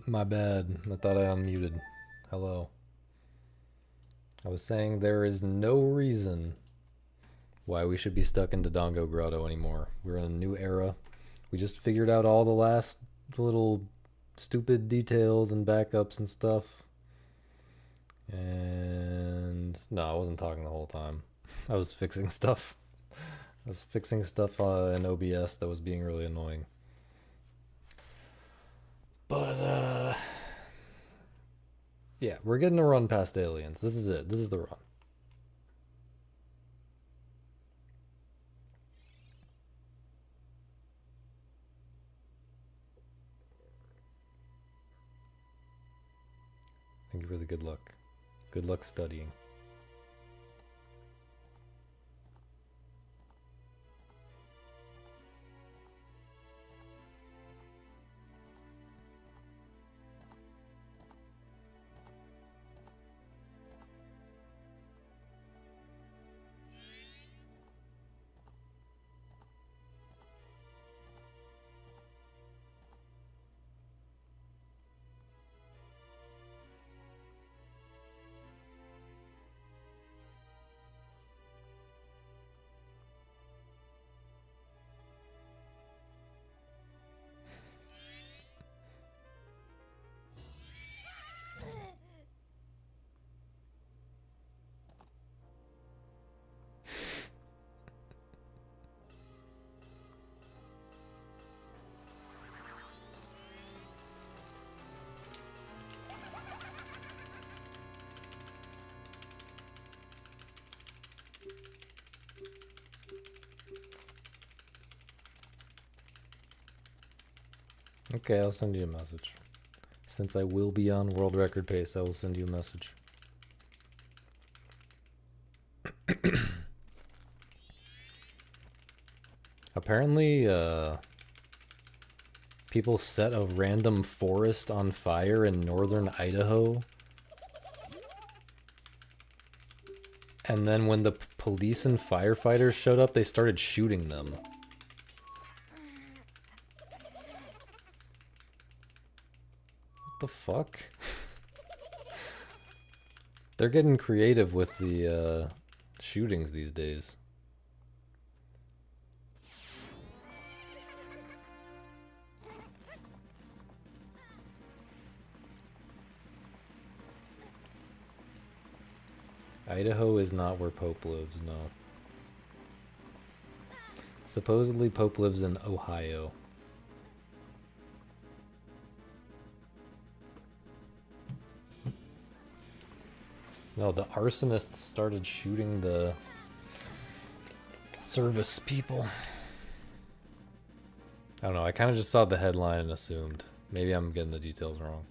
My bad. I thought I unmuted. Hello. I was saying there is no reason why we should be stuck in Dodongo Grotto anymore. We're in a new era. We just figured out all the last little stupid details and backups and stuff. And no, I wasn't talking the whole time. I was fixing stuff. I was fixing stuff in OBS that was being really annoying. But yeah, we're getting a run past aliens. This is it. This is the run. Thank you for the good luck. Good luck studying. Okay, I'll send you a message. Since I will be on world record pace, I will send you a message. Apparently, people set a random forest on fire in northern Idaho. And then when the police and firefighters showed up, they started shooting them. What the fuck? They're getting creative with the shootings these days. Idaho is not where Pope lives, no. Supposedly Pope lives in Ohio. No, the arsonists started shooting the service people. I don't know, I kind of just saw the headline and assumed. Maybe I'm getting the details wrong.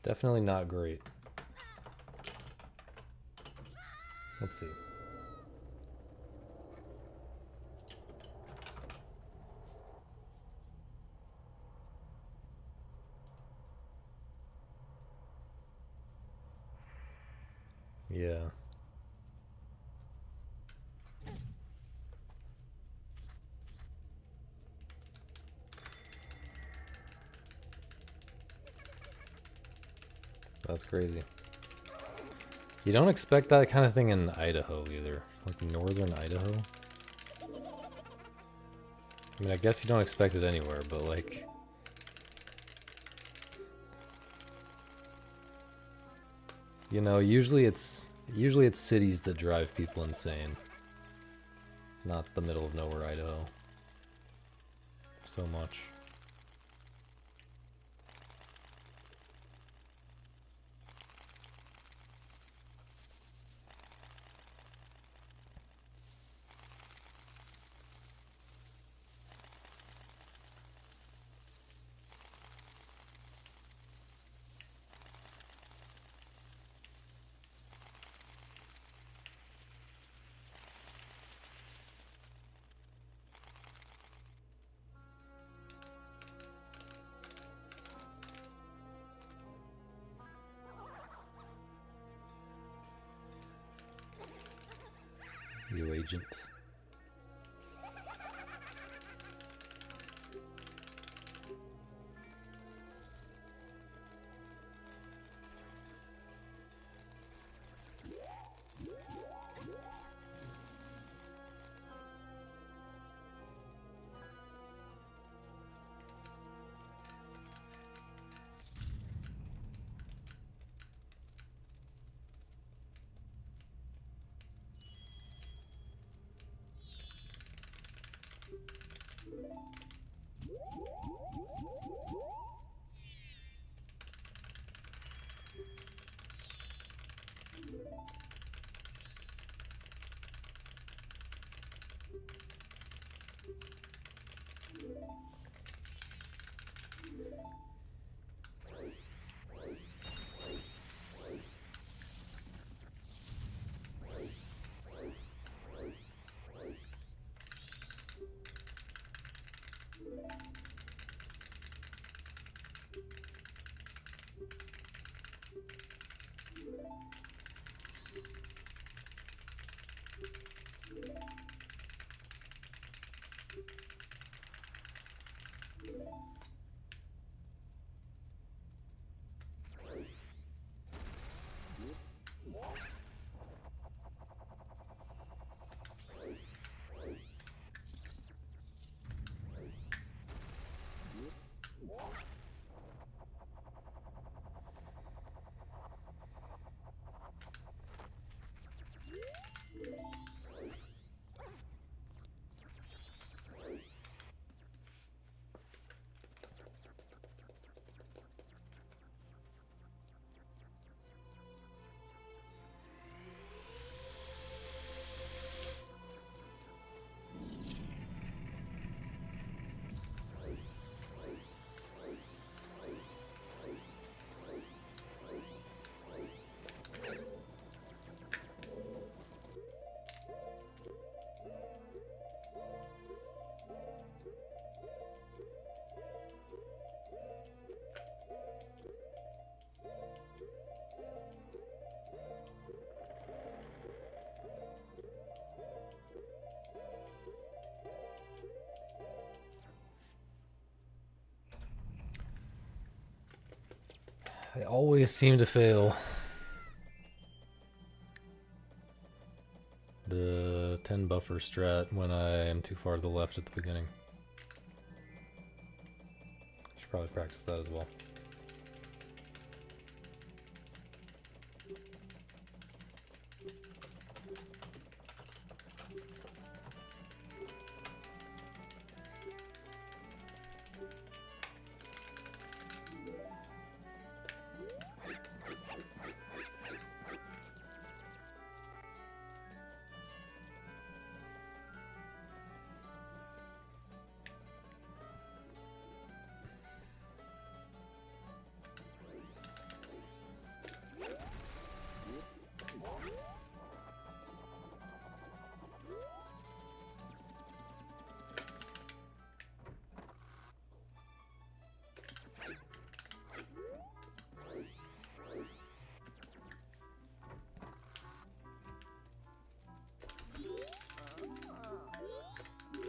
Definitely not great. Let's see. Yeah. That's crazy. You don't expect that kind of thing in Idaho either. Like northern Idaho? I mean, I guess you don't expect it anywhere, but like... You know, usually it's cities that drive people insane. Not the middle of nowhere Idaho. So much. agent. I always seem to fail. The 10 buffer strat when I am too far to the left at the beginning. Should probably practice that as well.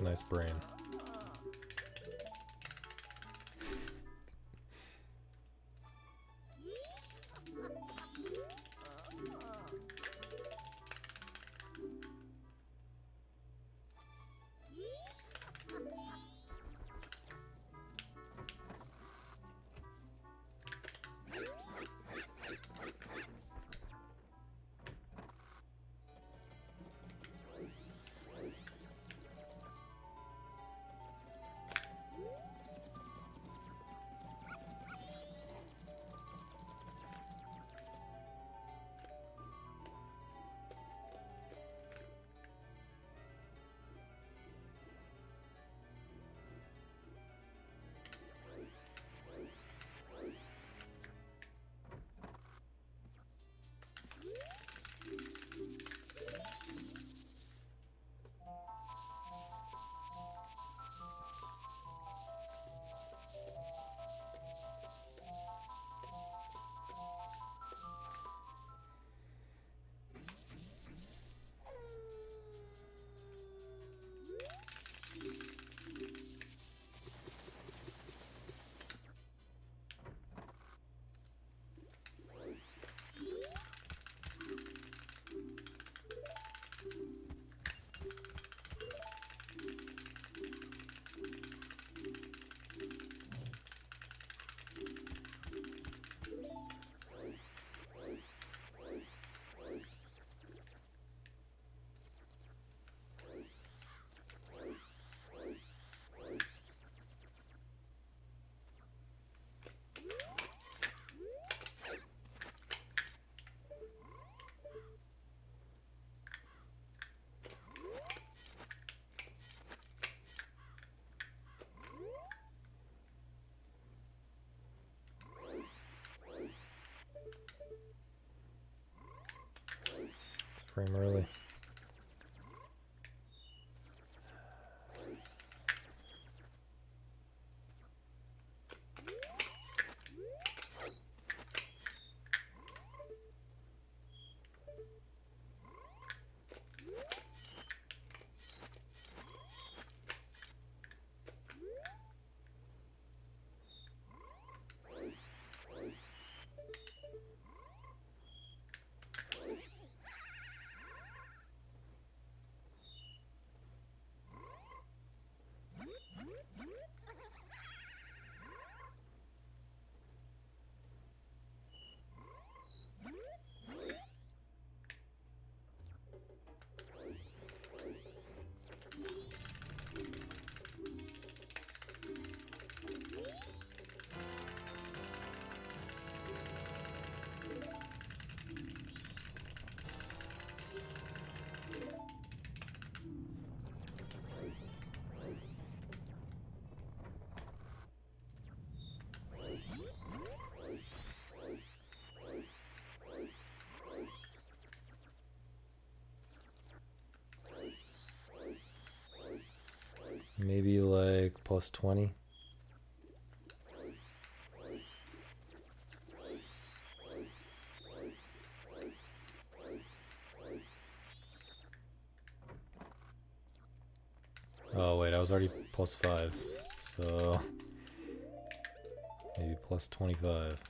Nice brain. frame early. Maybe like plus 20. Oh wait, I was already plus 5. So maybe plus 25.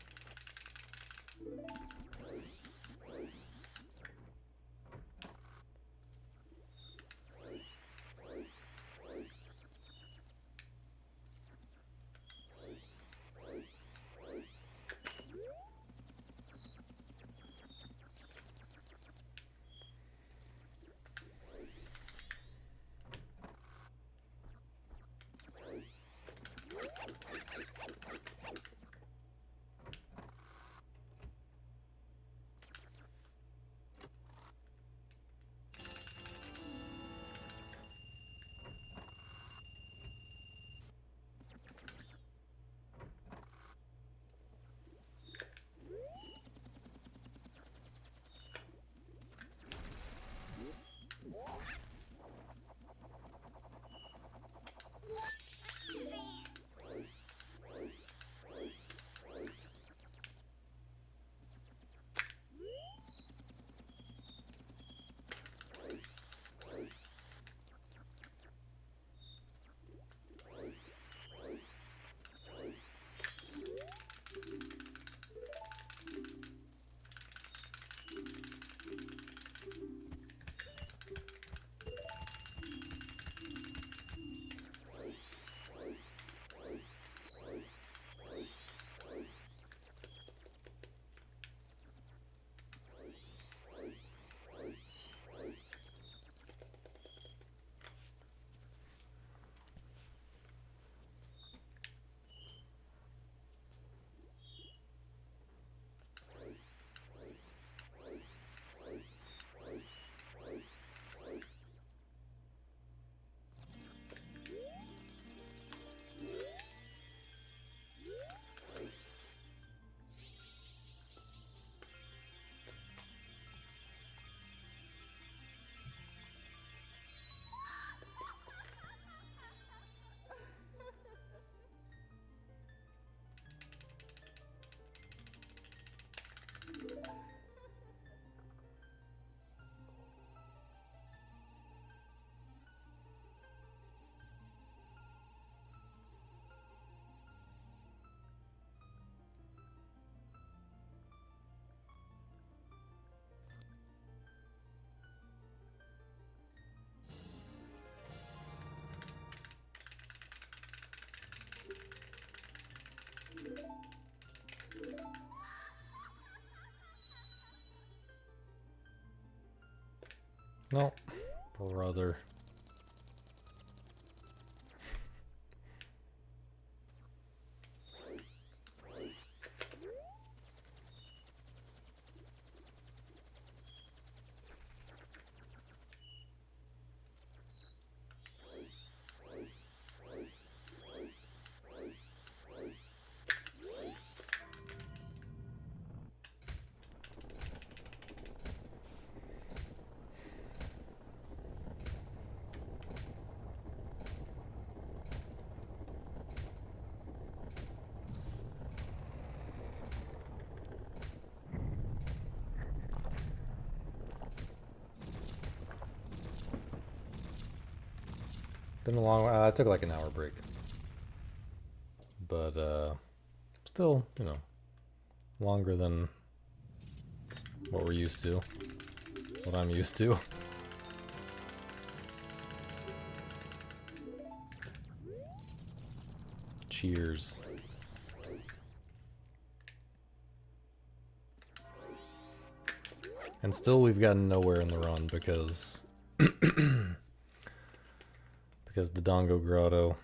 No, brother. Been a long I took like an hour break. But still, you know, longer than what we're used to. What I'm used to. Cheers. And still we've gotten nowhere in the run because because the Dongo Grotto,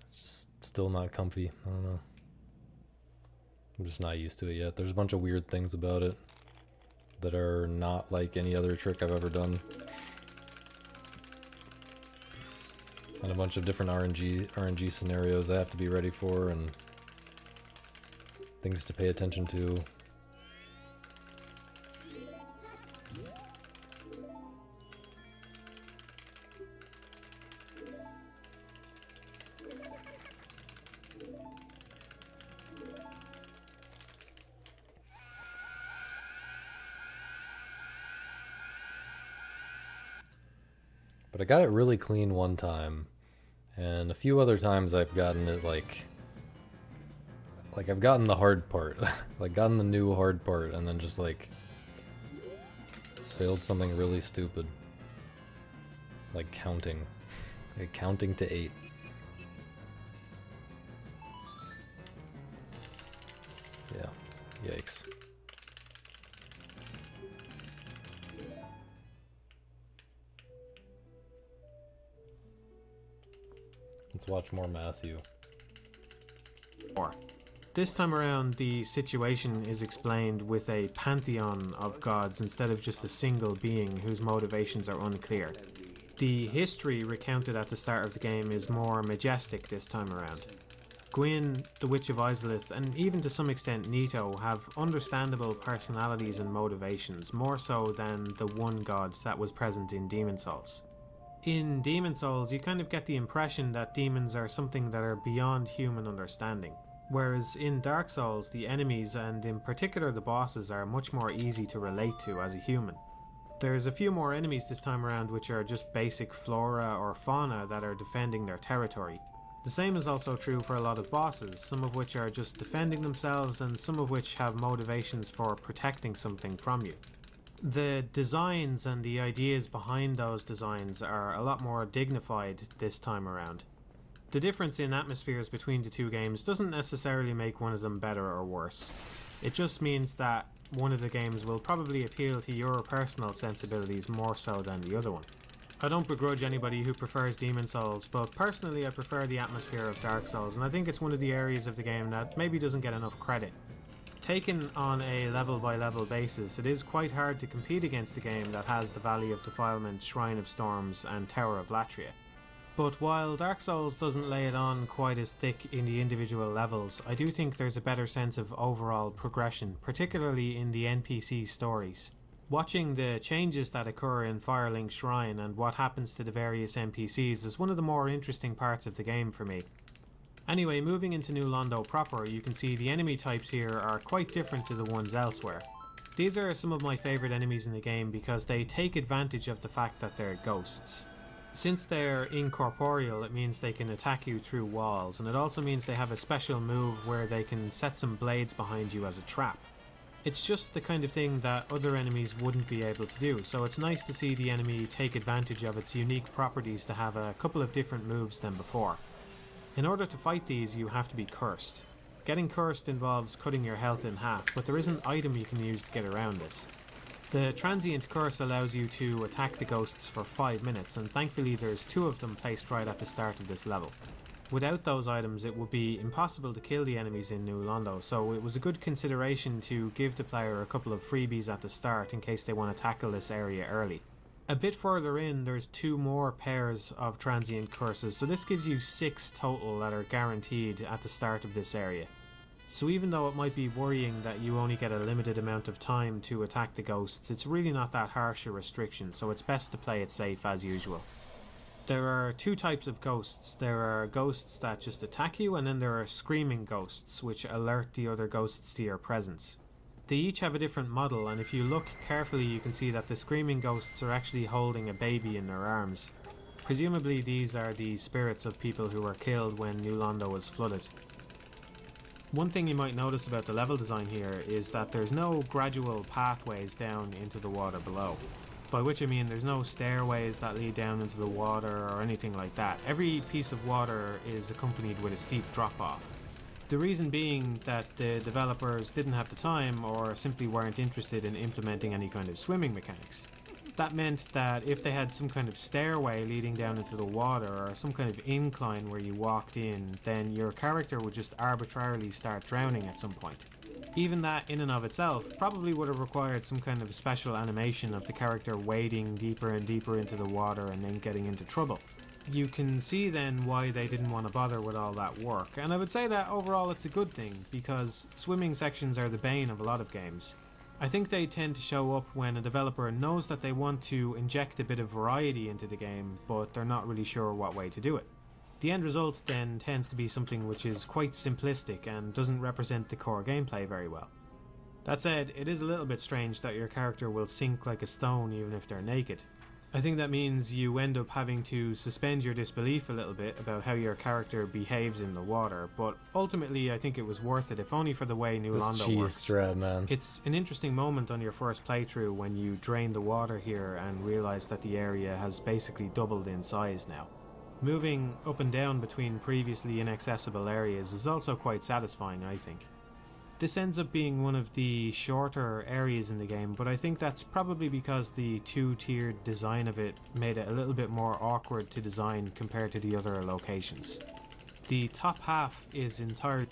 it's just still not comfy. I don't know. I'm just not used to it yet. There's a bunch of weird things about it that are not like any other trick I've ever done. And a bunch of different RNG scenarios I have to be ready for, and things to pay attention to. But I got it really clean one time, and a few other times I've gotten it like I've gotten the hard part, like gotten the new hard part, and then just like failed something really stupid, like counting, like counting to 8. Yeah, yikes. Let's watch more Matthew. This time around, the situation is explained with a pantheon of gods instead of just a single being whose motivations are unclear. The history recounted at the start of the game is more majestic this time around. Gwyn, the Witch of Izalith, and even to some extent Nito have understandable personalities and motivations, more so than the one god that was present in Demon's Souls. In Demon's Souls, you kind of get the impression that demons are something that are beyond human understanding. Whereas in Dark Souls, the enemies, and in particular the bosses, are much more easy to relate to as a human. There's a few more enemies this time around which are just basic flora or fauna that are defending their territory. The same is also true for a lot of bosses, some of which are just defending themselves and some of which have motivations for protecting something from you. The designs and the ideas behind those designs are a lot more dignified this time around. The difference in atmospheres between the two games doesn't necessarily make one of them better or worse. It just means that one of the games will probably appeal to your personal sensibilities more so than the other one. I don't begrudge anybody who prefers Demon's Souls, but personally I prefer the atmosphere of Dark Souls, and I think it's one of the areas of the game that maybe doesn't get enough credit. Taken on a level by level basis, it is quite hard to compete against a game that has the Valley of Defilement, Shrine of Storms and Tower of Latria. But while Dark Souls doesn't lay it on quite as thick in the individual levels, I do think there's a better sense of overall progression, particularly in the NPC stories. Watching the changes that occur in Firelink Shrine and what happens to the various NPCs is one of the more interesting parts of the game for me. Anyway, moving into New Londo proper, you can see the enemy types here are quite different to the ones elsewhere. These are some of my favourite enemies in the game because they take advantage of the fact that they're ghosts. Since they're incorporeal, it means they can attack you through walls, and it also means they have a special move where they can set some blades behind you as a trap. It's just the kind of thing that other enemies wouldn't be able to do, so it's nice to see the enemy take advantage of its unique properties to have a couple of different moves than before. In order to fight these, you have to be cursed. Getting cursed involves cutting your health in half, but there is an item you can use to get around this. The transient curse allows you to attack the ghosts for 5 minutes, and thankfully there's 2 of them placed right at the start of this level. Without those items it would be impossible to kill the enemies in New Londo, so it was a good consideration to give the player a couple of freebies at the start in case they want to tackle this area early. A bit further in there's 2 more pairs of transient curses, so this gives you 6 total that are guaranteed at the start of this area. So even though it might be worrying that you only get a limited amount of time to attack the ghosts, it's really not that harsh a restriction, so it's best to play it safe as usual. There are 2 types of ghosts. There are ghosts that just attack you, and then there are screaming ghosts, which alert the other ghosts to your presence. They each have a different model, and if you look carefully you can see that the screaming ghosts are actually holding a baby in their arms. Presumably these are the spirits of people who were killed when New Londo was flooded. One thing you might notice about the level design here is that there's no gradual pathways down into the water below. By which I mean there's no stairways that lead down into the water or anything like that. Every piece of water is accompanied with a steep drop off. The reason being that the developers didn't have the time or simply weren't interested in implementing any kind of swimming mechanics. That meant that if they had some kind of stairway leading down into the water or some kind of incline where you walked in, then your character would just arbitrarily start drowning at some point. Even that in and of itself probably would have required some kind of special animation of the character wading deeper and deeper into the water and then getting into trouble. You can see then why they didn't want to bother with all that work, and I would say that overall it's a good thing, because swimming sections are the bane of a lot of games. I think they tend to show up when a developer knows that they want to inject a bit of variety into the game, but they're not really sure what way to do it. The end result then tends to be something which is quite simplistic and doesn't represent the core gameplay very well. That said, it is a little bit strange that your character will sink like a stone even if they're naked. I think that means you end up having to suspend your disbelief a little bit about how your character behaves in the water, but ultimately I think it was worth it, if only for the way New Londo works. Strat, man. It's an interesting moment on your first playthrough when you drain the water here and realise that the area has basically doubled in size now. Moving up and down between previously inaccessible areas is also quite satisfying, I think. This ends up being one of the shorter areas in the game, but I think that's probably because the two-tiered design of it made it a little bit more awkward to design compared to the other locations. The top half is entirely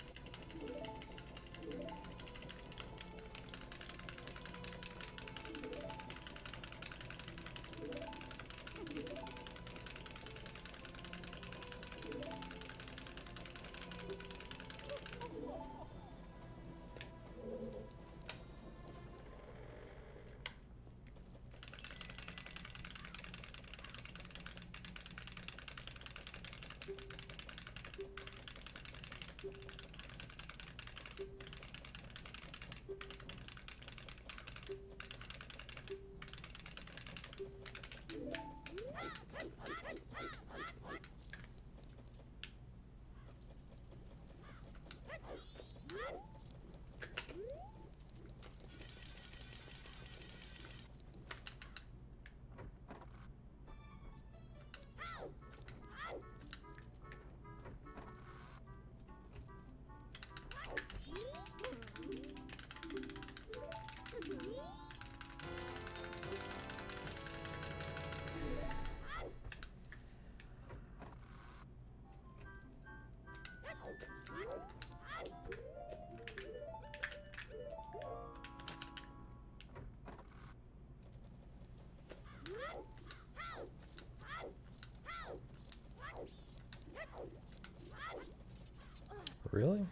Really?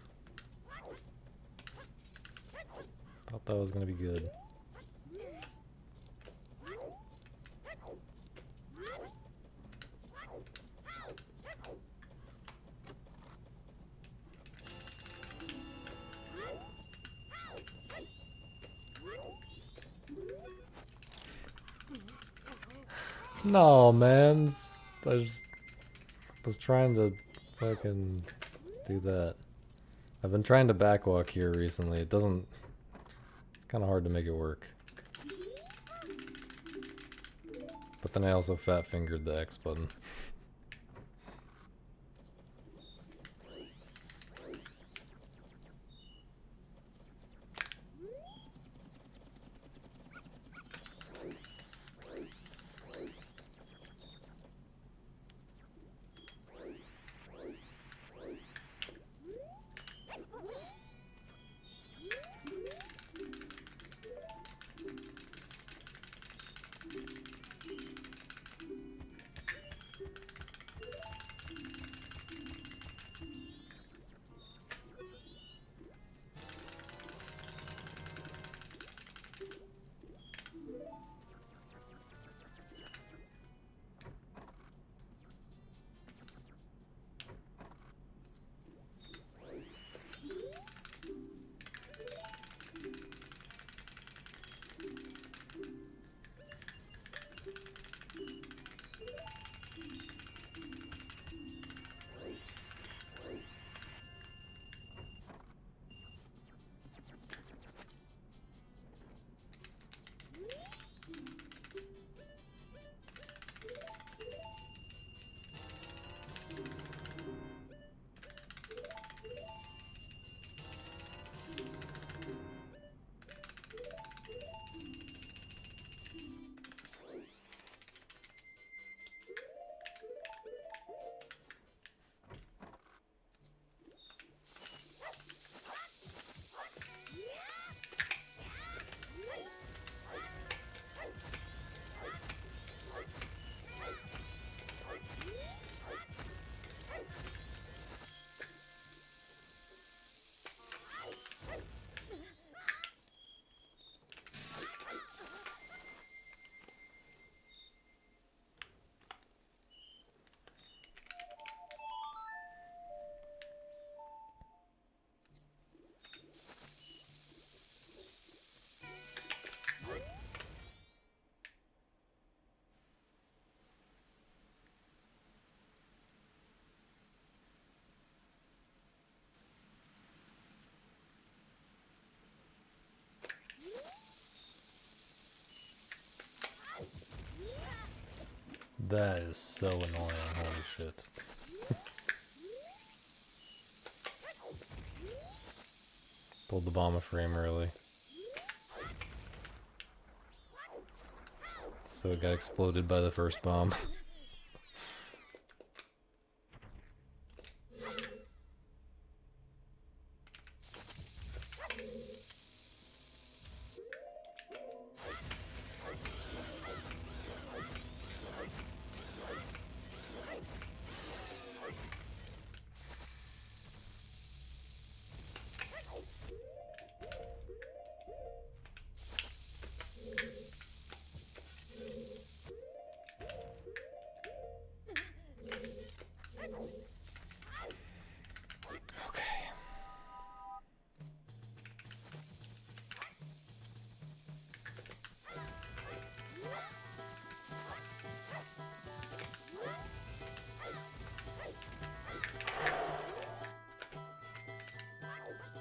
Thought that was gonna be good. No, man. I just was trying to fucking do that. I've been trying to backwalk here recently. It doesn't... It's kind of hard to make it work. But then I also fat-fingered the X button. That is so annoying, holy shit. Pulled the bomb a frame early. So it got exploded by the first bomb.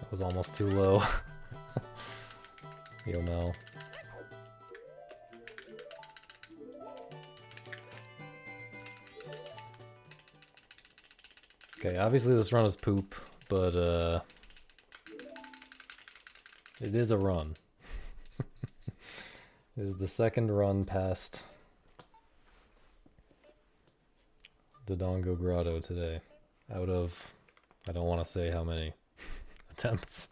Was almost too low. Yo, Mel. Okay, obviously this run is poop, but it is a run. It is the second run past the Dongo Grotto today. Out of, I don't want to say how many attempts.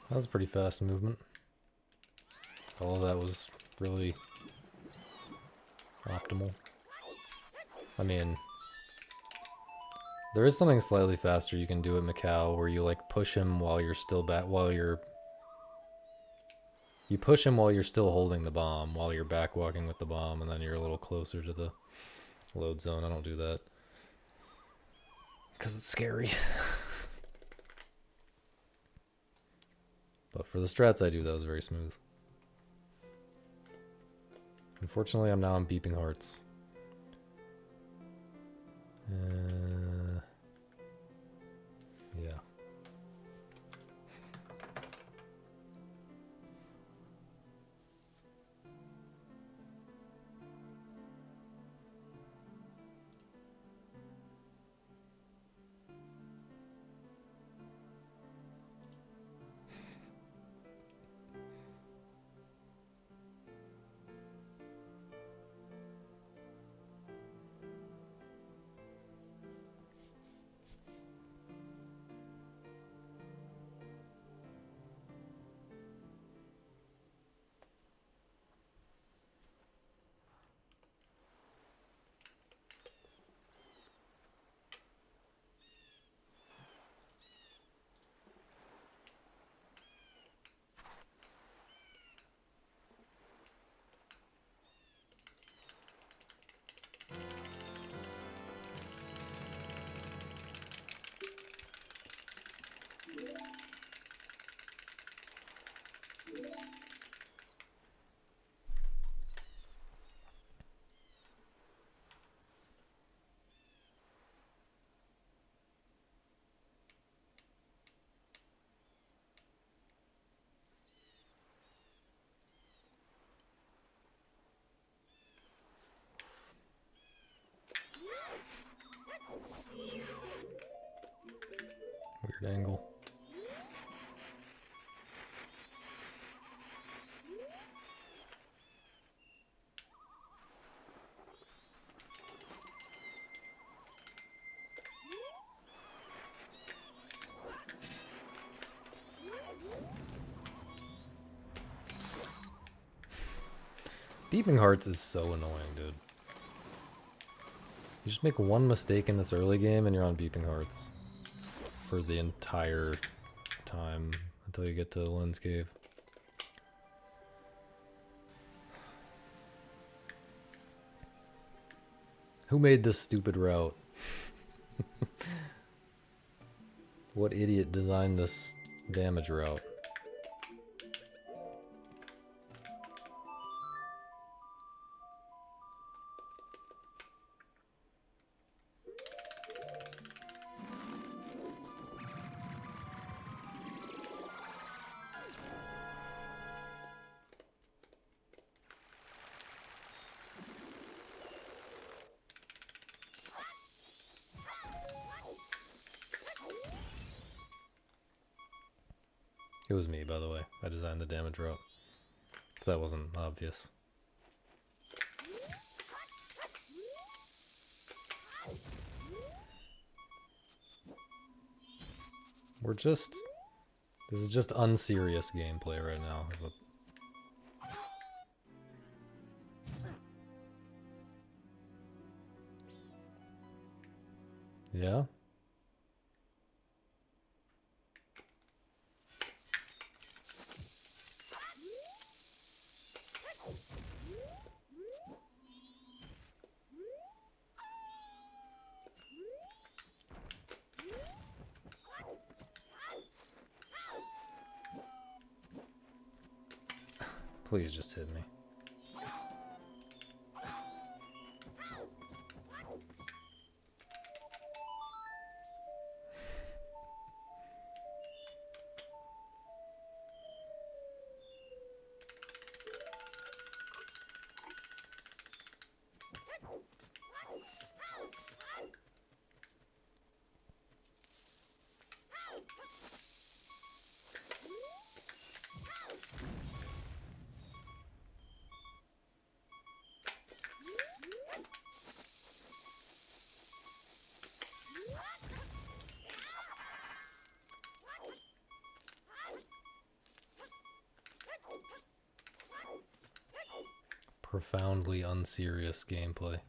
That was a pretty fast movement. All of that was really optimal. I mean, There is something slightly faster you can do at Macau where you like push him while you're still back you push him while you're still holding the bomb, while you're back walking with the bomb, and then you're a little closer to the load zone. I don't do that because it's scary. But for the strats I do, that was very smooth. Unfortunately, I'm now on beeping hearts. Yeah. Weird angle. Beeping hearts is so annoying, dude. You just make one mistake in this early game and you're on beeping hearts for the entire time until you get to Lynn's Cave. Who made this stupid route? What idiot designed this damage route? It was me, by the way. I designed the damage route. If that wasn't obvious. This is just unserious gameplay right now. Yeah? Please just hit me. Profoundly unserious gameplay.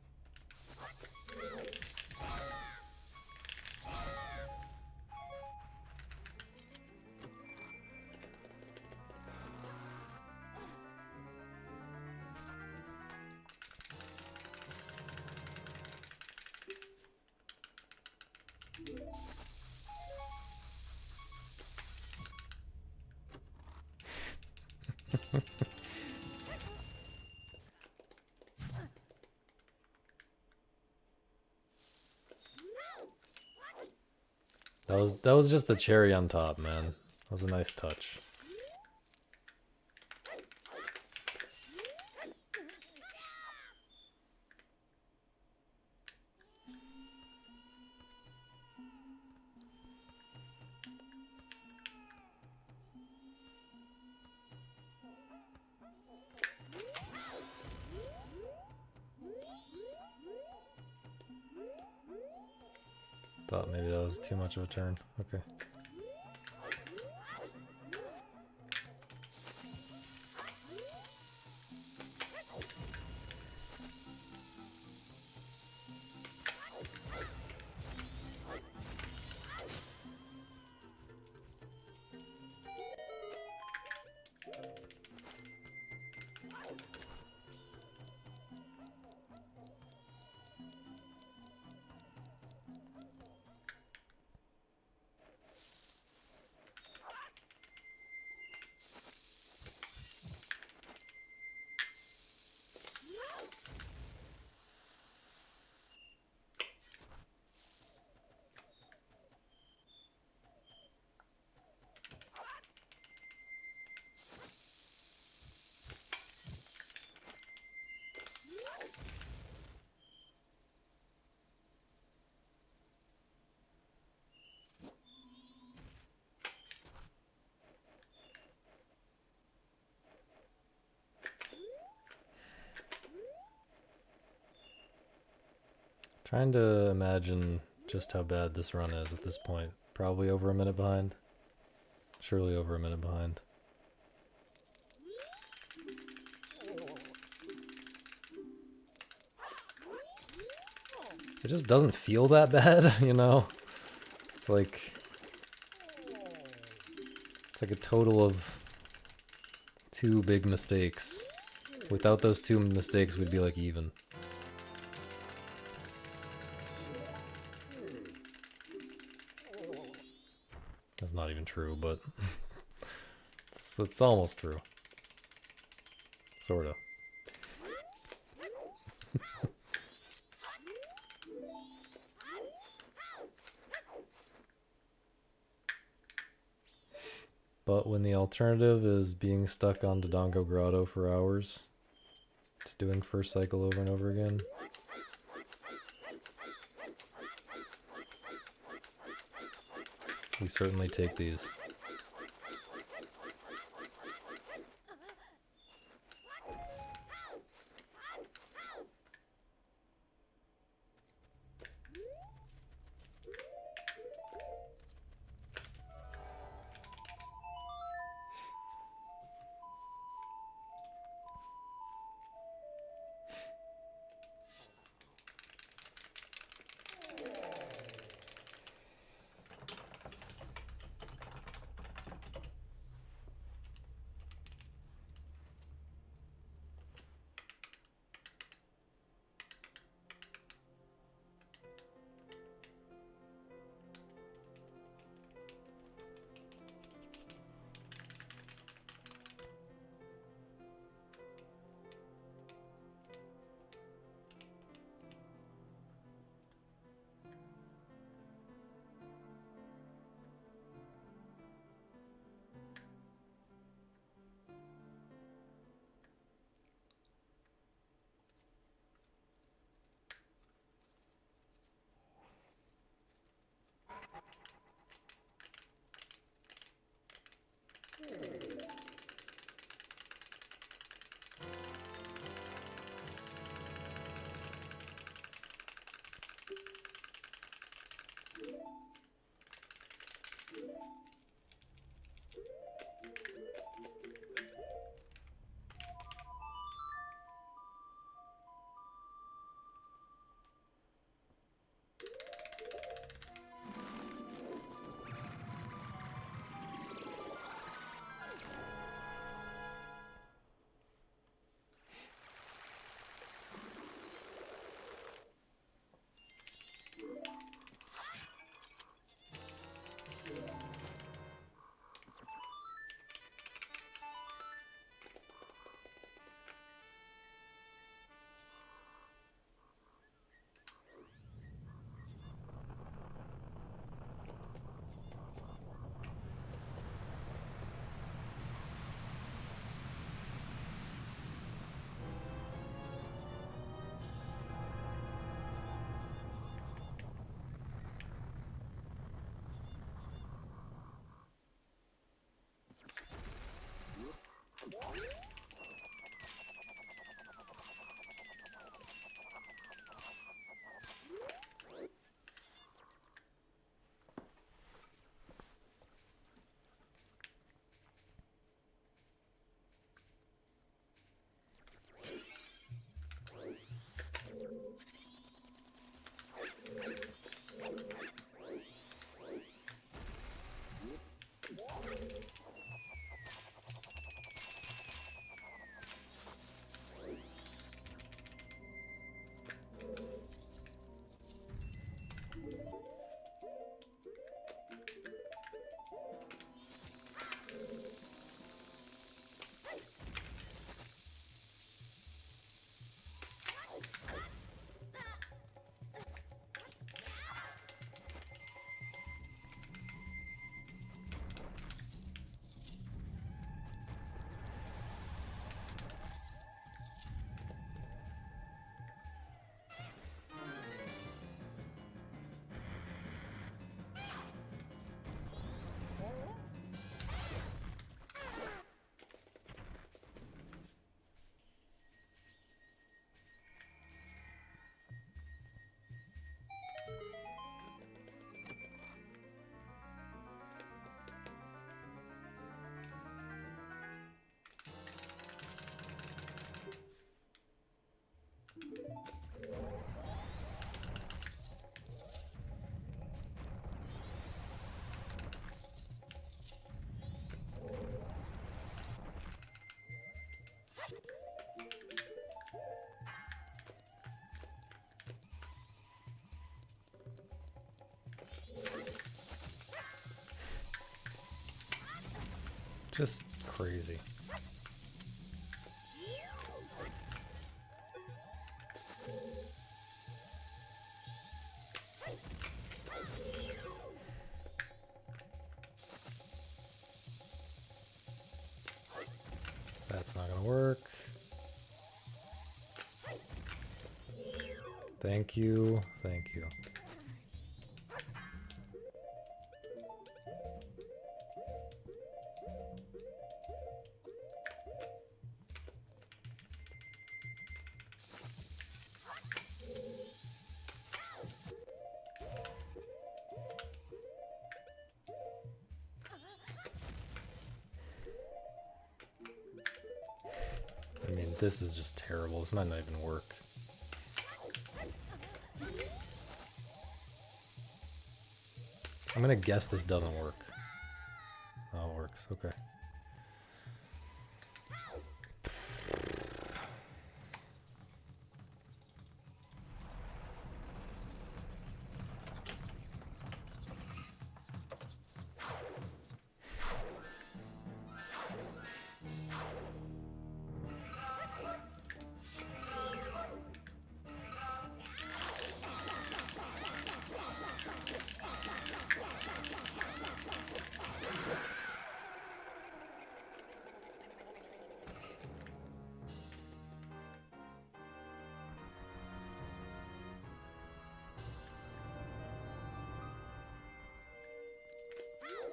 That was just the cherry on top, man. That was a nice touch. Thought maybe that was too much of a turn. Okay. Trying to imagine just how bad this run is at this point. Probably over a minute behind. Surely over a minute behind. It just doesn't feel that bad, you know? It's like a total of 2 big mistakes. Without those 2 mistakes, we'd be like even. That's not even true, but it's almost true. Sorta. But when the alternative is being stuck on Dodongo Grotto for hours, just doing first cycle over and over again. We certainly take these. Just crazy. That's not gonna work. Thank you, thank you. I mean, this is just terrible. This might not even work. I'm gonna guess this doesn't work. Oh, it works. Okay.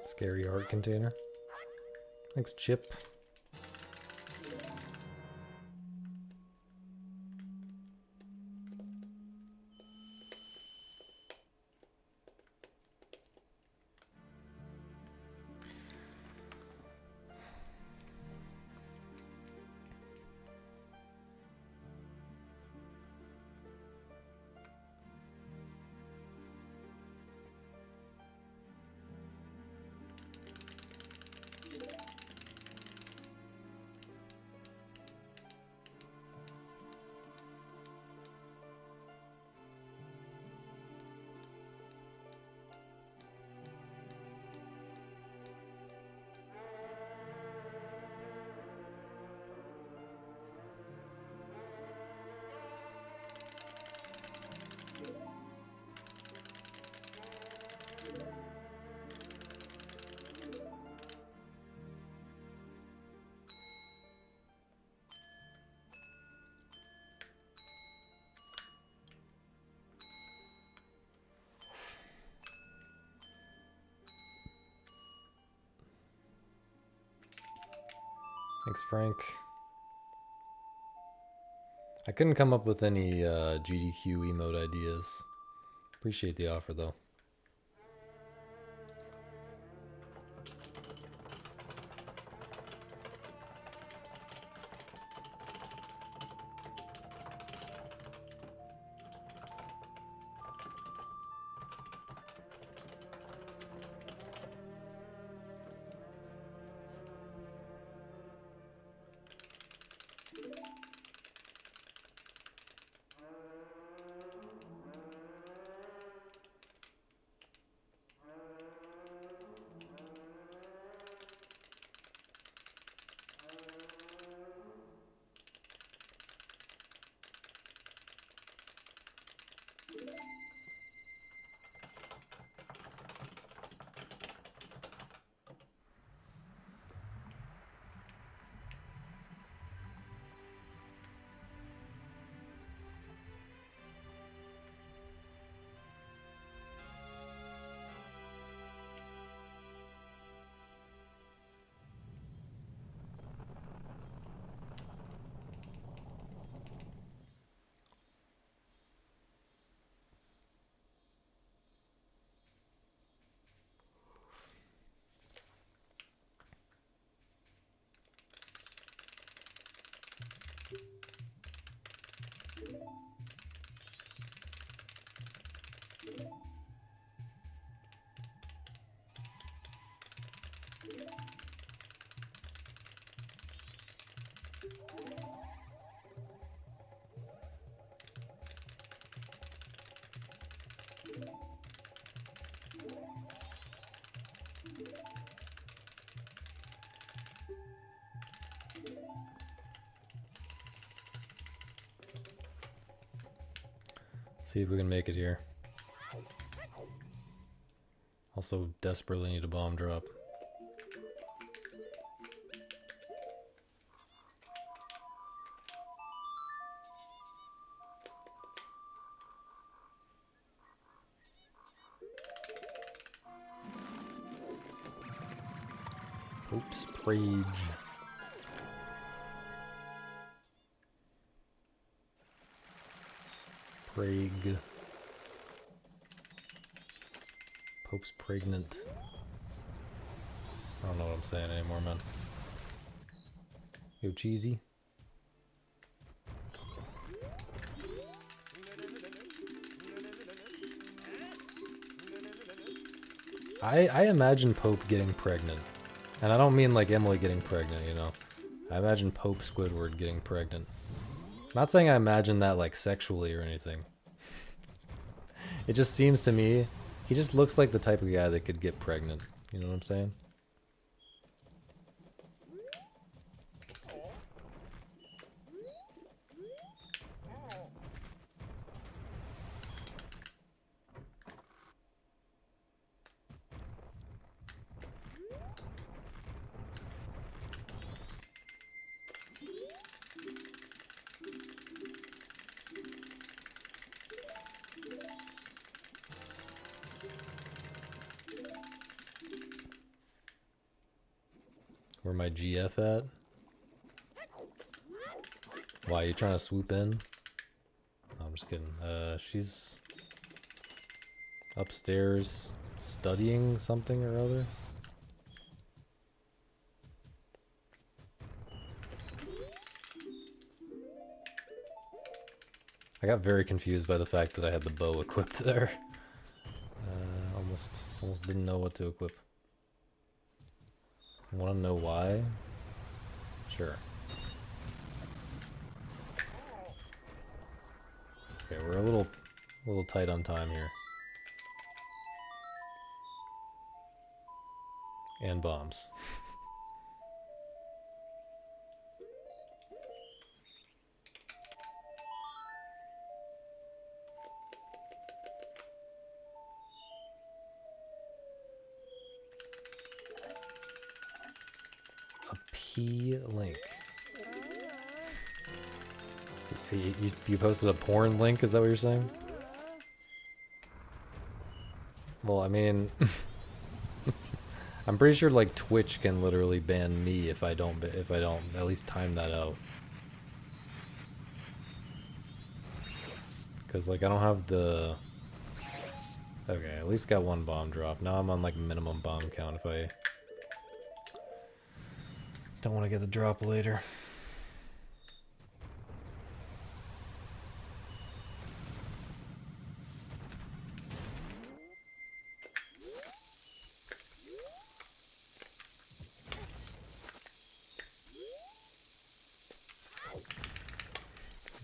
Scary art container. Thanks, Chip. Thanks, Frank. I couldn't come up with any GDQ emote ideas. Appreciate the offer, though. See if we can make it here. Also desperately need a bomb drop. Oops, Prage. Prague. Pope's pregnant. I don't know what I'm saying anymore, man. Yo, cheesy. I imagine Pope getting pregnant. And I don't mean like Emily getting pregnant, you know. I imagine Pope Squidward getting pregnant. Not saying I imagine that like sexually or anything. It just seems to me, he just looks like the type of guy that could get pregnant. You know what I'm saying? Where my GF at? Why, you trying to swoop in? No, I'm just kidding. She's upstairs studying something or other. I got very confused by the fact that I had the bow equipped there. Almost didn't know what to equip. Want to know why? Sure. Okay, we're a little tight on time here. And bombs. A P-link. You posted a porn link, is that what you're saying? Well, I mean, I'm pretty sure like Twitch can literally ban me if I don't at least time that out. Cause like I don't have the. Okay, at least got one bomb drop. Now I'm on like minimum bomb count if I don't want to get the drop later.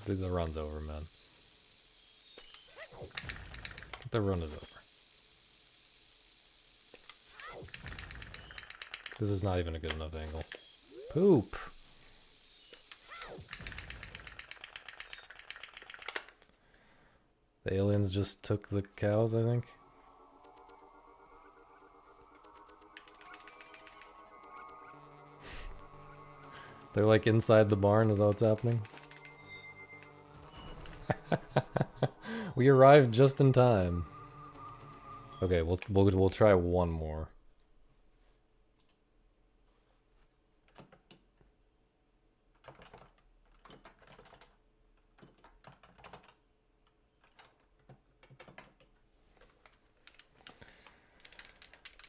The run's over, man. The run is over. This is not even a good enough angle. Poop! The aliens just took the cows, I think. They're like inside the barn, is that what's happening? We arrived just in time. Okay, we'll try one more.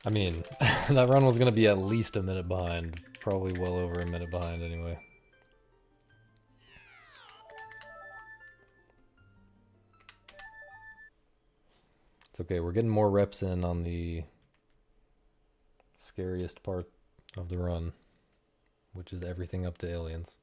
I mean, that run was gonna be at least a minute behind. Probably well over a minute behind anyway. It's okay, we're getting more reps in on the scariest part of the run, which is everything up to aliens.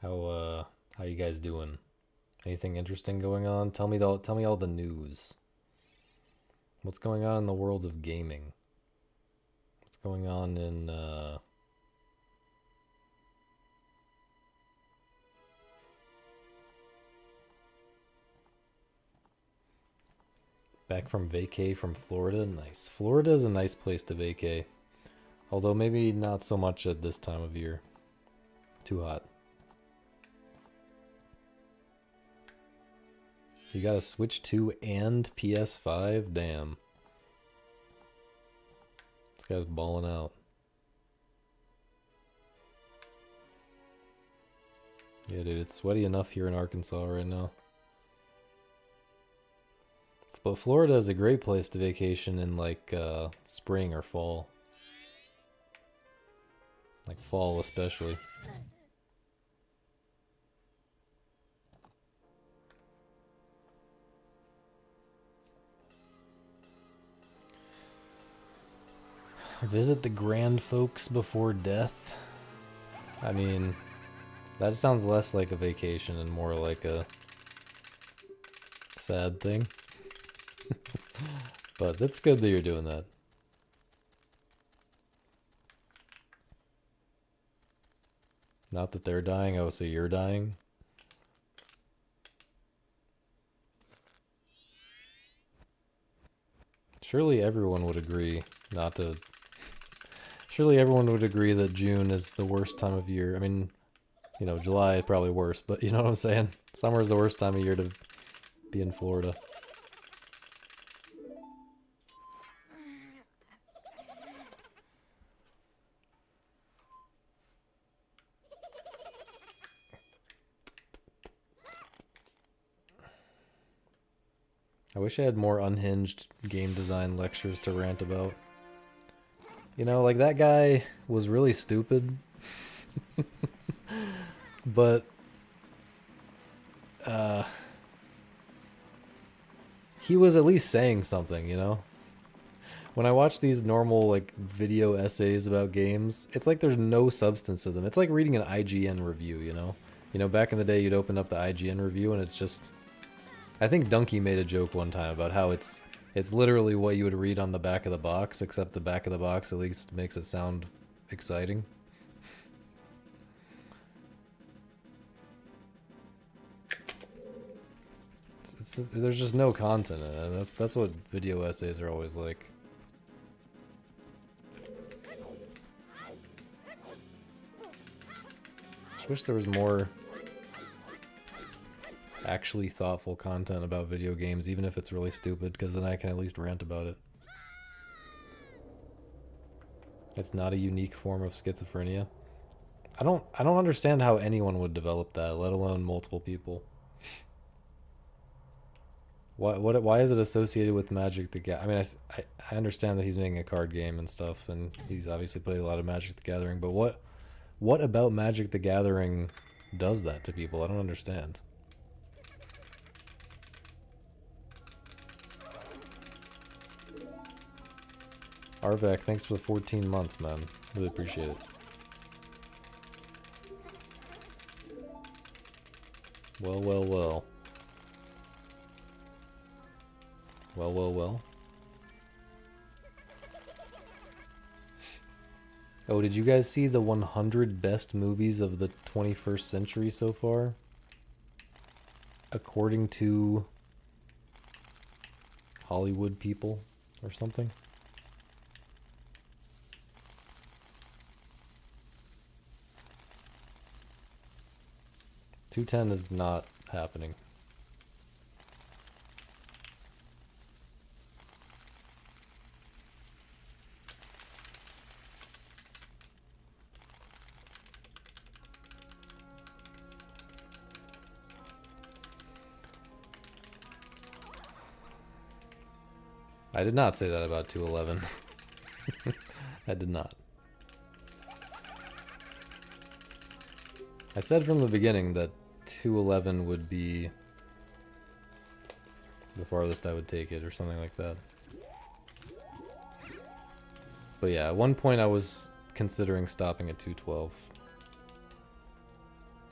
How you guys doing? Anything interesting going on? Tell me all the news. What's going on in the world of gaming? What's going on in back from vacay from Florida? Nice. Florida is a nice place to vacay. Although maybe not so much at this time of year. Too hot. You got a Switch 2 and PS5? Damn. This guy's balling out. Yeah, dude, it's sweaty enough here in Arkansas right now. But Florida is a great place to vacation in like spring or fall. Like fall especially. Visit the grand folks before death. I mean, that sounds less like a vacation and more like a sad thing. But it's good that you're doing that. Not that they're dying, oh, so you're dying? Surely everyone would agree not to... Surely everyone would agree that June is the worst time of year. I mean, you know, July is probably worse, but you know what I'm saying? Summer is the worst time of year to be in Florida. I wish I had more unhinged game design lectures to rant about. You know, like that guy was really stupid. But he was at least saying something, you know? When I watch these normal like video essays about games, it's like there's no substance to them. It's like reading an IGN review, you know? You know, back in the day you'd open up the IGN review and it's just... I think Donkey made a joke one time about how it's literally what you would read on the back of the box, except the back of the box at least makes it sound exciting. There's just no content in it. That's what video essays are always like. Just wish there was more actually thoughtful content about video games, even if it's really stupid, because then I can at least rant about it. It's not a unique form of schizophrenia. I don't understand how anyone would develop that, let alone multiple people. Why is it associated with Magic the Gathering? I mean, I understand that he's making a card game and stuff, and he's obviously played a lot of Magic the Gathering, but what about Magic the Gathering does that to people? I don't understand. Arvak, thanks for the 14 months, man. Really appreciate it. Well, well, well. Well, well, well. Oh, did you guys see the 100 best movies of the 21st century so far? According to Hollywood people or something? $210 is not happening. I did not say that about 211. I did not. I said from the beginning that 211 would be the farthest I would take it, or something like that. But yeah, at one point I was considering stopping at 212.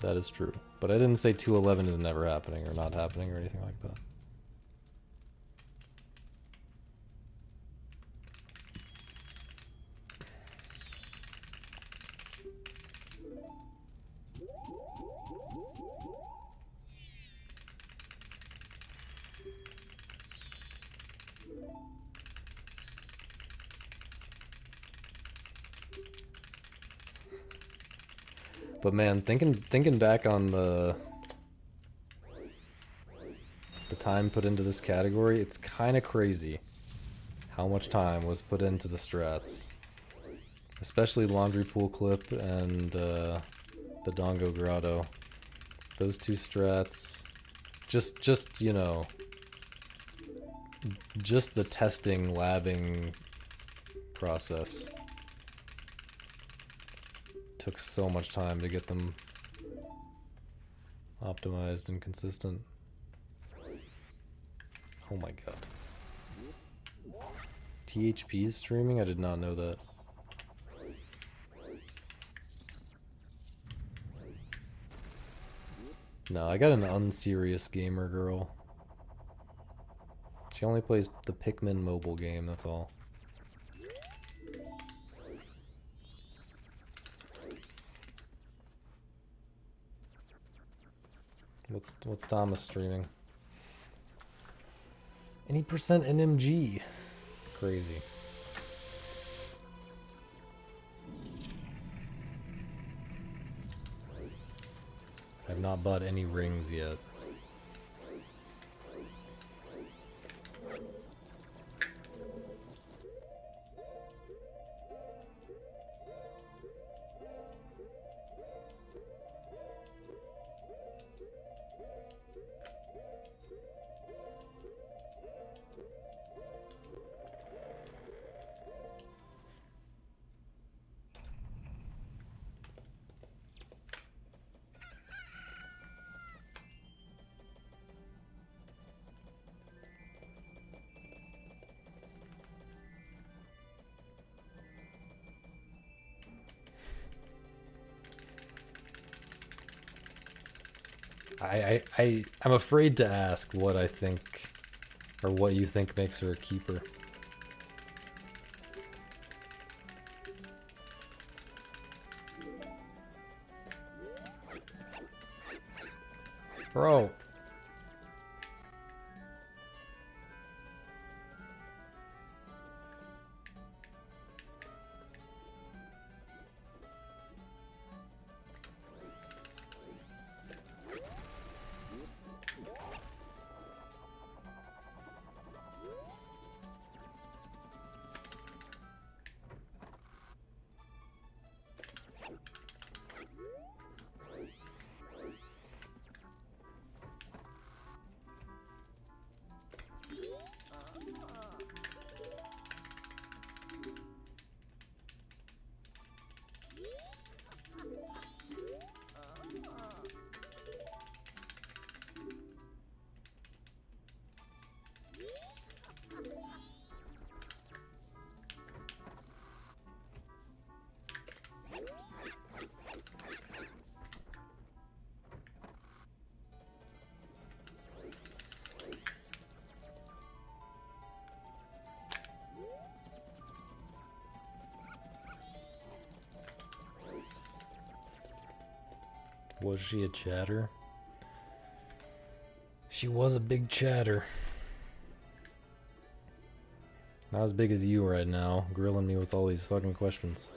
That is true. But I didn't say 211 is never happening or not happening or anything like that. But man, thinking back on the time put into this category, it's kind of crazy how much time was put into the strats. Especially Laundry Pool Clip and the Dongo Grotto. Those two strats, just you know, just the testing, labbing process took so much time to get them optimized and consistent. Oh my god. THP is streaming? I did not know that. No, I got an unserious gamer girl. She only plays the Pikmin mobile game, that's all. What's Thomas streaming? Any percent NMG. Crazy. I've not bought any rings yet. I'm afraid to ask what I think, or what you think makes her a keeper. Bro. Was she a chatter? She was a big chatter. Not as big as you right now, grilling me with all these fucking questions.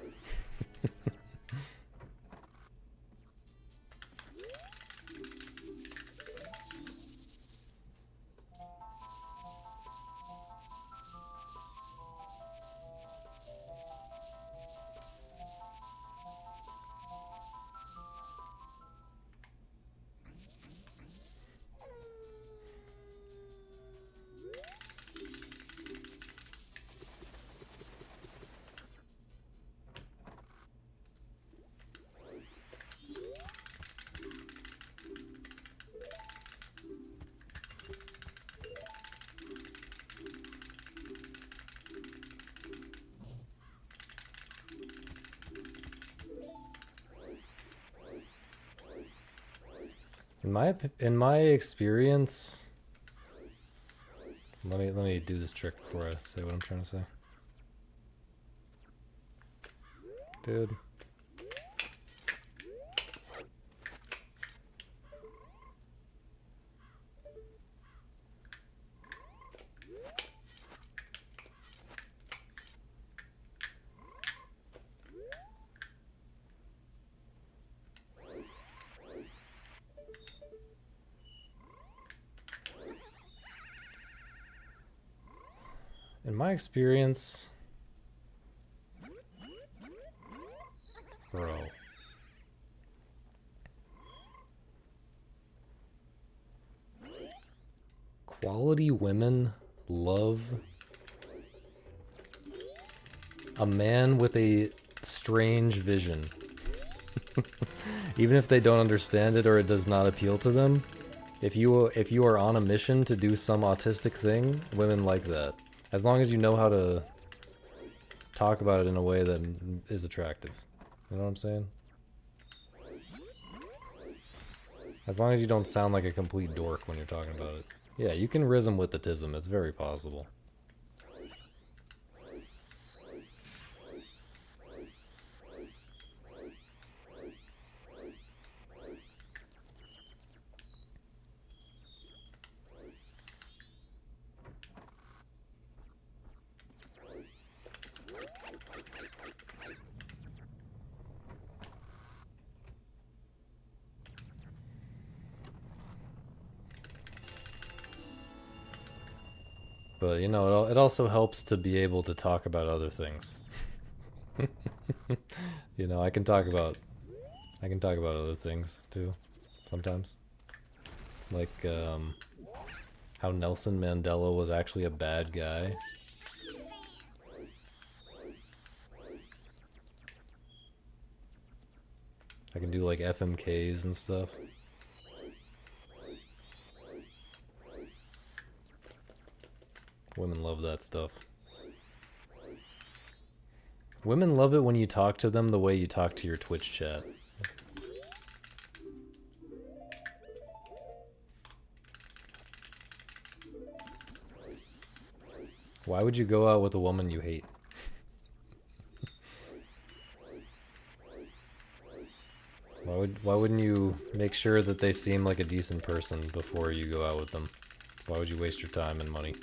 In my experience, let me do this trick before I say what I'm trying to say. Dude. In my experience, bro. Quality women love a man with a strange vision. Even if they don't understand it or it does not appeal to them, if you are on a mission to do some autistic thing, women like that. As long as you know how to talk about it in a way that is attractive. You know what I'm saying? As long as you don't sound like a complete dork when you're talking about it. Yeah, you can riz them with the tism. It's very possible. But, you know, it also helps to be able to talk about other things. You know, I can talk about other things, too, sometimes. Like, how Nelson Mandela was actually a bad guy. I can do, like, FMKs and stuff. Women love that stuff. Women love it when you talk to them the way you talk to your Twitch chat. Why would you go out with a woman you hate? Why wouldn't you make sure that they seem like a decent person before you go out with them? Why would you waste your time and money?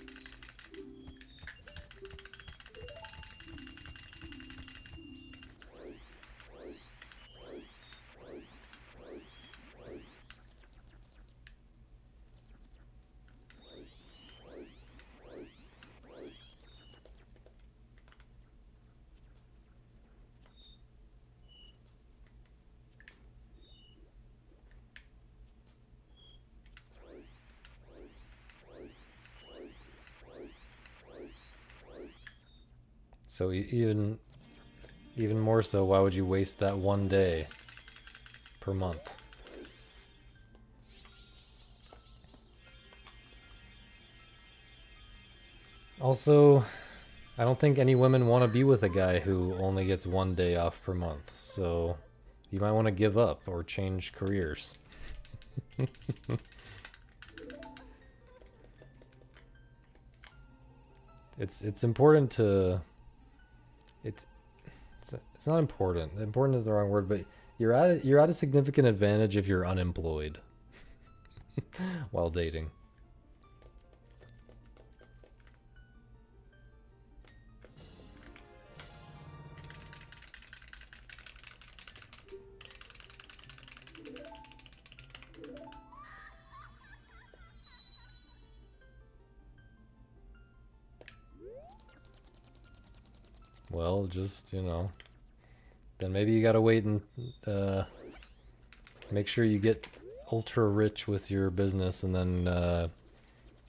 So even more so, why would you waste that one day per month? Also, I don't think any women want to be with a guy who only gets one day off per month, so you might want to give up or change careers. It's important to it's not important. Important is the wrong word, but you're at a significant advantage if you're unemployed while dating. Well, just, you know, then maybe you gotta wait and make sure you get ultra rich with your business and then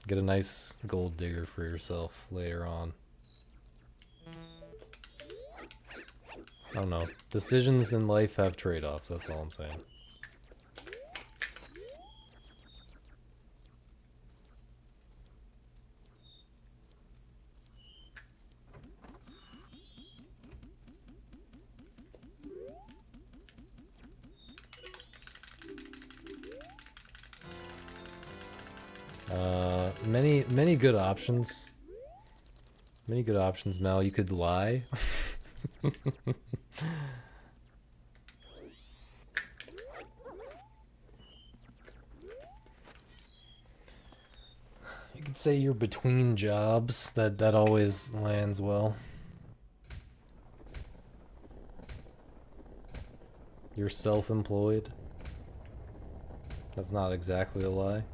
get a nice gold digger for yourself later on. I don't know. Decisions in life have trade-offs, that's all I'm saying. Many good options. Many good options, Mal. You could lie. You could say you're between jobs. That always lands well. You're self-employed. That's not exactly a lie.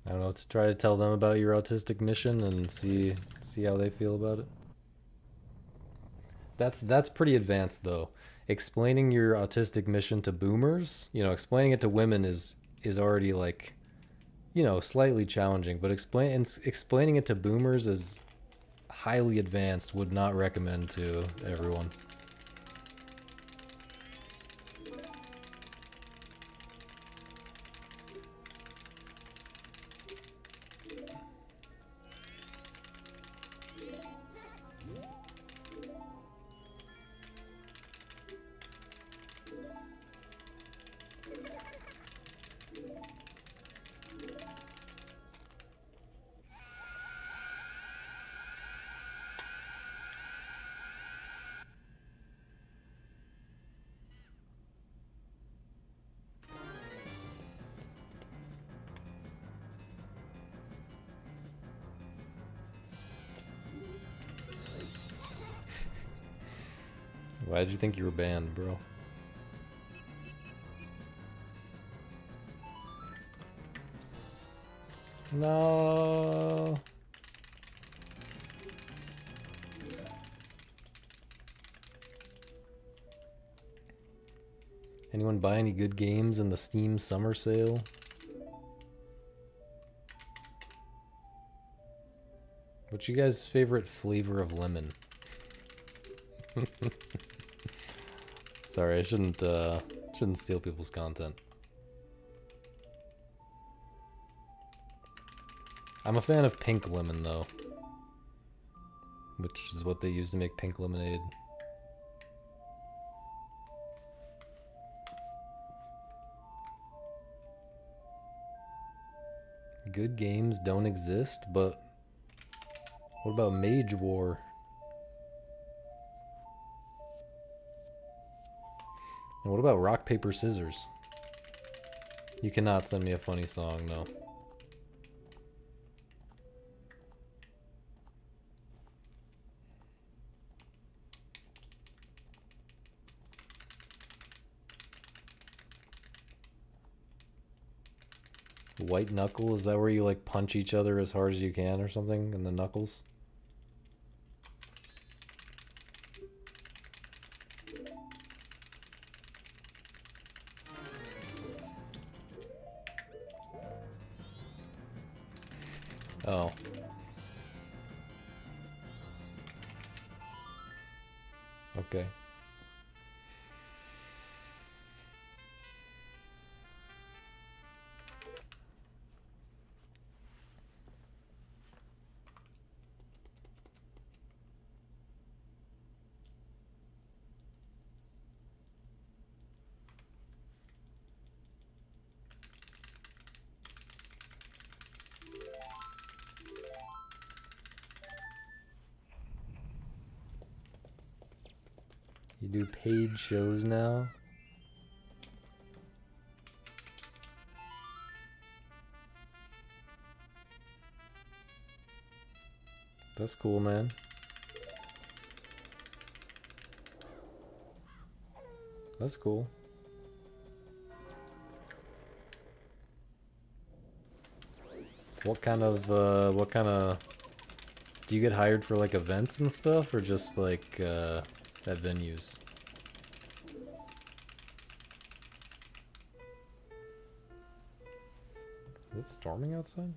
I don't know. Let's try to tell them about your autistic mission and see how they feel about it. That's pretty advanced though. Explaining your autistic mission to boomers, explaining it to women is already like, slightly challenging, but explaining it to boomers is highly advanced. Would not recommend to everyone. Why did you think you were banned, bro? No. Anyone buy any good games in the Steam summer sale? What's you guys' favorite flavor of lemon? Sorry, I shouldn't steal people's content. I'm a fan of pink lemon though, which is what they use to make pink lemonade. Good games don't exist, but what about Mage War? And what about Rock, Paper, Scissors? You cannot send me a funny song, no. White knuckle, is that where you like punch each other as hard as you can or something in the knuckles? Oh. Okay. You do paid shows now? That's cool, man. That's cool. What kind of, do you get hired for like events and stuff or just like, at venues? Is it storming outside?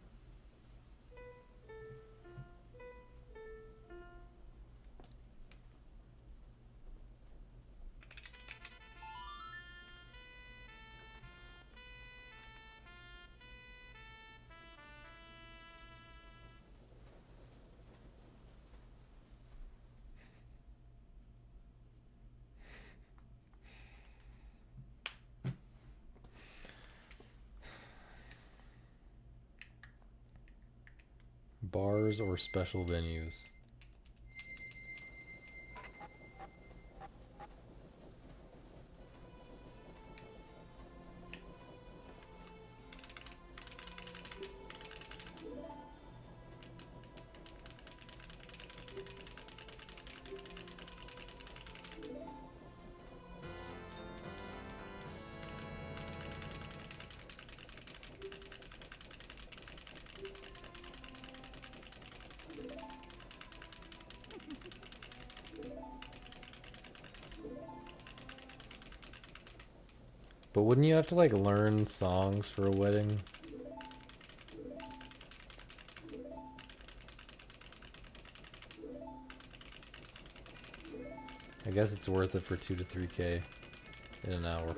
Bars or special venues. But wouldn't you have to like learn songs for a wedding? I guess it's worth it for 2 to 3K in an hour.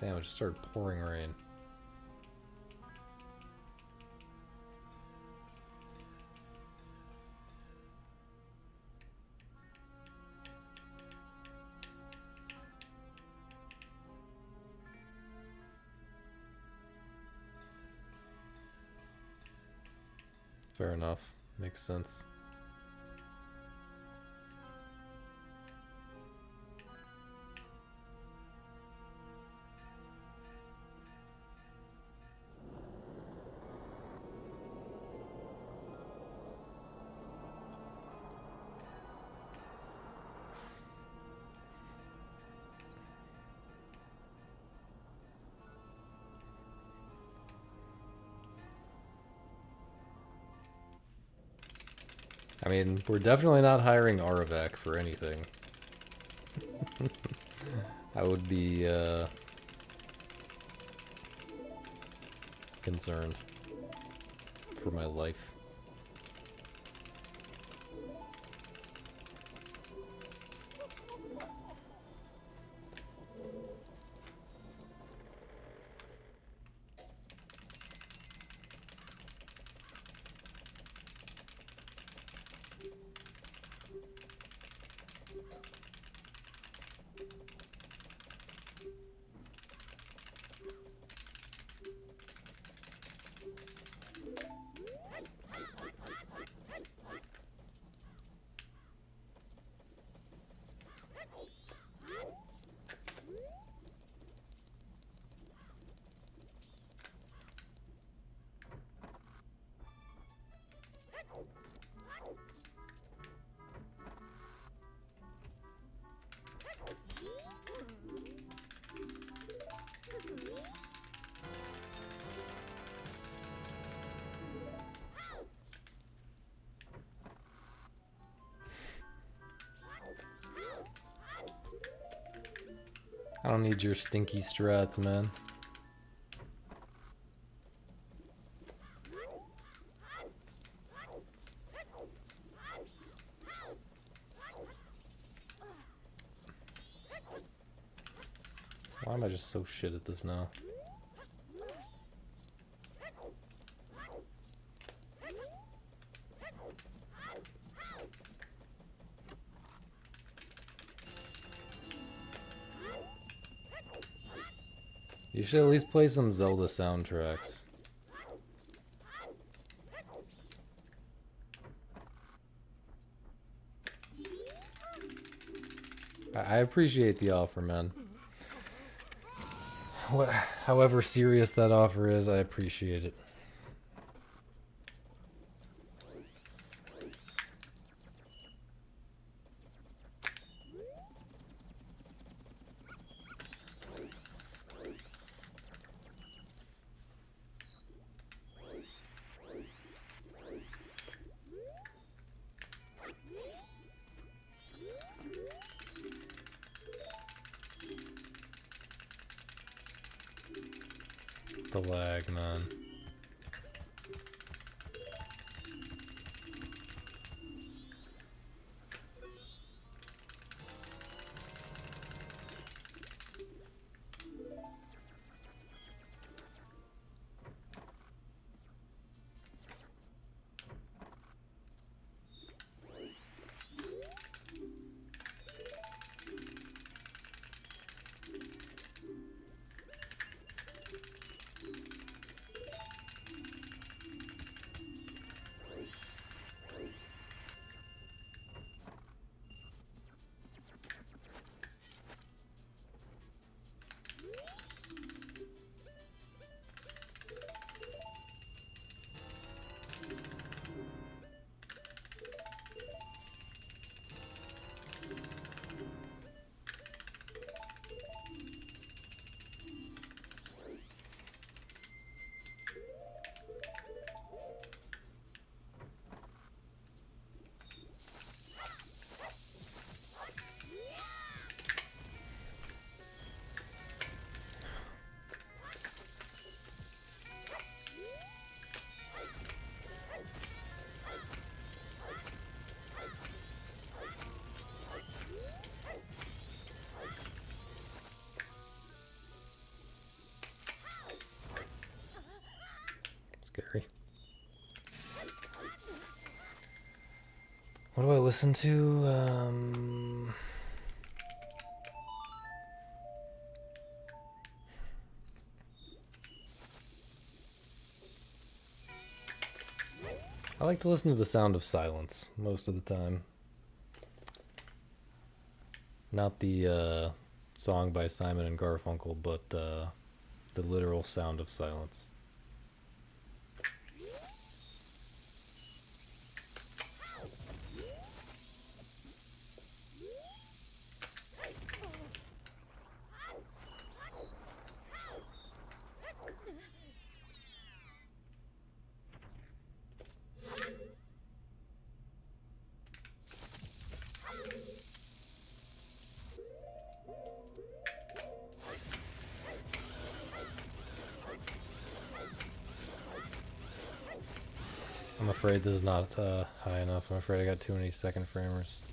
Damn, it just started pouring rain. Fair enough. Makes sense. I mean, we're definitely not hiring Aravak for anything. I would be concerned for my life. I don't need your stinky strats, man. Why am I just so shit at this now? You should at least play some Zelda soundtracks. I appreciate the offer, man. However serious that offer is, I appreciate it. The lag, man. listen to? I like to listen to the sound of silence most of the time. Not the song by Simon and Garfunkel, but the literal sound of silence. I'm afraid this is not high enough. I'm afraid I got too many second framers.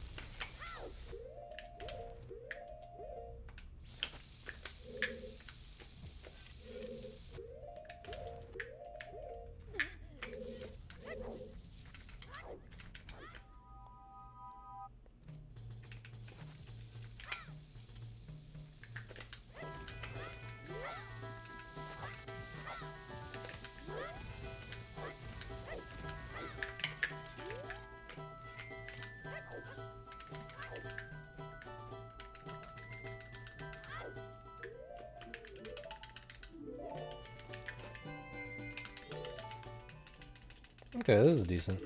Okay, this is decent.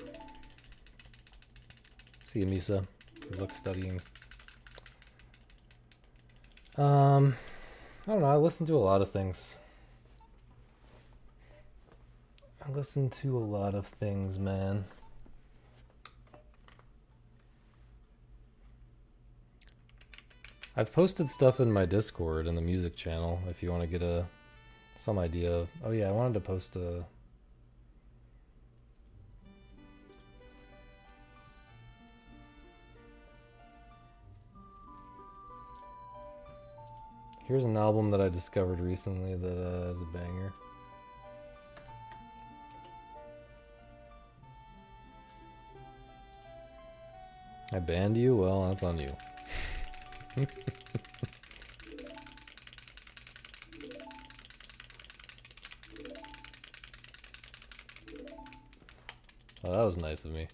See you, Misa. Good luck studying. I don't know. I listen to a lot of things. I listen to a lot of things, man. I've posted stuff in my Discord and the music channel if you want to get some idea of. Oh yeah, I wanted to post a. Here's an album that I discovered recently that is a banger. I banned you? Well, that's on you. Oh, that was nice of me.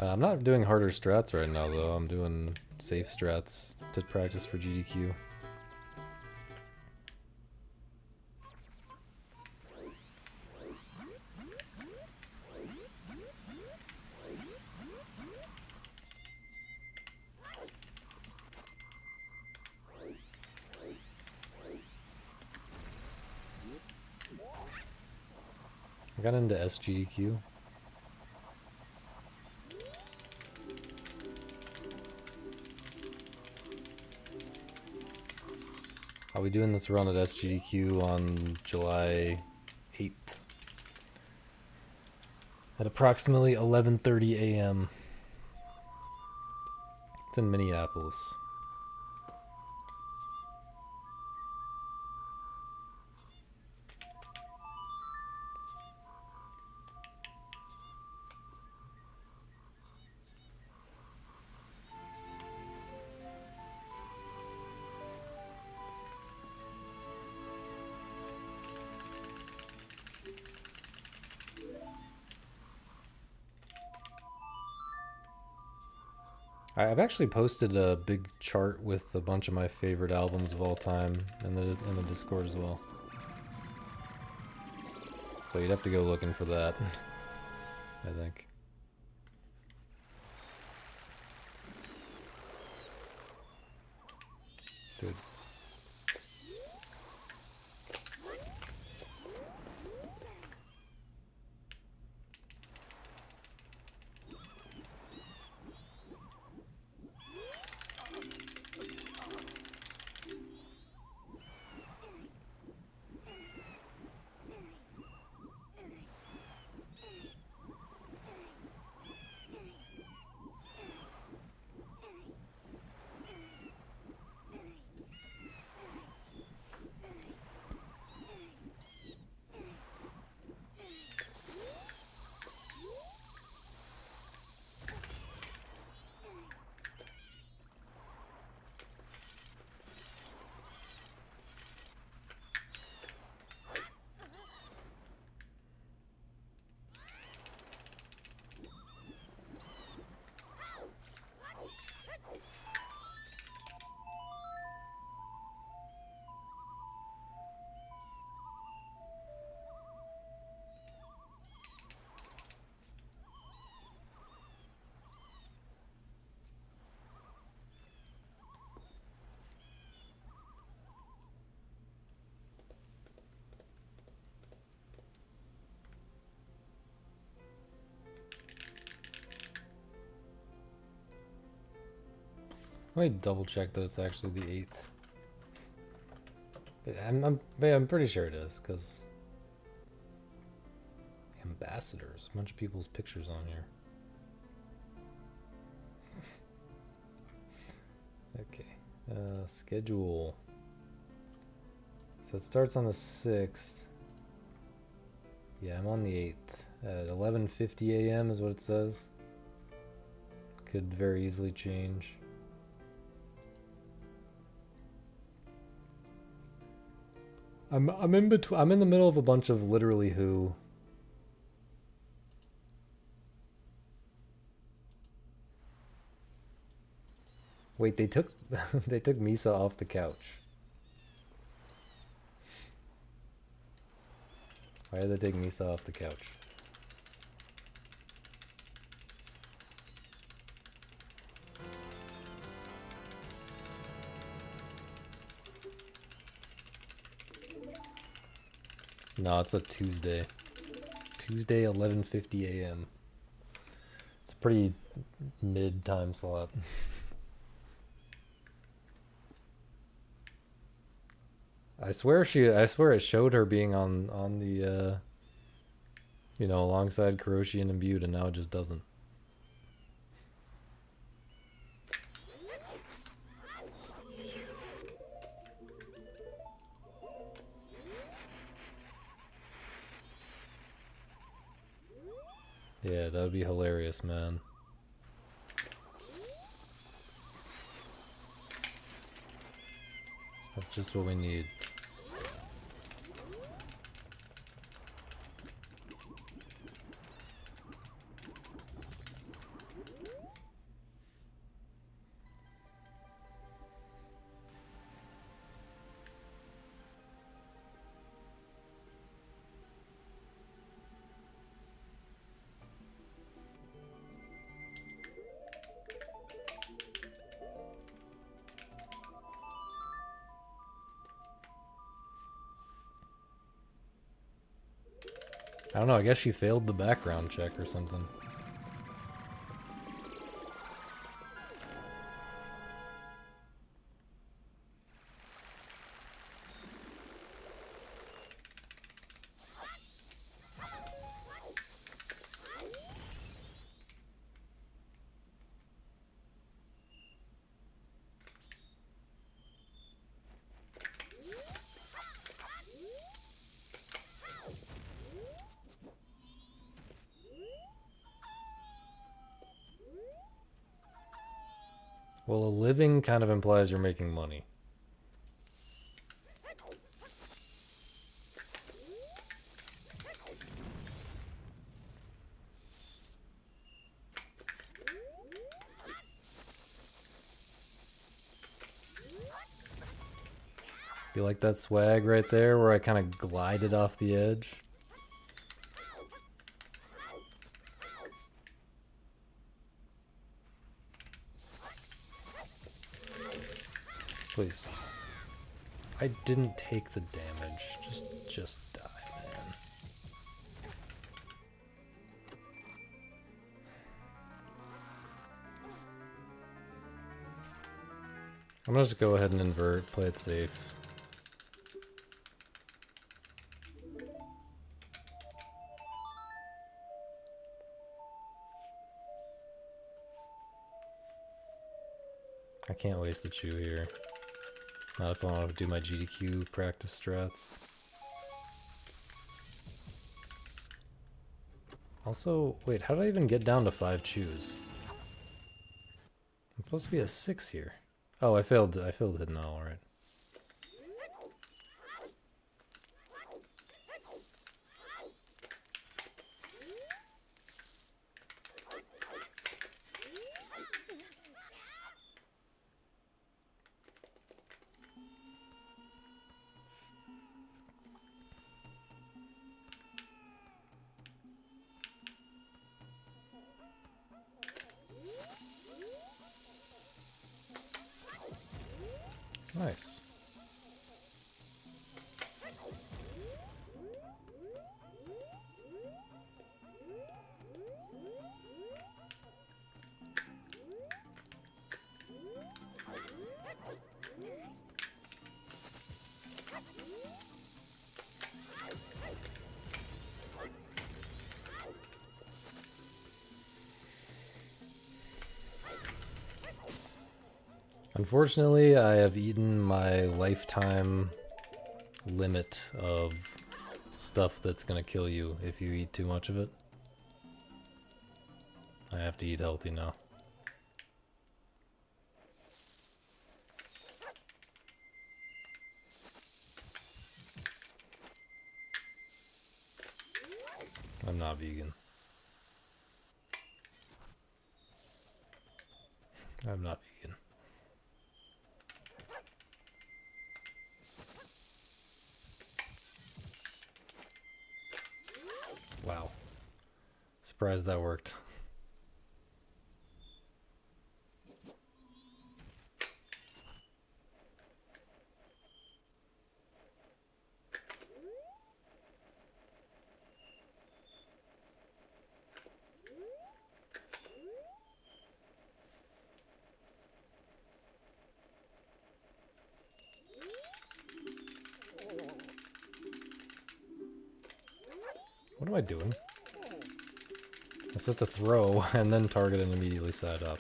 I'm not doing harder strats right now, though. I'm doing safe strats to practice for GDQ. I got into SGDQ. I'll be doing this run at SGDQ on July 8th at approximately 11:30 a.m. It's in Minneapolis. I've actually posted a big chart with a bunch of my favorite albums of all time in the Discord as well. So you'd have to go looking for that, I think. Dude. Let me double check that it's actually the 8th. I'm pretty sure it is, because ambassadors, a bunch of people's pictures on here. Okay, schedule. So it starts on the 6th. Yeah, I'm on the 8th at 11:50 a.m. is what it says. Could very easily change. I'm in between. I'm in the middle of a bunch of literally who. Wait, they took they took Misa off the couch. Why did they take Misa off the couch? No, it's a Tuesday. Tuesday, 11:50 a.m. It's a pretty mid time slot. I swear it showed her being on the you know, alongside Kuroshi and Imbued, and now it just doesn't. Yeah, that would be hilarious, man. That's just what we need. I don't know, I guess she failed the background check or something. Well, a living kind of implies you're making money. You like that swag right there where I kind of glided off the edge? Please. I didn't take the damage. Just die, man. I'm gonna just go ahead and invert, play it safe. I can't waste a chew here. Not if I want to do my GDQ practice strats. Also, wait, how did I even get down to 5 chews? I'm supposed to be at 6 here. Oh, I failed hidden all right. Nice. Unfortunately, I have eaten my lifetime limit of stuff that's gonna kill you if you eat too much of it. I have to eat healthy now. I'm not vegan. I'm not vegan. Wow. Surprised that worked. What am I doing? I'm supposed to throw and then target and immediately side up.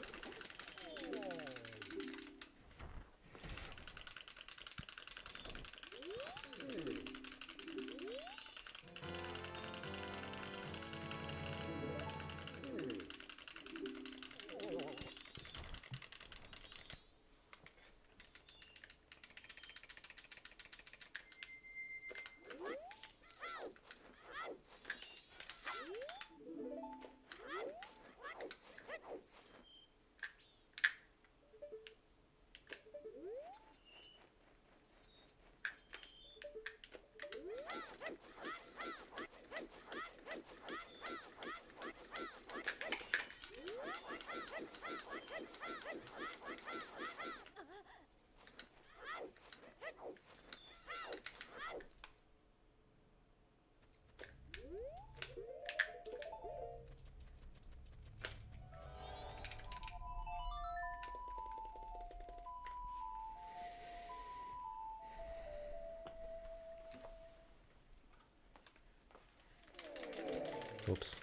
Whoops.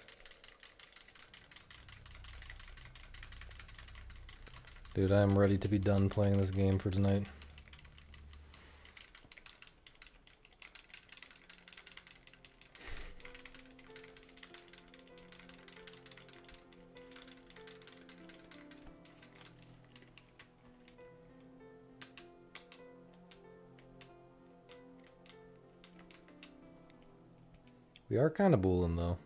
Dude, I'm ready to be done playing this game for tonight. We are kind of bulling though.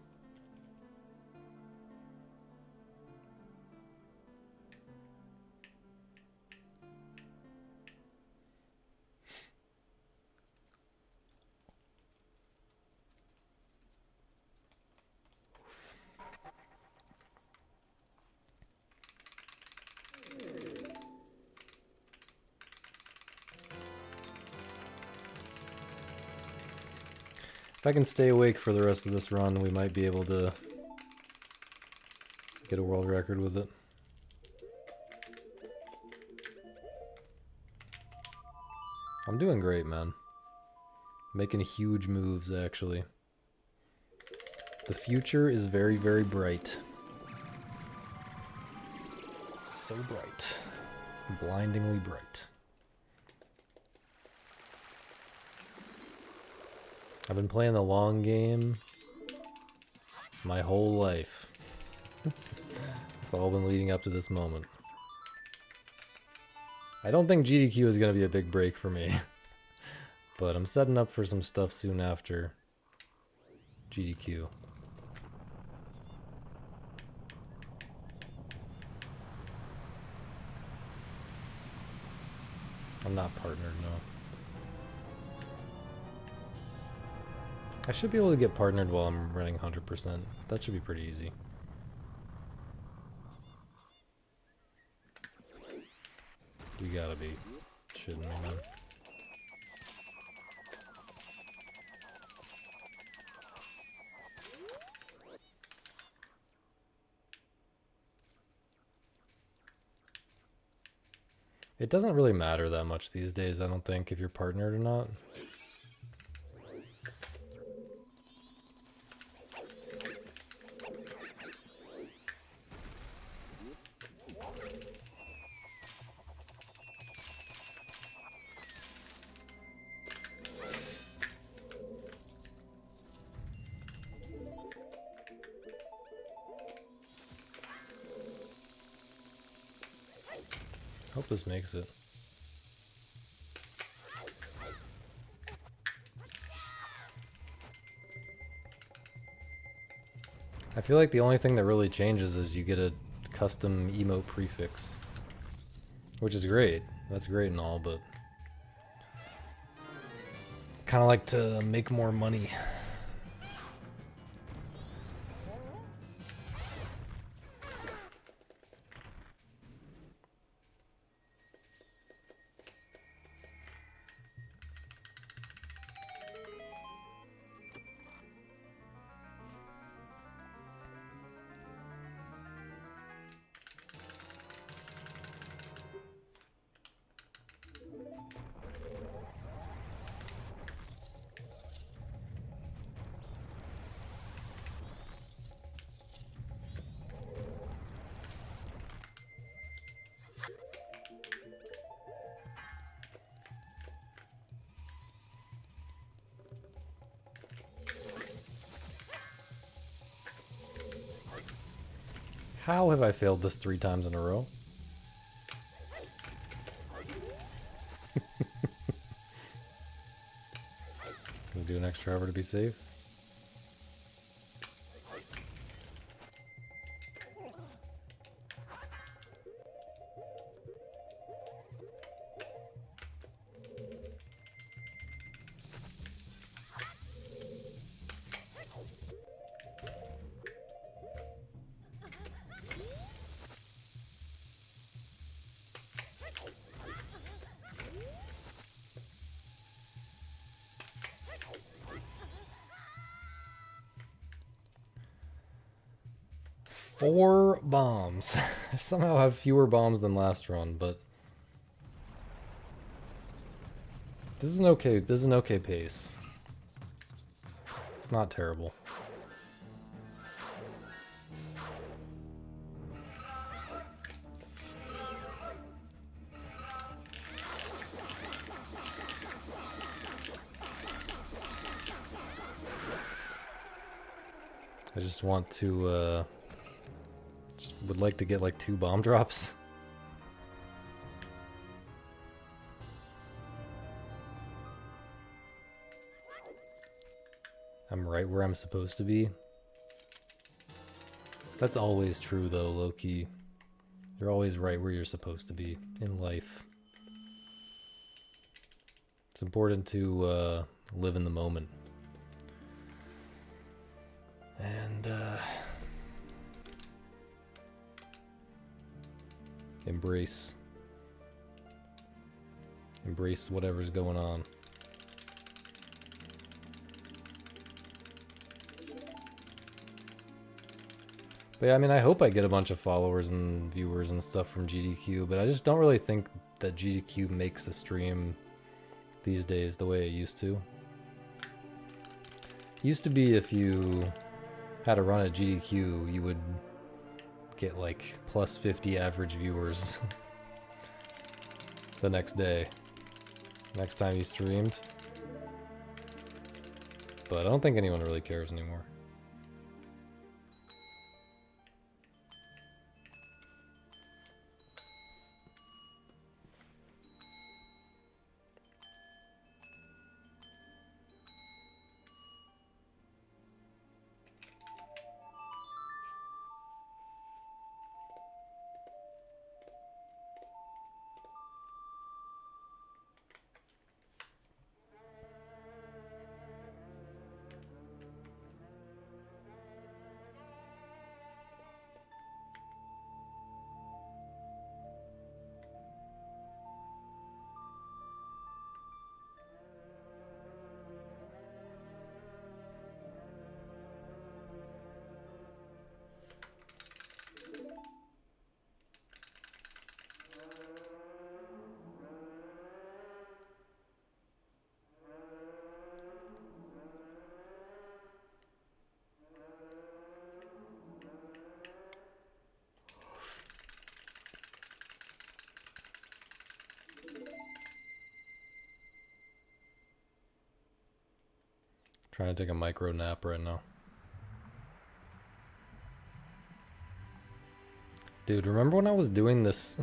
If I can stay awake for the rest of this run, we might be able to get a world record with it. I'm doing great, man. Making huge moves, actually. The future is very, very bright. So bright. Blindingly bright. I've been playing the long game my whole life. It's all been leading up to this moment. I don't think GDQ is going to be a big break for me. But I'm setting up for some stuff soon after GDQ. I'm not partnered, no. I should be able to get partnered while I'm running 100%. That should be pretty easy. You gotta be. Shouldn't we, man? It doesn't really matter that much these days, I don't think, if you're partnered or not. Hope this makes it. I feel like the only thing that really changes is you get a custom emote prefix. Which is great. That's great and all, but... kind of like to make more money. How have I failed this 3 times in a row? Can we do an extra hour to be safe? Four bombs. I somehow have fewer bombs than last run, but this is an okay pace. It's not terrible. I just want to would like to get like 2 bomb drops. I'm right where I'm supposed to be. That's always true though, low-key. You're always right where you're supposed to be in life. It's important to live in the moment. And embrace whatever's going on. But yeah, I mean, I hope I get a bunch of followers and viewers and stuff from GDQ, but I just don't really think that GDQ makes a stream these days the way it used to. It used to be if you had a run at GDQ, you would get like plus 50 average viewers the next day, next time you streamed. But I don't think anyone really cares anymore. Trying to take a micro nap right now. Dude, remember when I was doing this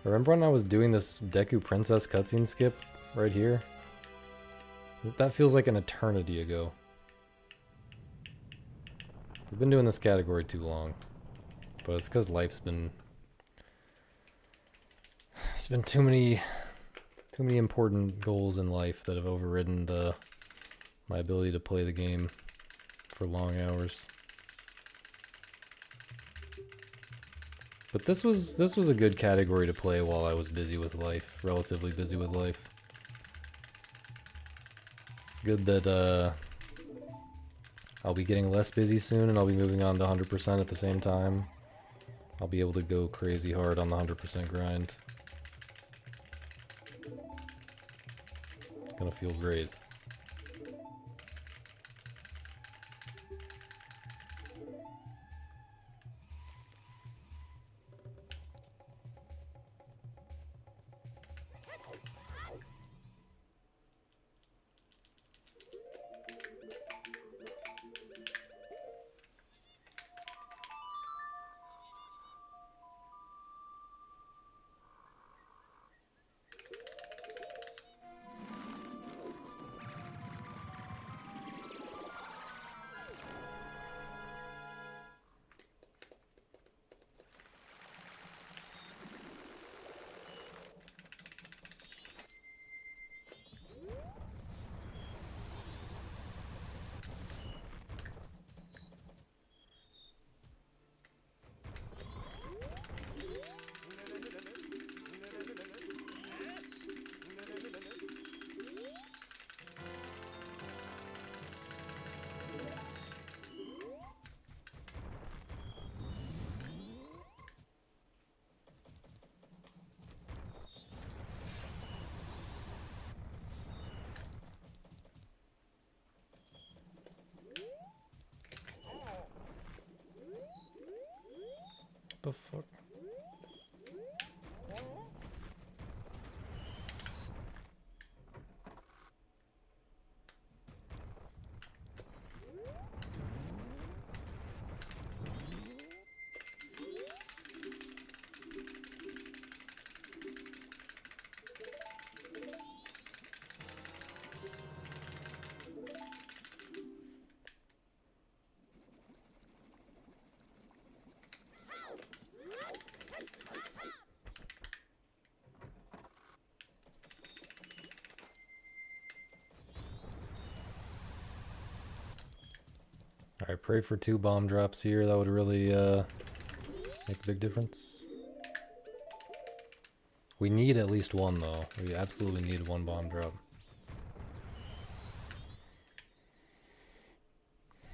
Remember when I was doing this Deku Princess cutscene skip right here? That feels like an eternity ago. We've been doing this category too long. But it's because life's been... There's been too many important goals in life that have overridden my ability to play the game for long hours. But this was a good category to play while I was busy with life, relatively busy with life. It's good that I'll be getting less busy soon and I'll be moving on to 100% at the same time. I'll be able to go crazy hard on the 100% grind. It's gonna feel great. The fuck? Alright, pray for 2 bomb drops here. That would really make a big difference. We need at least 1 though. We absolutely need 1 bomb drop.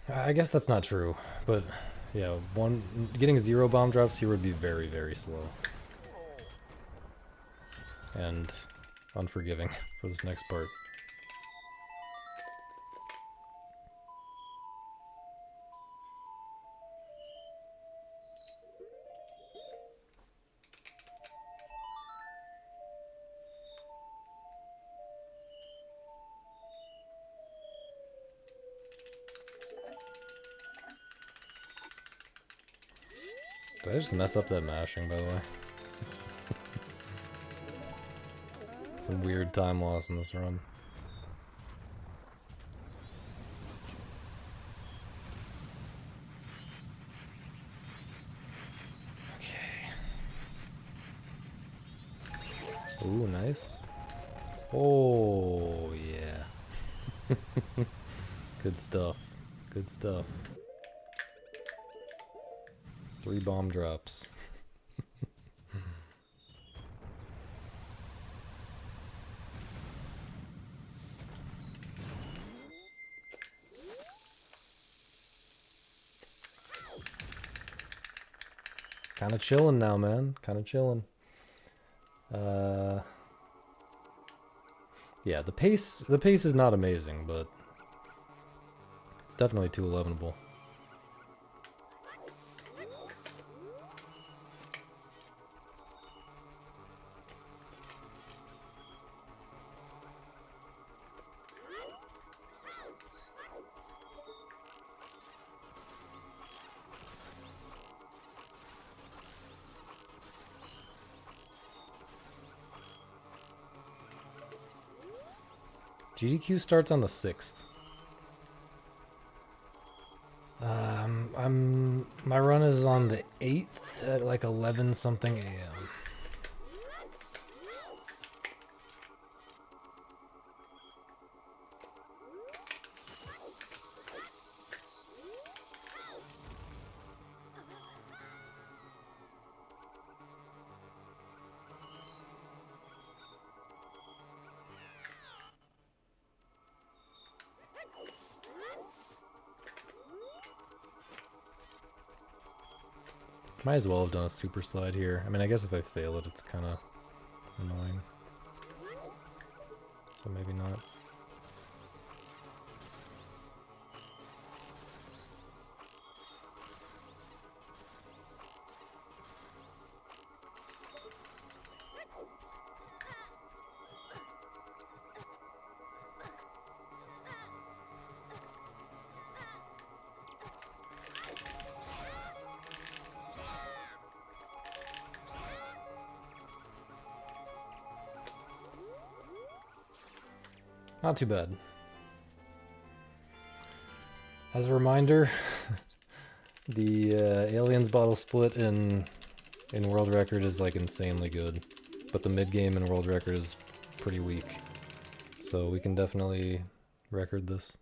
I guess that's not true, but yeah, getting 0 bomb drops here would be very, very slow. And unforgiving for this next part. Did I just mess up that mashing, by the way? Some weird time loss in this run. Okay. Ooh, nice. Oh, yeah. Good stuff. Good stuff. 3 bomb drops. Kinda chilling now, man. Kinda chilling. Yeah, the pace is not amazing, but it's definitely 211able. GDQ starts on the 6th. My run is on the 8th at like 11 something a.m. Might as well have done a super slide here. I mean, I guess if I fail it, it's kind of annoying. So maybe not. Not too bad. As a reminder, the Aliens bottle split in World Record is like insanely good, but the mid game in World Record is pretty weak. So we can definitely record this.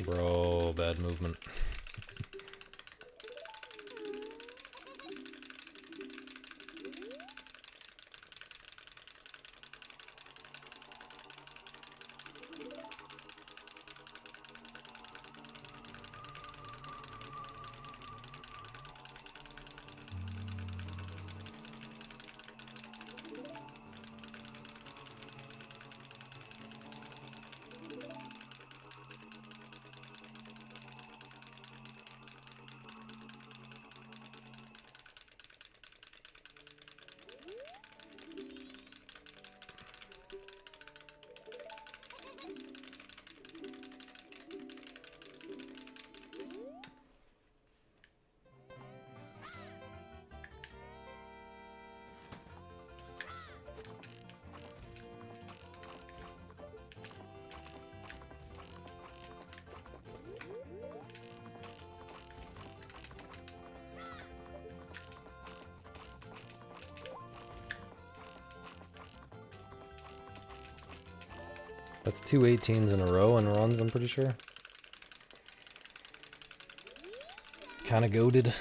Bro, bad movement. That's 2 18s in a row in runs, I'm pretty sure. Kinda goated.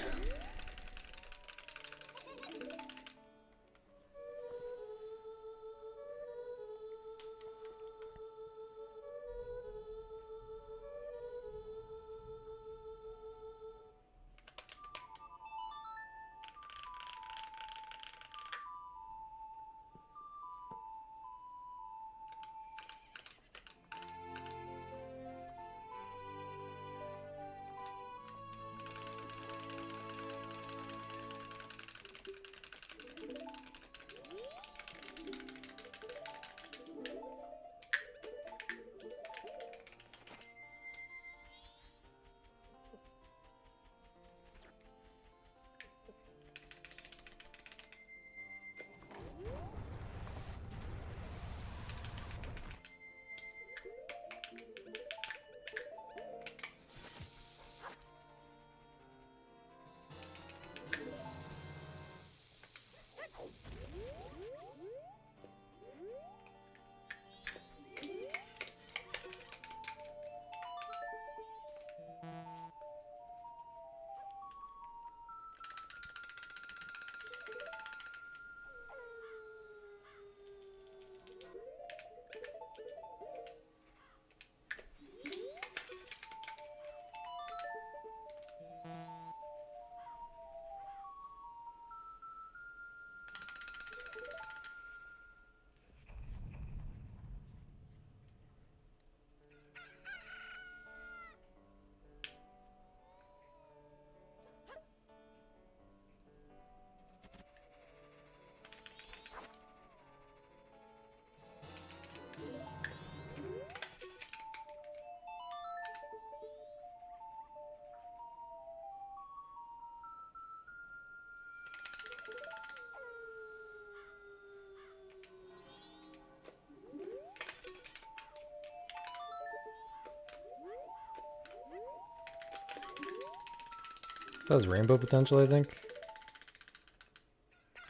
This has rainbow potential, I think.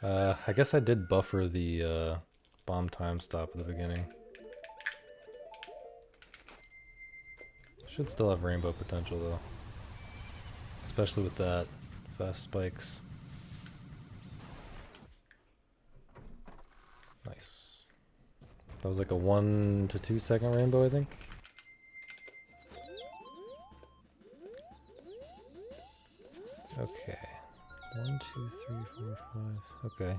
I guess I did buffer the bomb time stop at the beginning. Should still have rainbow potential though. Especially with that fast spikes. Nice. That was like a 1 to 2 second rainbow, I think. Okay. 1, 2, 3, 4, 5. Okay.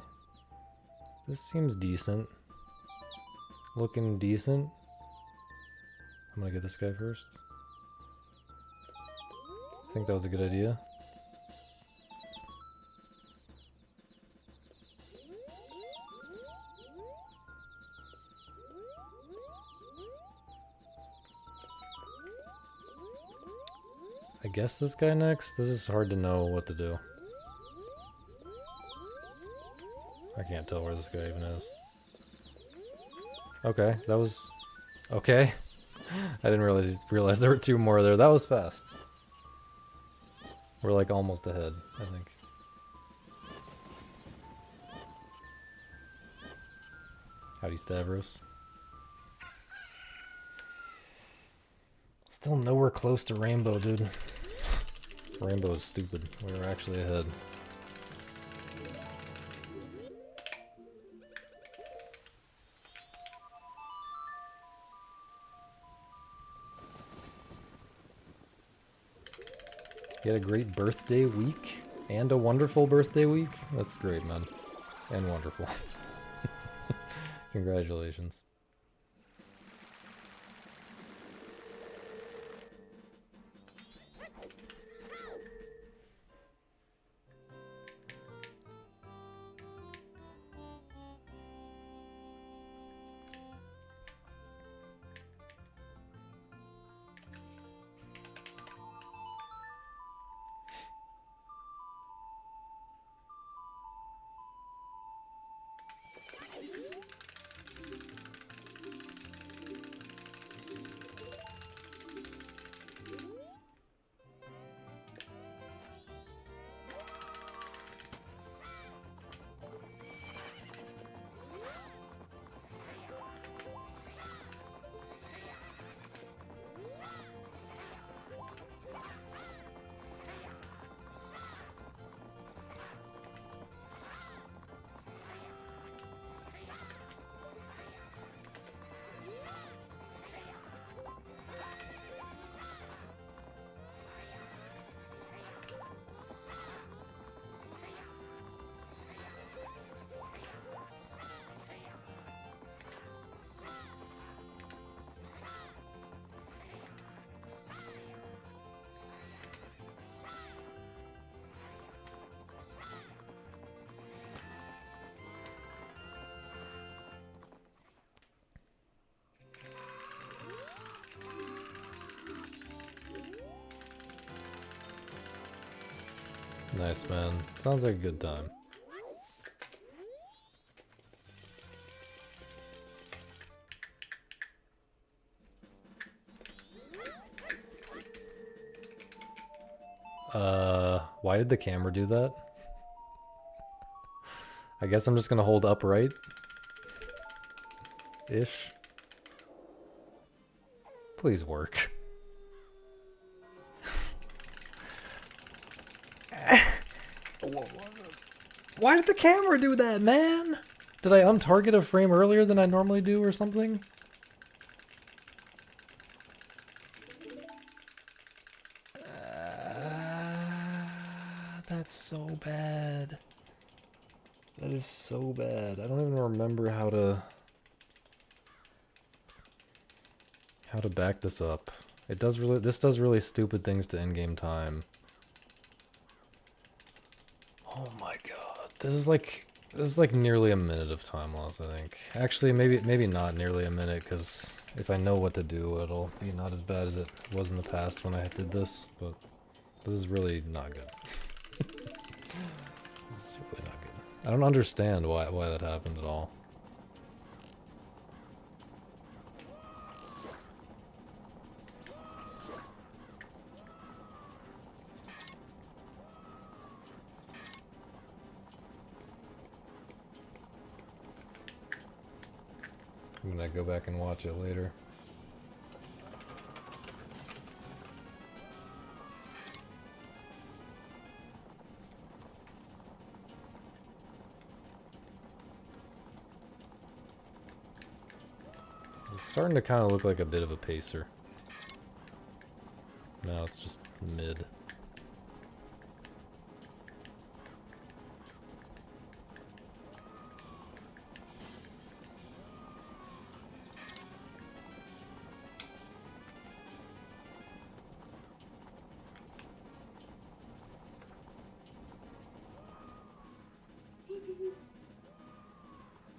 This seems decent. Looking decent. I'm gonna get this guy first. I think that was a good idea. I guess this guy next? This is hard to know what to do. I can't tell where this guy even is. Okay, that was... okay. I didn't really realize there were 2 more there. That was fast. We're like almost ahead, I think. Howdy, Stavros. Still nowhere close to Rainbow, dude. Rainbow is stupid. We were actually ahead. You had a great birthday week and a wonderful birthday week? That's great, man. And wonderful. Congratulations. Nice, man. Sounds like a good time. Why did the camera do that? I guess I'm just gonna hold upright. Ish. Please work. Why did the camera do that, man? Did I untarget a frame earlier than I normally do or something? That's so bad. That is so bad. I don't even remember how to back this up. This does really stupid things to in-game time. Oh my god. This is like nearly a minute of time loss, I think. Actually, maybe not nearly a minute, because if I know what to do, it'll be not as bad as it was in the past when I did this, but this is really not good. This is really not good. I don't understand why that happened at all. I'm gonna go back and watch it later. It's starting to kind of look like a bit of a pacer. No, it's just mid.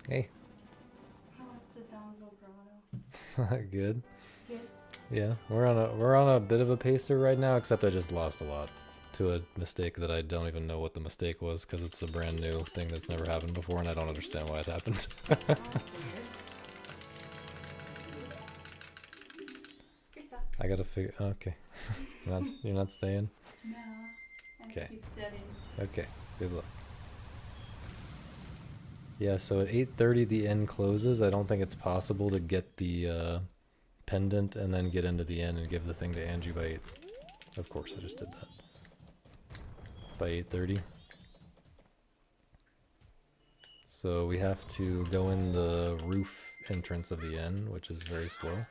Hey. How was the Dongo Grotto? Good. Good. Yeah, we're on a bit of a pacer right now, except I just lost a lot to a mistake that I don't even know what the mistake was because it's a brand new thing that's never happened before and I don't understand why it happened. That's weird. Good luck. I gotta figure. Okay, you're not staying. No. I Okay. keep studying. Okay, good luck. Yeah, so at 8:30 the inn closes. I don't think it's possible to get the pendant and then get into the inn and give the thing to Angie by 8. Of course, I just did that. By 8:30. So we have to go in the roof entrance of the inn, which is very slow.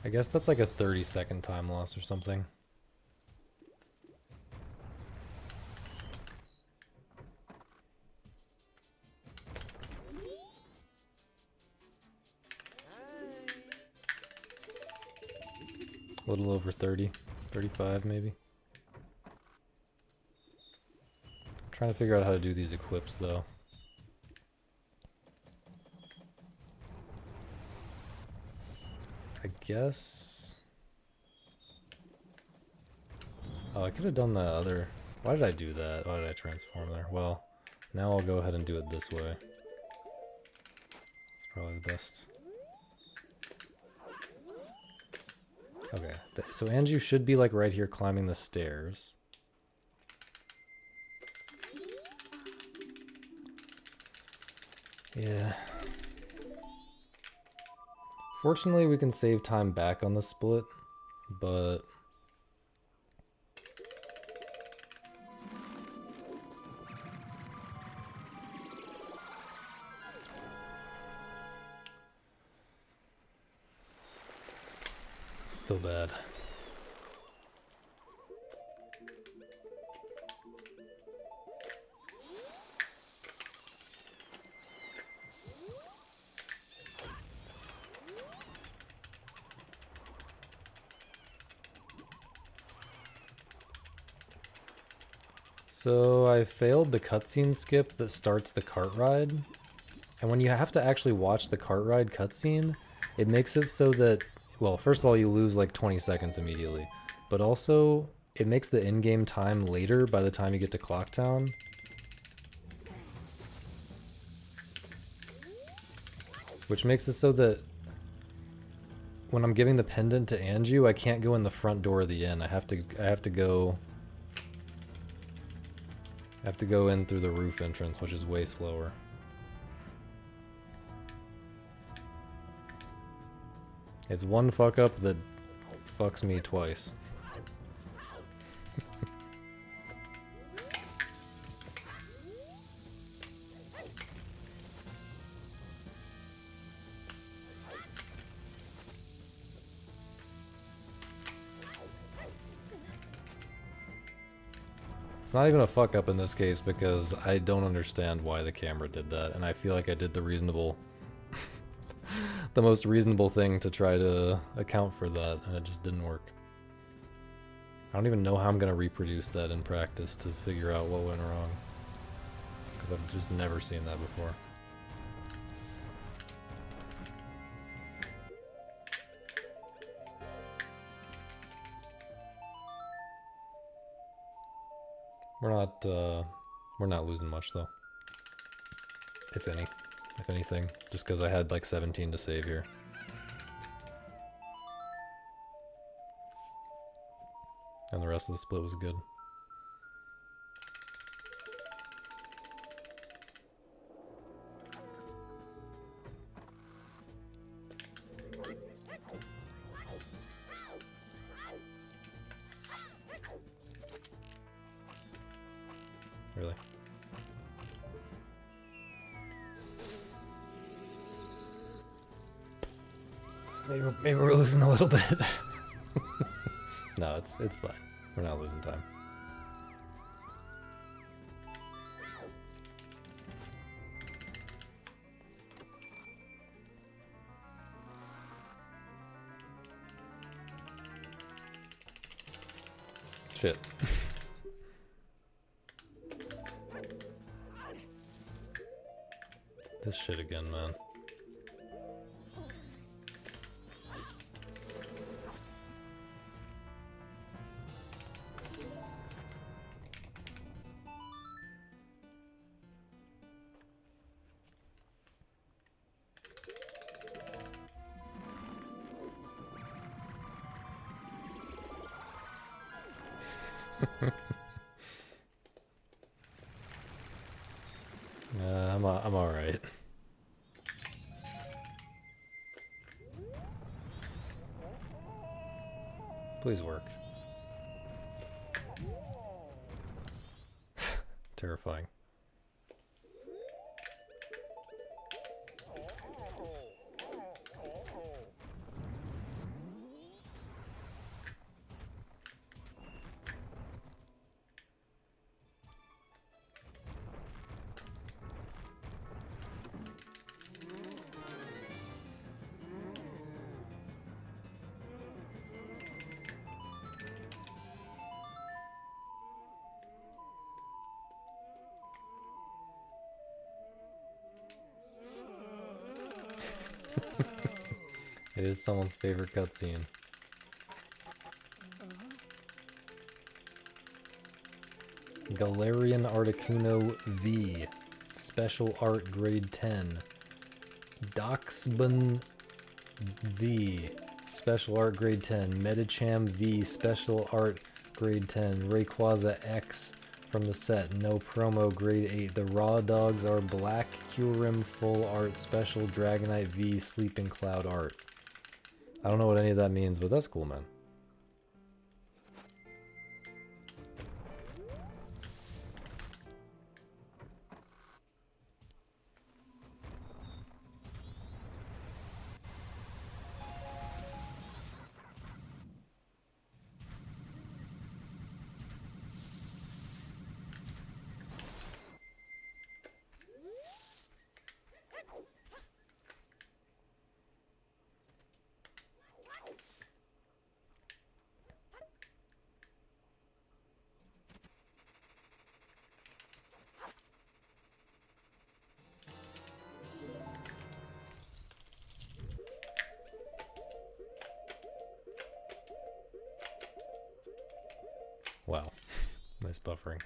I guess that's like a 30-second time loss or something. A little over 30, 35 maybe. Trying to figure out how to do these equips though. I guess... Oh, I could have done the other... Why did I do that? Why did I transform there? Well, now I'll go ahead and do it this way. It's probably the best. Okay, so Anju should be like right here climbing the stairs. Yeah. Fortunately, we can save time back on the split, but... Still bad. So I failed the cutscene skip that starts the cart ride. And when you have to actually watch the cart ride cutscene, it makes it so that, well, first of all, you lose like 20 seconds immediately. But also, it makes the in-game time later by the time you get to Clocktown. Which makes it so that when I'm giving the pendant to Anju, I can't go in the front door of the inn. I have to go in through the roof entrance, which is way slower. It's one fuck up that fucks me twice. It's not even a fuck up in this case because I don't understand why the camera did that, and I feel like I did the reasonable, the most reasonable thing to try to account for that, and it just didn't work. I don't even know how I'm gonna reproduce that in practice to figure out what went wrong, because I've just never seen that before. We're not losing much though. If anything, just because I had like 17 to save here. And the rest of the split was good. Really? Maybe we're losing a little bit. No, it's fine. We're not losing time. Shit. This shit again, man. I'm alright. Please work. Terrifying. It is someone's favorite cutscene. Galarian Articuno V. Special Art Grade 10. Doxban V. Special Art Grade 10. Medicham V. Special Art Grade 10. Rayquaza X from the set. No promo Grade 8. The Raw Dogs are Black Kyurem Full Art Special Dragonite V. Sleeping Cloud Art. I don't know what any of that means, but that's cool, man. Wow. Nice buffering.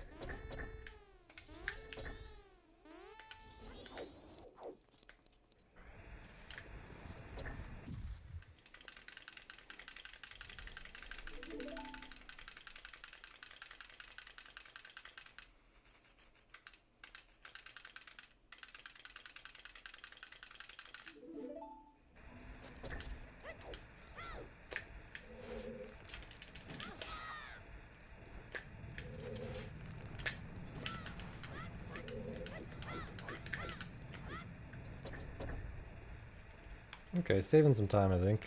Okay, saving some time, I think.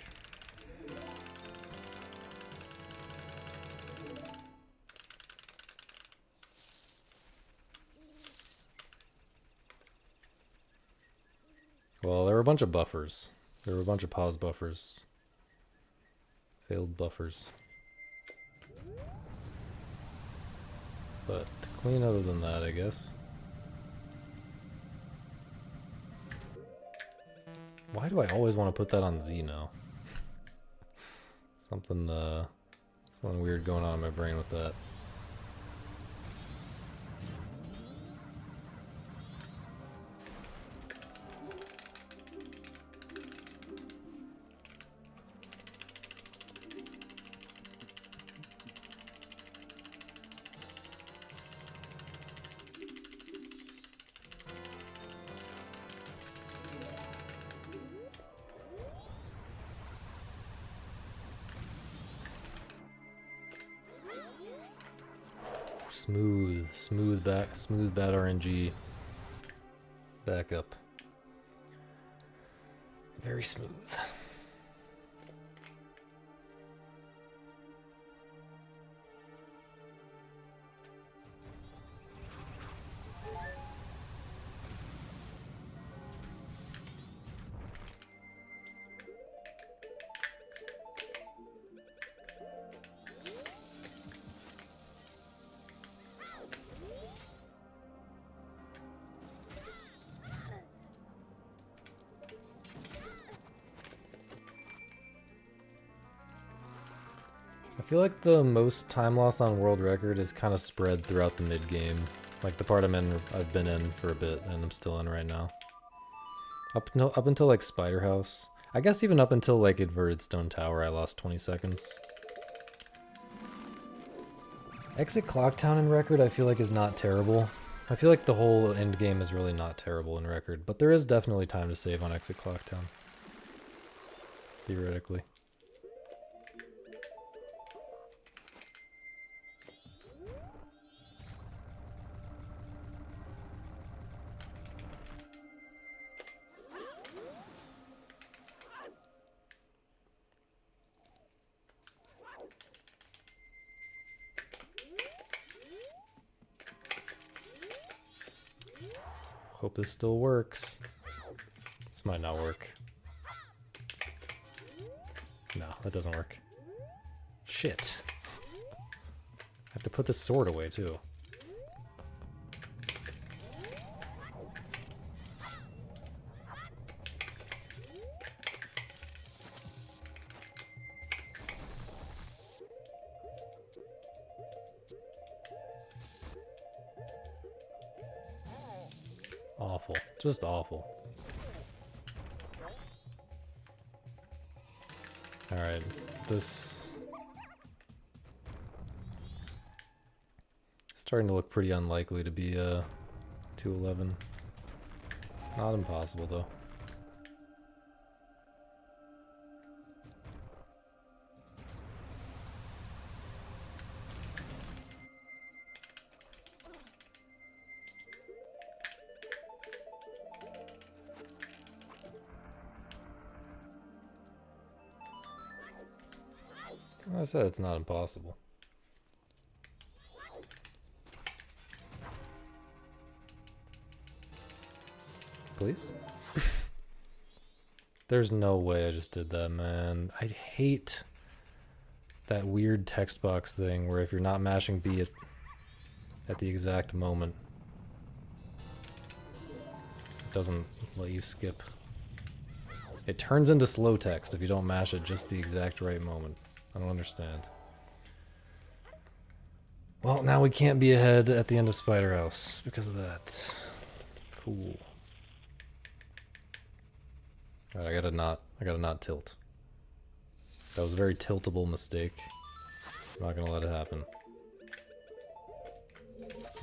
Well, there were a bunch of buffers. There were a bunch of pause buffers. Failed buffers. But clean other than that, I guess. Why do I always want to put that on Z now? Something weird going on in my brain with that. Smooth bad RNG backup. Very smooth. I feel like the most time loss on world record is kind of spread throughout the mid game. Like the part I've been in for a bit, and I'm still in right now. Up until like Spider House. I guess even up until like Inverted Stone Tower, I lost 20 seconds. Exit Clocktown in record, I feel like is not terrible. I feel like the whole end game is really not terrible in record, but there is definitely time to save on Exit Clocktown. Theoretically. Hope this still works. This might not work. No, that doesn't work. Shit. I have to put this sword away too. Awful. Just awful. Alright, this... starting to look pretty unlikely to be 211. Not impossible though. I said it's not impossible. Please? There's no way I just did that, man. I hate that weird text box thing where if you're not mashing B at the exact moment, it doesn't let you skip. It turns into slow text if you don't mash it just the exact right moment. I don't understand. Well, now we can't be ahead at the end of Spider House because of that. Cool. Alright, I gotta not tilt. That was a very tiltable mistake. I'm not gonna let it happen.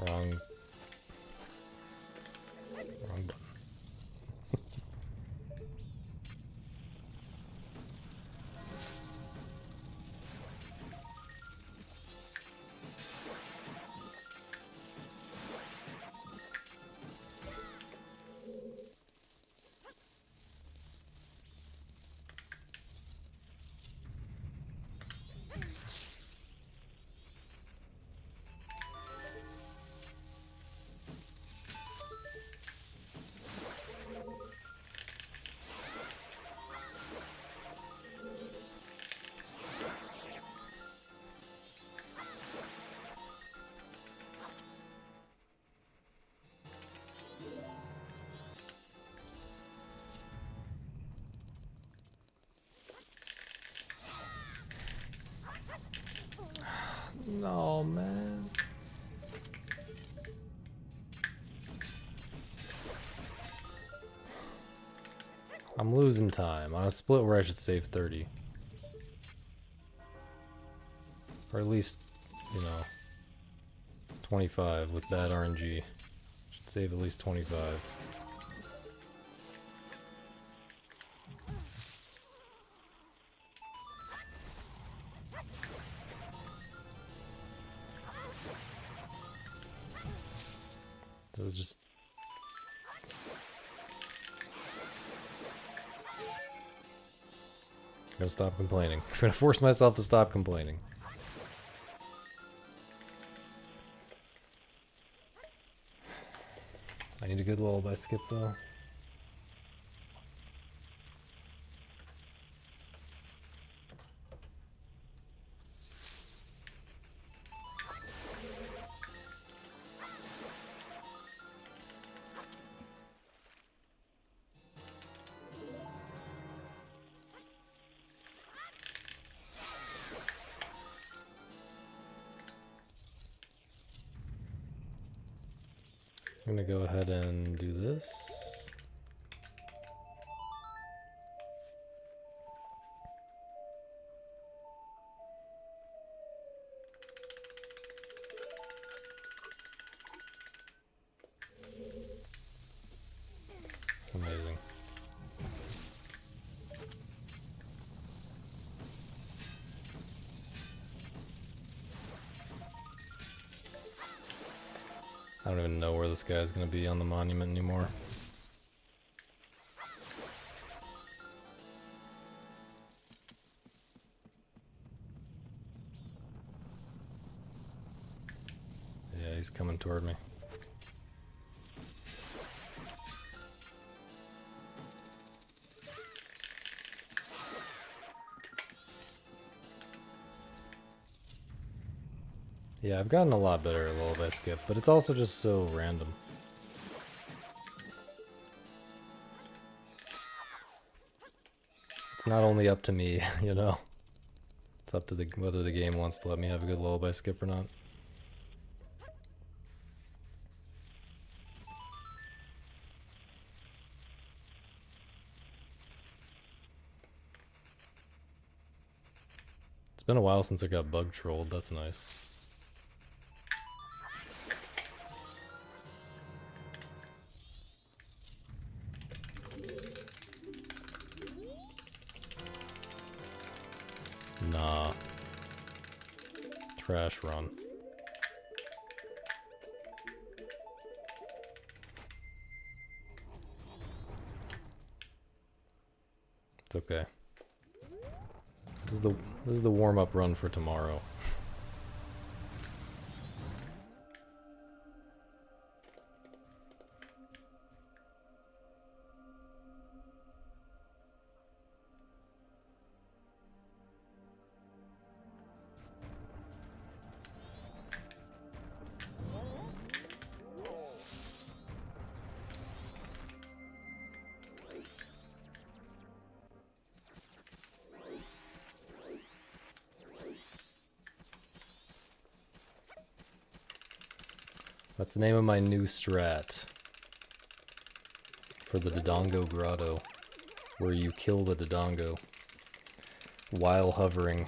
Wrong button. I'm losing time on a split where I should save 30. Or at least, you know, 25 with bad RNG. Should save at least 25. This is just... I'm gonna stop complaining. I'm gonna force myself to stop complaining. I need a good lullaby skip though. I'm gonna go ahead and do this. Amazing. I don't even know where this guy's gonna be on the monument anymore. Yeah, he's coming toward me. Yeah, I've gotten a lot better at lullaby skip, but it's also just so random. It's not only up to me, you know. It's up to whether the game wants to let me have a good lullaby skip or not. It's been a while since I got bug trolled, that's nice. Nah. Trash run. It's okay. This is the warm-up run for tomorrow. That's the name of my new strat for the Dodongo Grotto, where you kill the Dodongo while hovering.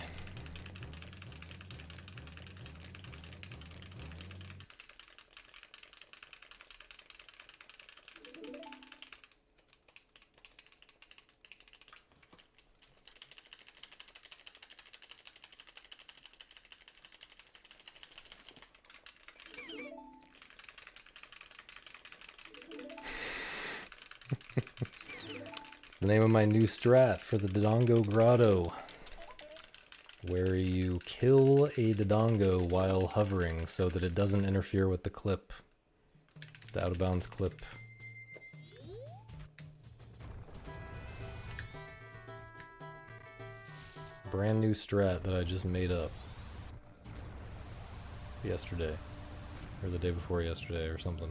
The name of my new strat for the Dodongo Grotto, where you kill a Dodongo while hovering so that it doesn't interfere with the clip, the out-of-bounds clip. Brand new strat that I just made up yesterday, or the day before yesterday or something.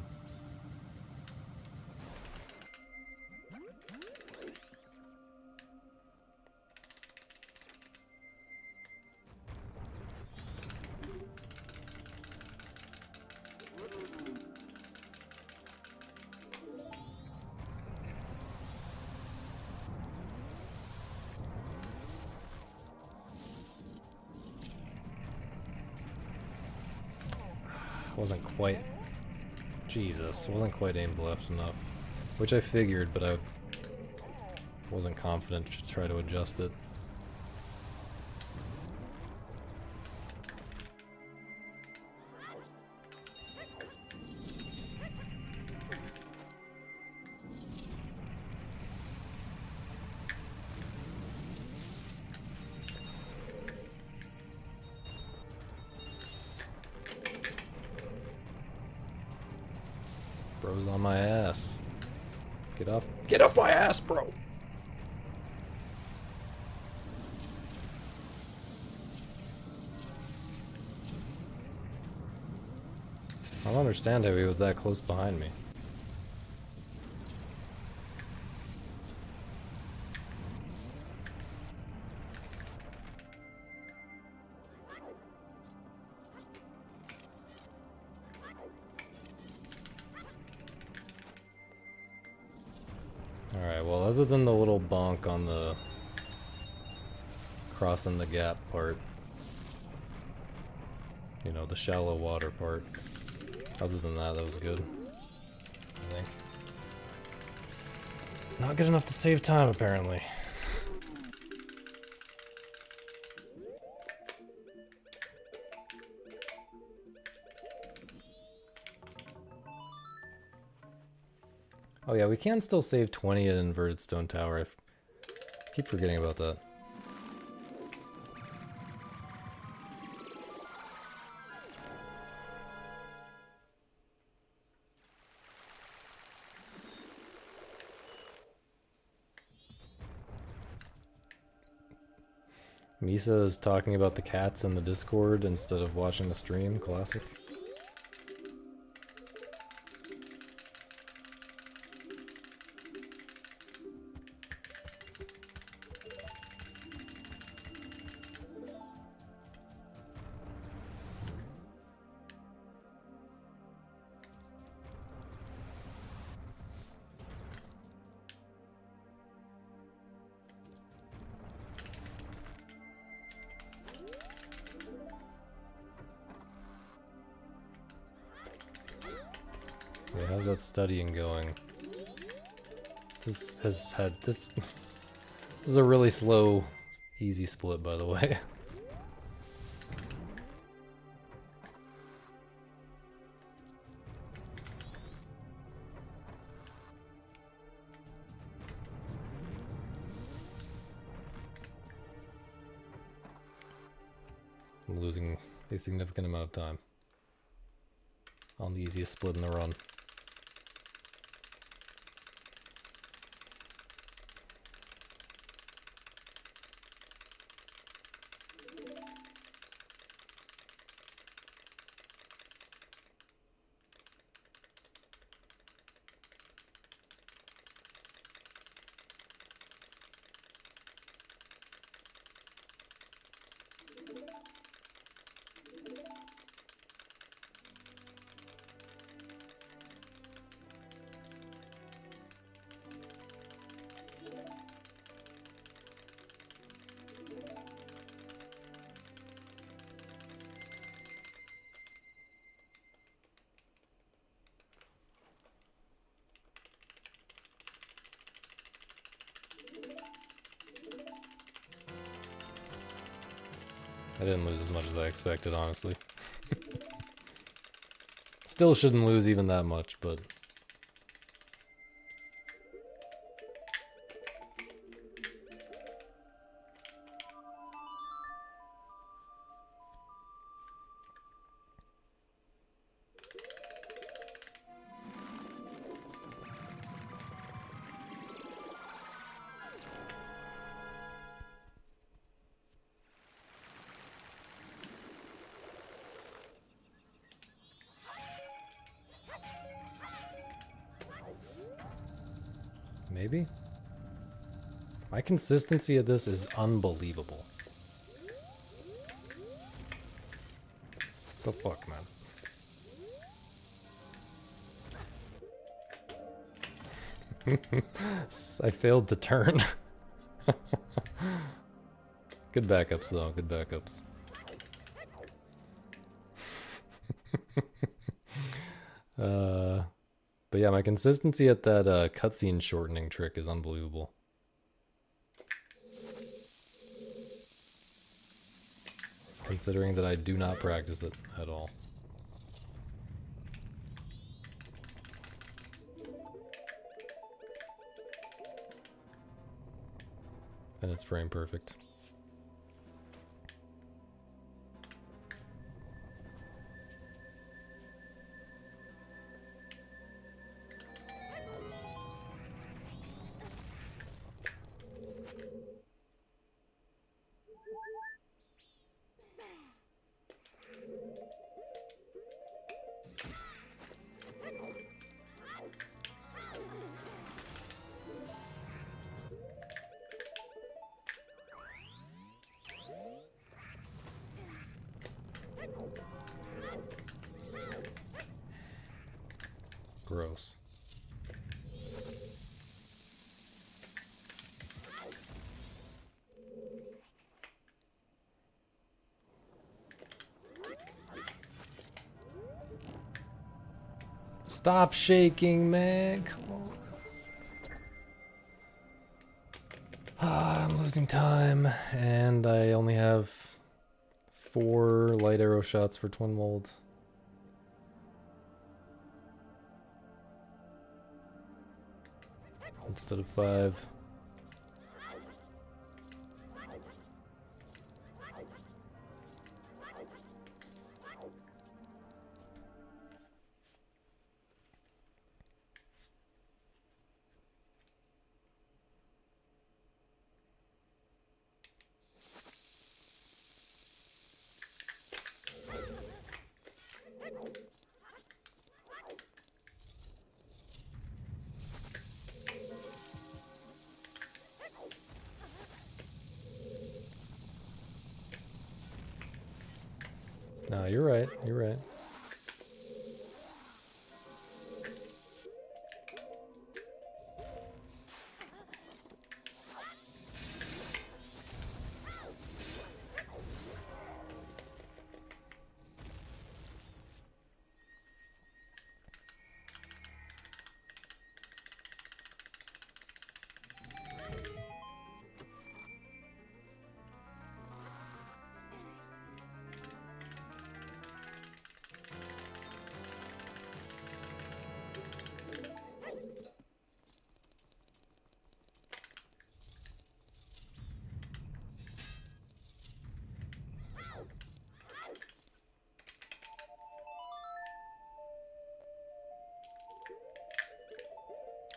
Wasn't quite... Jesus, wasn't quite aimed left enough. Which I figured, but I wasn't confident to try to adjust it. Bro's on my ass. Get off my ass, bro! I don't understand how he was that close behind me. Alright, well, other than the little bonk on the crossing the gap part, you know, the shallow water part, other than that, that was good, I think. Not good enough to save time, apparently. Oh yeah, we can still save 20 at Inverted Stone Tower. I keep forgetting about that. Misa is talking about the cats in the Discord instead of watching the stream. Classic. Yeah, how's that studying going? This has had this. This is a really slow, easy split, by the way. I'm losing a significant amount of time on the easiest split in the run. I didn't lose as much as I expected, honestly. Still shouldn't lose even that much, but... Maybe? My consistency at this is unbelievable. The fuck, man? I failed to turn. Good backups, though. Good backups. But yeah, my consistency at that cutscene shortening trick is unbelievable. Considering that I do not practice it at all. And it's frame perfect. Gross. Stop shaking, man. Come on. I'm losing time, and I only have 4 light arrow shots for twin mold. Instead of 5. No, you're right. You're right.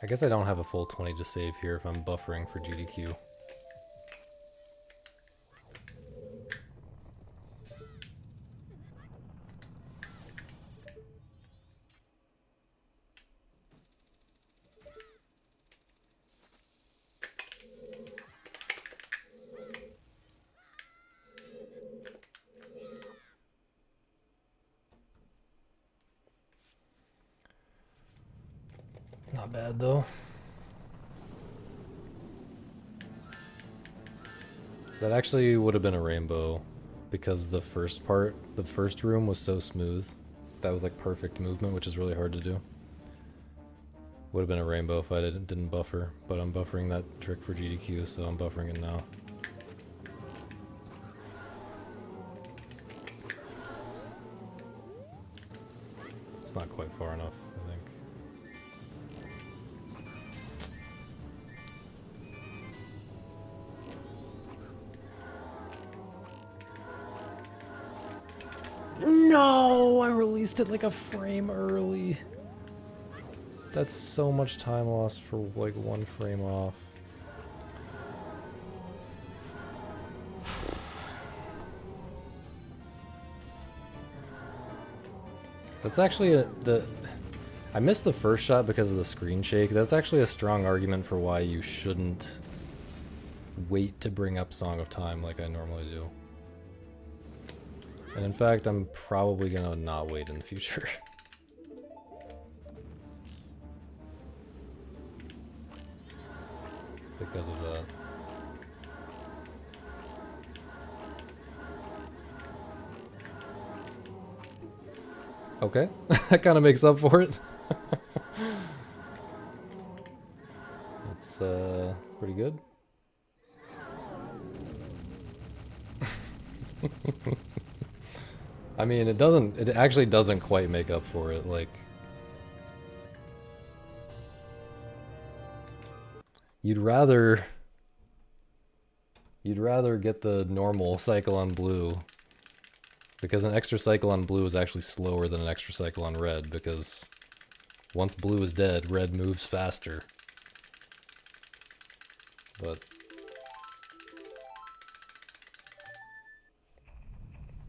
I guess I don't have a full 20 to save here if I'm buffering for GDQ. Not bad though. That actually would have been a rainbow because the first part, the first room was so smooth. That was like perfect movement, which is really hard to do. Would have been a rainbow if I didn't buffer, but I'm buffering that trick for GDQ, so I'm buffering it now. It's not quite far enough, I think. No, I released it like a frame early. That's so much time lost for like 1 frame off. That's actually I missed the first shot because of the screen shake. That's actually a strong argument for why you shouldn't wait to bring up Song of Time like I normally do. And in fact, I'm probably gonna not wait in the future. Because of that. Okay, that kind of makes up for it. That's pretty good. I mean, it actually doesn't quite make up for it, like... You'd rather get the normal cycle on blue, because an extra cycle on blue is actually slower than an extra cycle on red, because once blue is dead, red moves faster. But,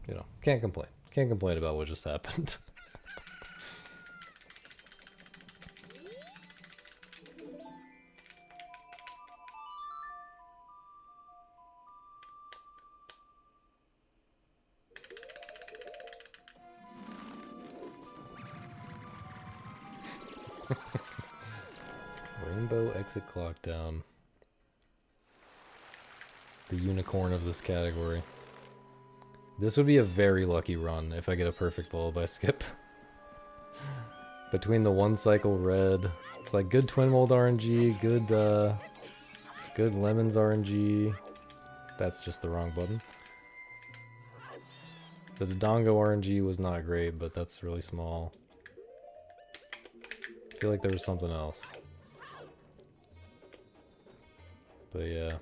you know, can't complain. Can't complain about what just happened. Rainbow exit clock down. The unicorn of this category. This would be a very lucky run if I get a perfect lullaby skip. Between the one cycle red, it's like good twin mold RNG, good lemons RNG. That's just the wrong button. The Dodongo RNG was not great, but that's really small. I feel like there was something else. But yeah.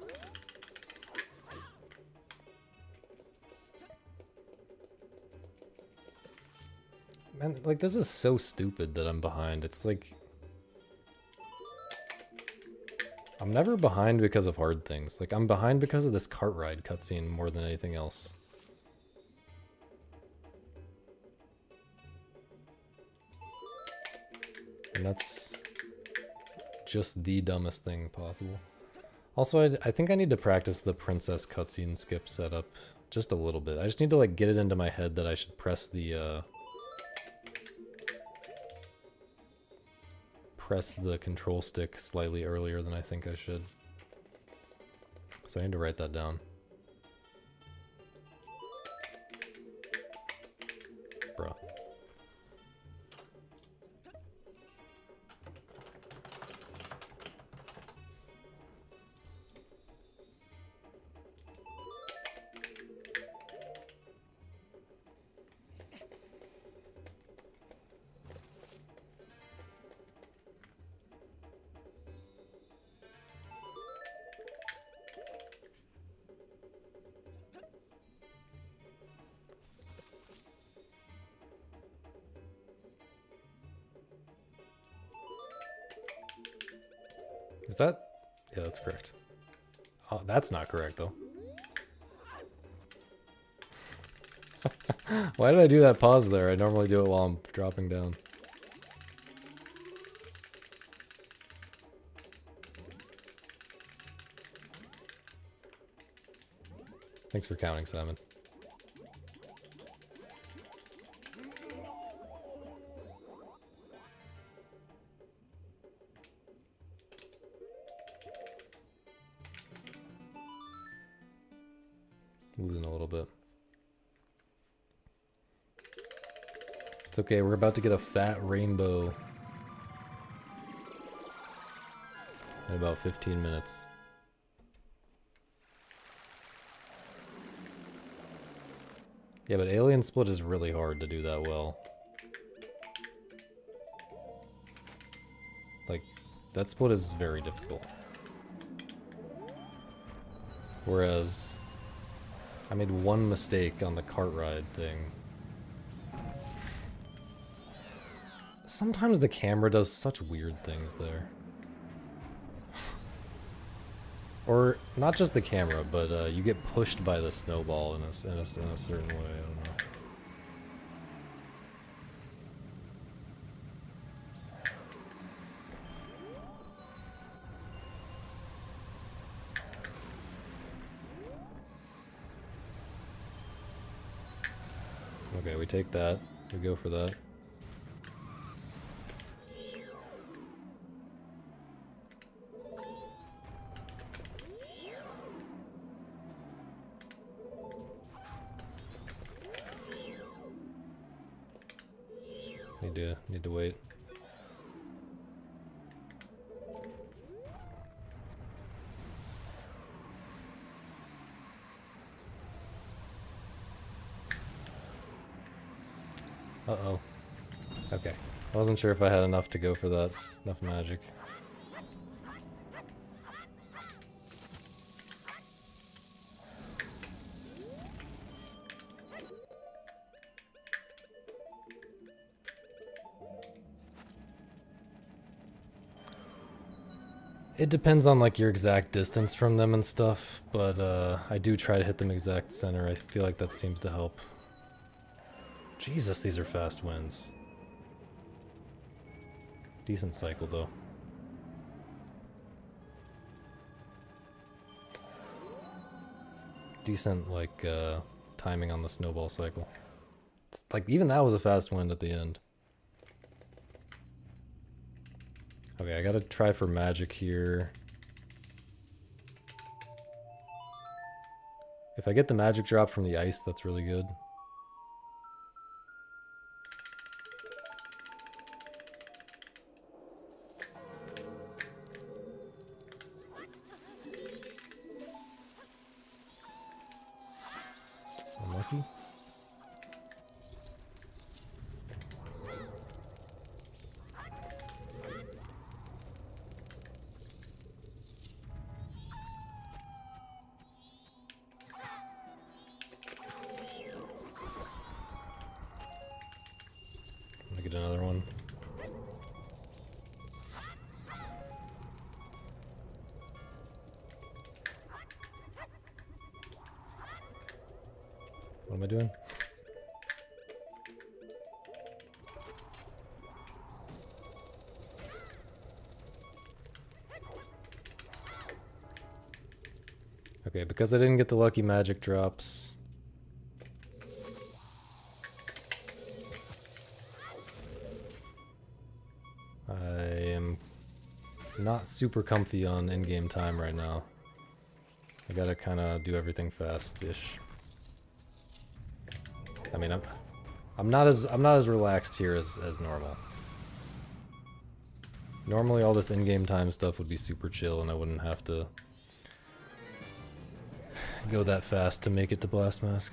Man, like, this is so stupid that I'm behind. It's like... I'm never behind because of hard things. Like, I'm behind because of this cart ride cutscene more than anything else. And that's just the dumbest thing possible. Also, I think I need to practice the princess cutscene skip setup just a little bit. I just need to, like, get it into my head that I should press the control stick slightly earlier than I think I should. So I need to write that down. Bruh. Is that? Yeah, that's correct. Oh, that's not correct, though. Why did I do that pause there? I normally do it while I'm dropping down. Thanks for counting, Simon. Losing a little bit. It's okay, we're about to get a fat rainbow in about 15 minutes. Yeah, but Alien Split is really hard to do that well. Like, that split is very difficult. Whereas, I made one mistake on the cart ride thing. Sometimes the camera does such weird things there. Or, not just the camera, but you get pushed by the snowball in a certain way, I don't know. Okay, we take that. We go for that. Need to wait. Uh-oh. Okay. I wasn't sure if I had enough to go for that. Enough magic. It depends on like your exact distance from them and stuff, but I do try to hit them exact center. I feel like that seems to help. Jesus, these are fast wins. Decent cycle though. Decent like timing on the snowball cycle. It's, like even that was a fast wind at the end. Okay, I gotta try for magic here. If I get the magic drop from the ice, that's really good. Unlucky. Let me get another one. What am I doing? Okay, because I didn't get the lucky magic drops. I am not super comfy on in-game time right now. I gotta kind of do everything fast-ish. I mean, I'm not as relaxed here as normal. Normally, all this in-game time stuff would be super chill, and I wouldn't have to go that fast to make it to Blast Mask.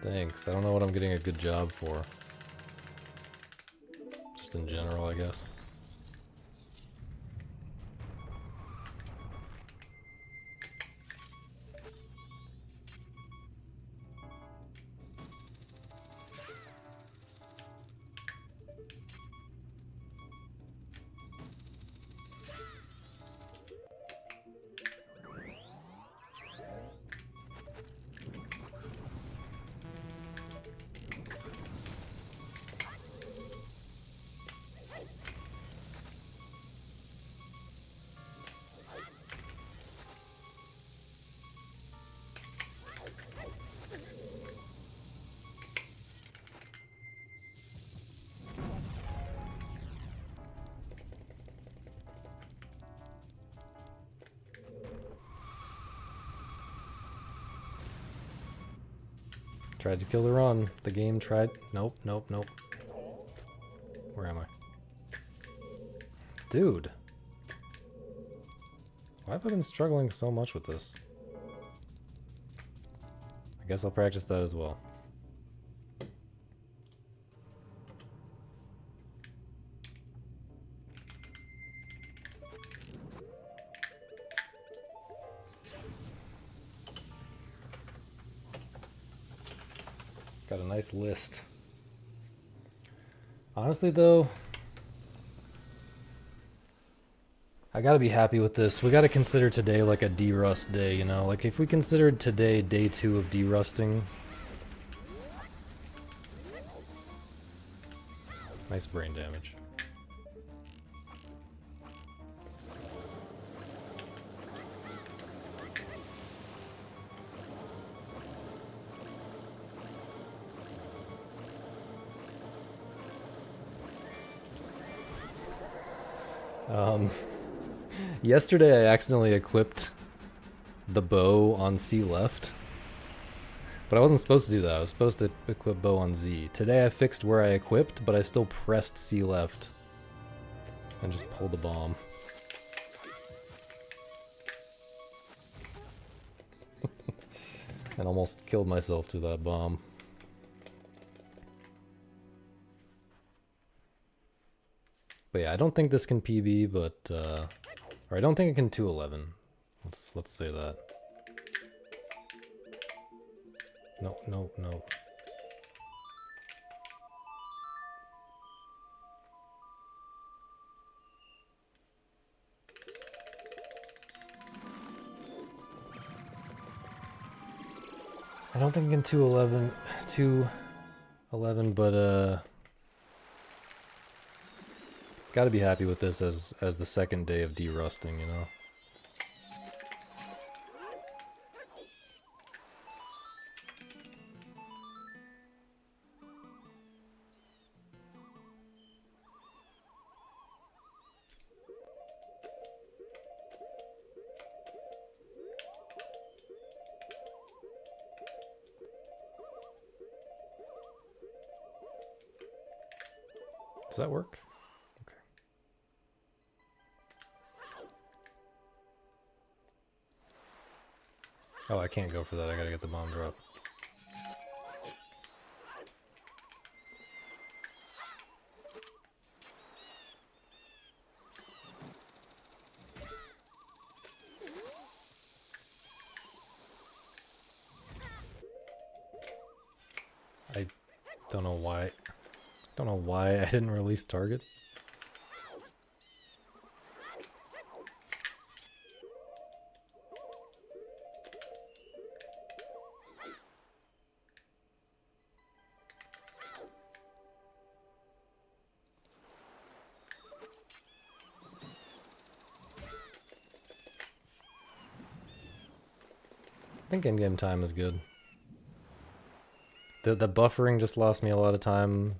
Thanks. I don't know what I'm getting a good job for. Just in general, I guess. Tried to kill the run. The game tried. Nope, nope, nope. Where am I? Dude. Why have I been struggling so much with this? I guess I'll practice that as well. Got a nice list. Honestly though, I gotta be happy with this. We gotta consider today like a derust day, you know? Like if we considered today day 2 of derusting. Nice brain damage. Yesterday I accidentally equipped the bow on C left. But I wasn't supposed to do that. I was supposed to equip bow on Z. Today I fixed where I equipped, but I still pressed C left. And just pulled the bomb. And almost killed myself to that bomb. But yeah, I don't think this can PB, but or I don't think it can 211. Let's say that. No, no, no. I don't think it can 211, but gotta be happy with this as the second day of derusting, you know. Does that work? Okay. Oh, I can't go for that. I gotta get the bomb drop. I don't know why. Don't know why I didn't release target. I think in-game time is good. The buffering just lost me a lot of time.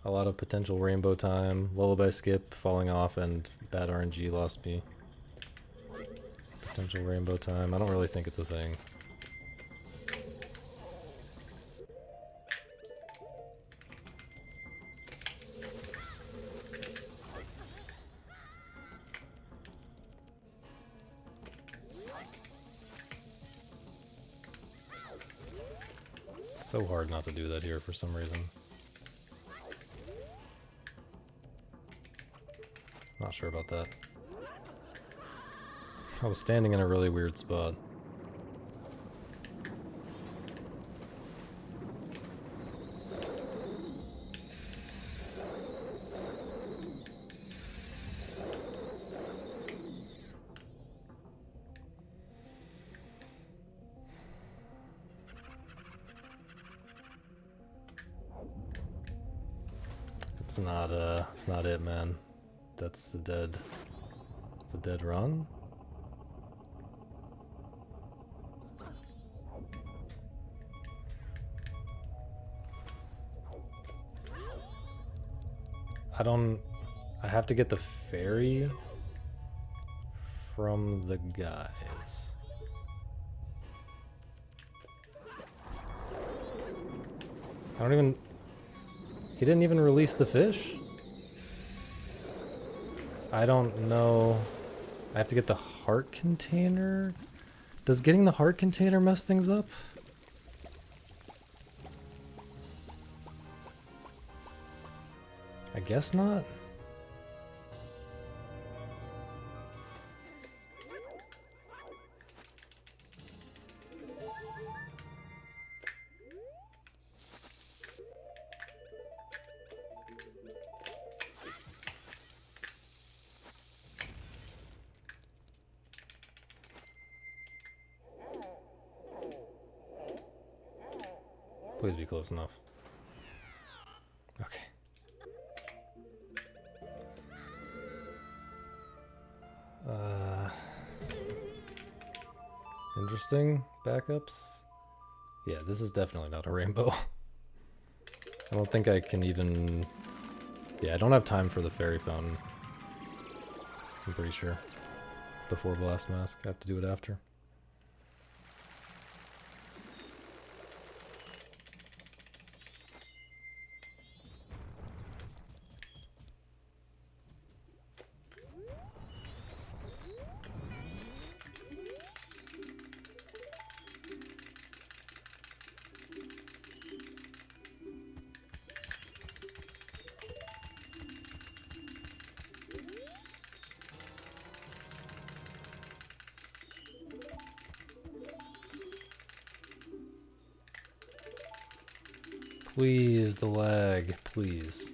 A lot of potential rainbow time. Lullaby skip falling off and bad RNG lost me potential rainbow time. I don't really think it's a thing. It's so hard not to do that here for some reason. Not sure about that. I was standing in a really weird spot. It's not it, man. It's a dead run. I have to get the fairy from the guys. He didn't even release the fish? I don't know. I have to get the heart container? Does getting the heart container mess things up? I guess not. Please be close enough. Okay. Interesting backups. Yeah, this is definitely not a rainbow. I don't think I can even... Yeah, I don't have time for the fairy fountain. I'm pretty sure. Before Blast Mask, I have to do it after. Please, the lag, please.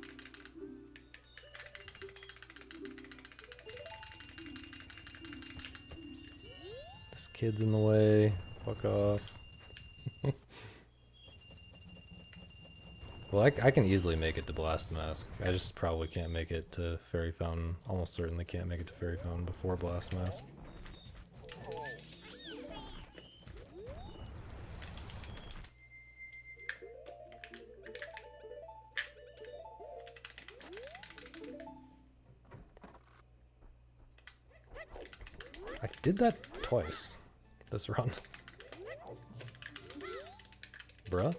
This kid's in the way. Fuck off. Well, I can easily make it to Blast Mask. I just probably can't make it to Fairy Fountain. Almost certainly can't make it to Fairy Fountain before Blast Mask. I did that twice this run. Bruh.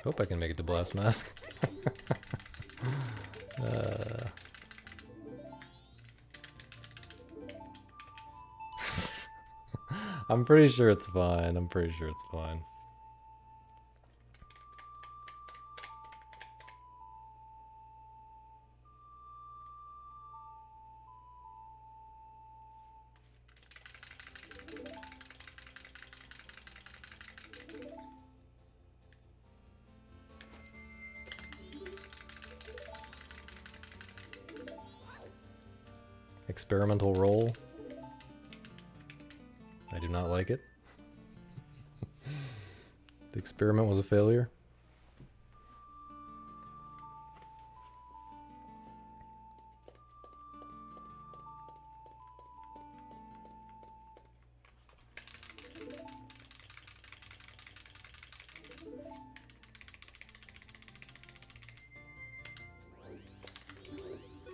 Hope I can make it to Blast Mask. I'm pretty sure it's fine. I'm pretty sure it's fine. Experimental roll. I do not like it. The experiment was a failure.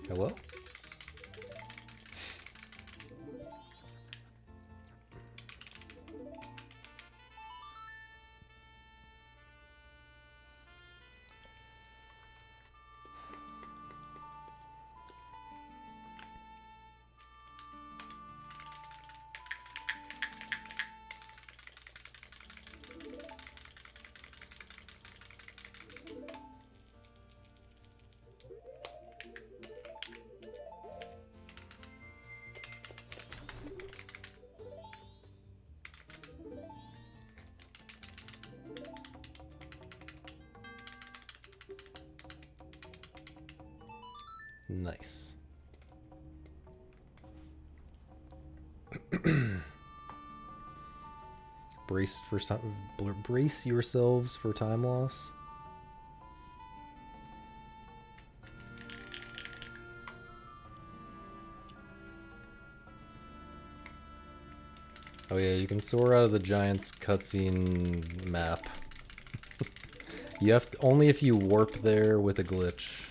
Hello? Nice. Brace yourselves for time loss. Oh yeah, you can soar out of the Giant's cutscene map. You have to, only if you warp there with a glitch,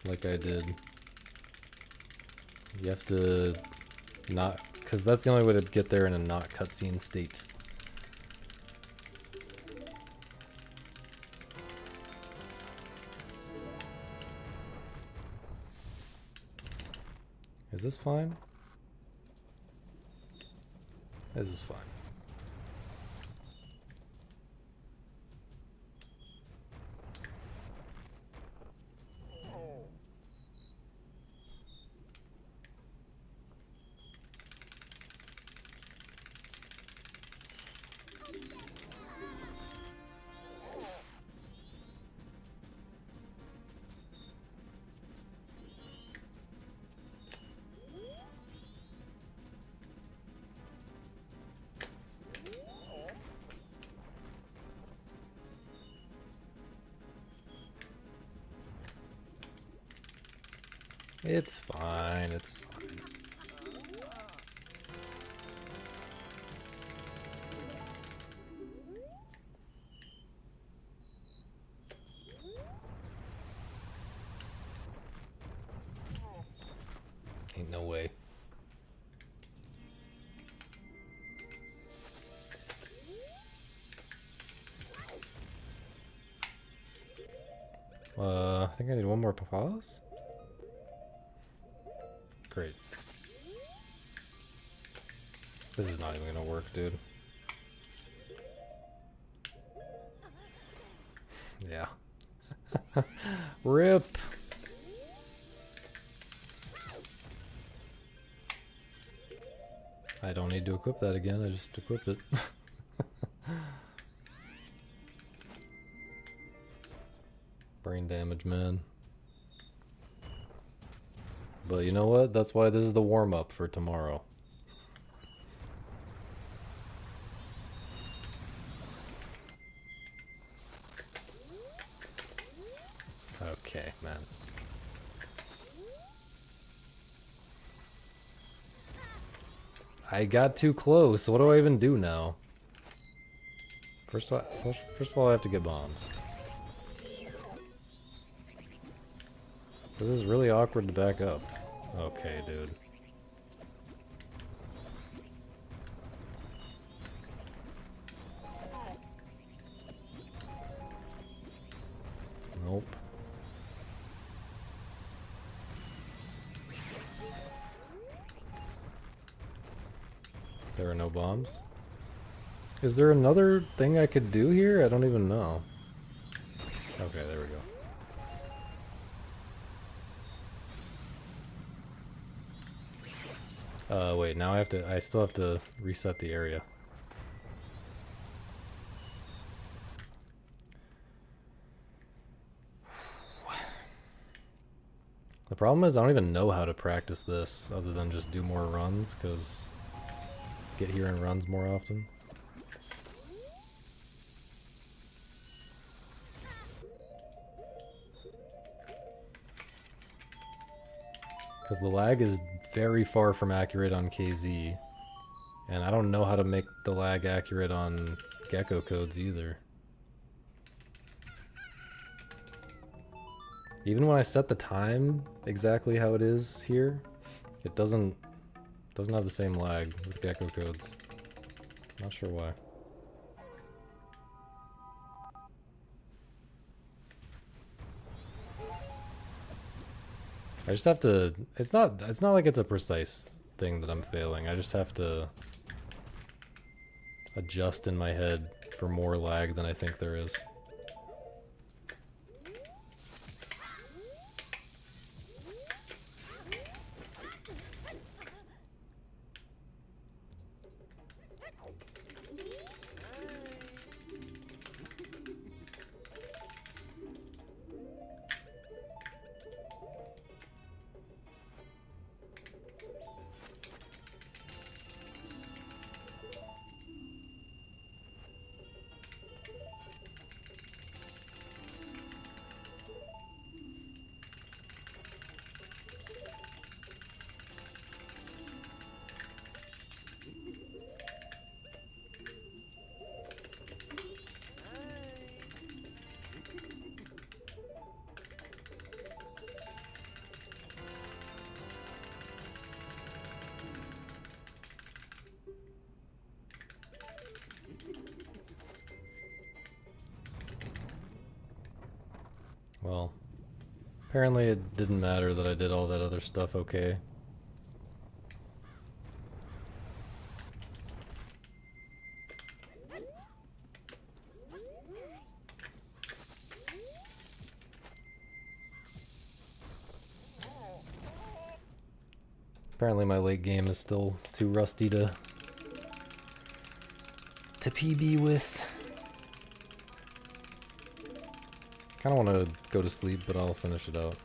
like I did. You have to not, because that's the only way to get there in a not cutscene state. Is this fine? This is fine. It's fine, it's fine. Ain't no way. I think I need one more pause. Great. This is not even gonna work, dude. Yeah. Rip! I don't need to equip that again, I just equipped it. Brain damage, man. But you know what? That's why this is the warm-up for tomorrow. Okay, man. I got too close. What do I even do now? First of all, I have to get bombs. This is really awkward to back up. Okay, dude. Nope. There are no bombs. Is there another thing I could do here? I don't even know. Okay, there we go. Wait, now I still have to reset the area. The problem is I don't even know how to practice this other than just do more runs, because get here and runs more often. Because the lag is very far from accurate on KZ, and I don't know how to make the lag accurate on Gecko codes either. Even when I set the time exactly how it is here, it doesn't have the same lag with Gecko codes. Not sure why. I just have to, it's not like it's a precise thing that I'm failing. I just have to adjust in my head for more lag than I think there is. Well, apparently it didn't matter that I did all that other stuff okay. Apparently my late game is still too rusty to PB with. Kinda wanna go to sleep, but I'll finish it out.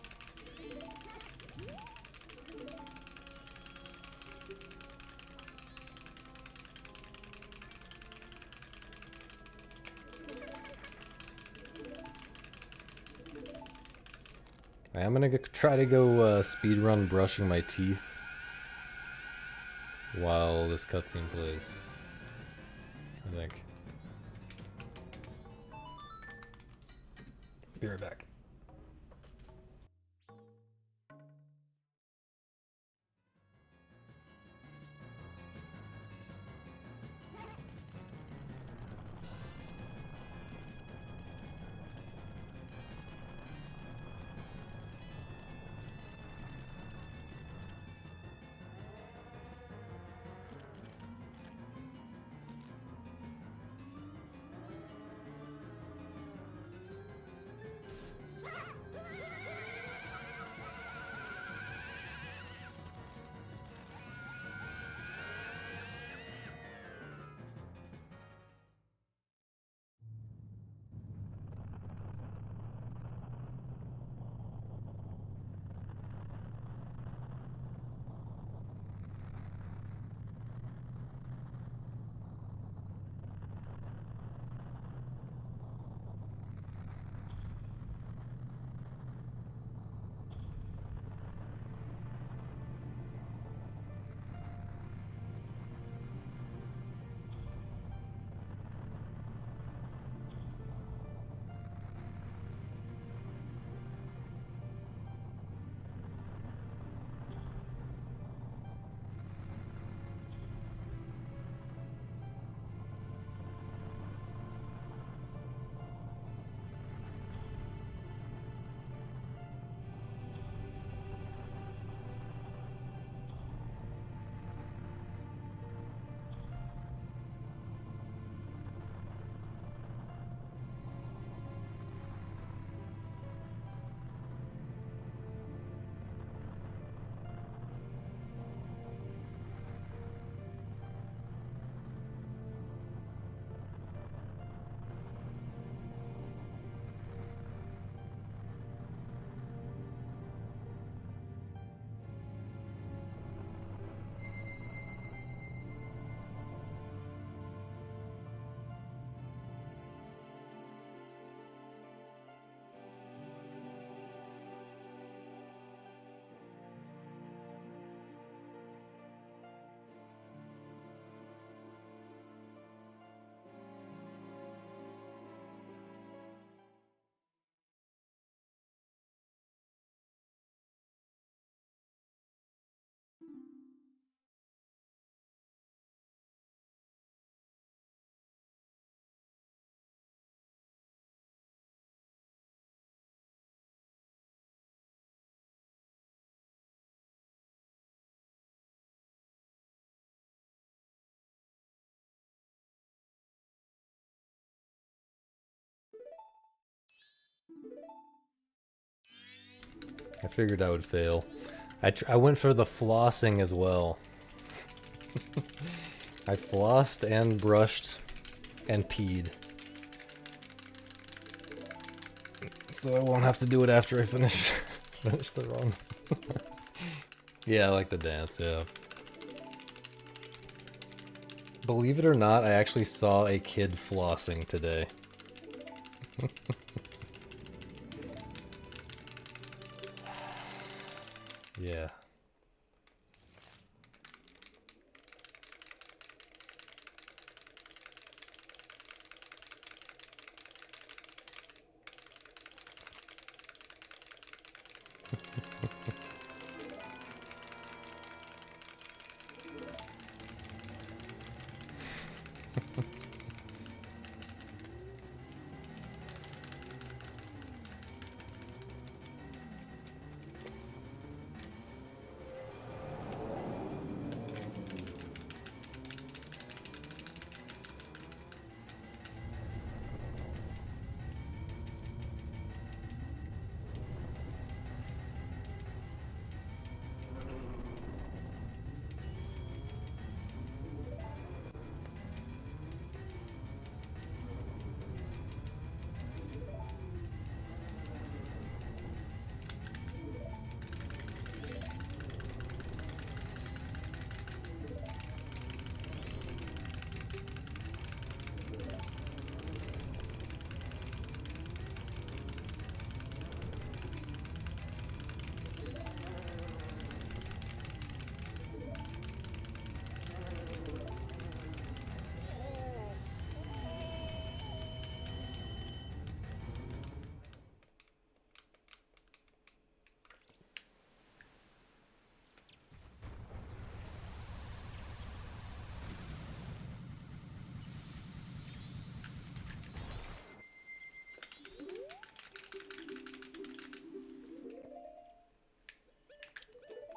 I'm gonna try to go speedrun brushing my teeth while this cutscene plays. I think. Be right back. I figured I would fail. I went for the flossing as well. I flossed and brushed and peed. So I won't have to do it after I finish the run. Yeah, I like the dance, yeah. Believe it or not, I actually saw a kid flossing today. Yeah.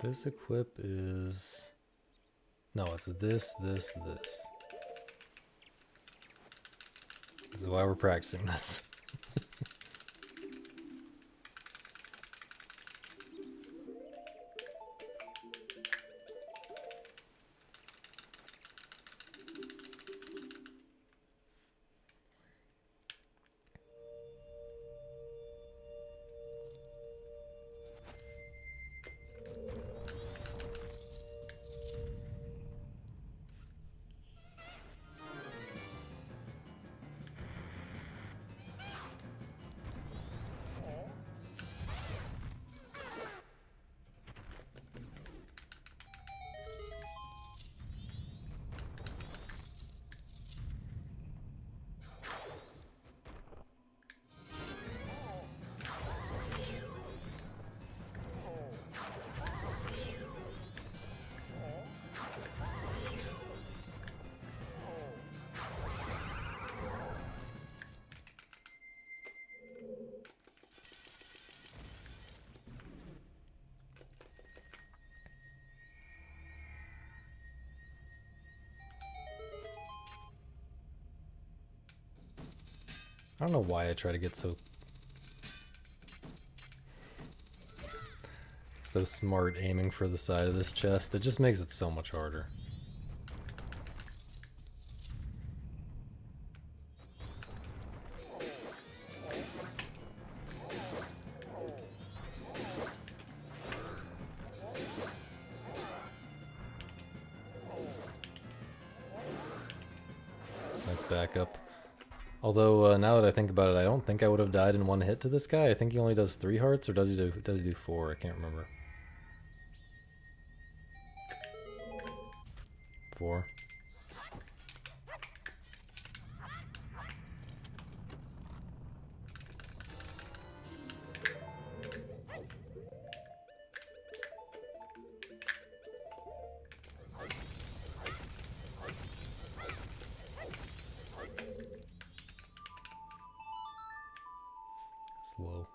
This equip is... No, it's this, this, this. This is why we're practicing this. I don't know why I try to get so smart aiming for the side of this chest. It just makes it so much harder. Nice backup. Although, now that I think about it, I don't think I would have died in one hit to this guy. I think he only does 3 hearts, or does he do 4? I can't remember. 4. Slow.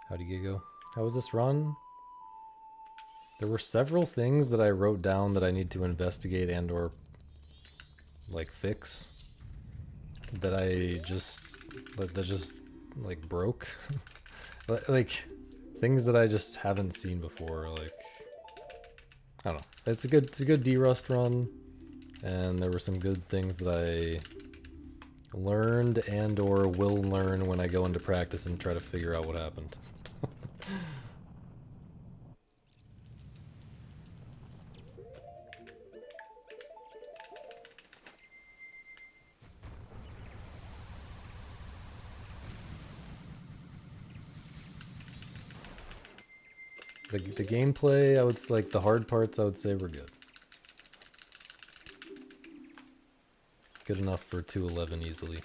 How'd you go? How was this run? There were several things that I wrote down that I need to investigate and or like fix that just like broke. Like things that I just haven't seen before. Like I don't know. It's a good D-Rust run, and there were some good things that I learned and or will learn when I go into practice and try to figure out what happened. The gameplay, like the hard parts, I would say were good. Good enough for 211 easily.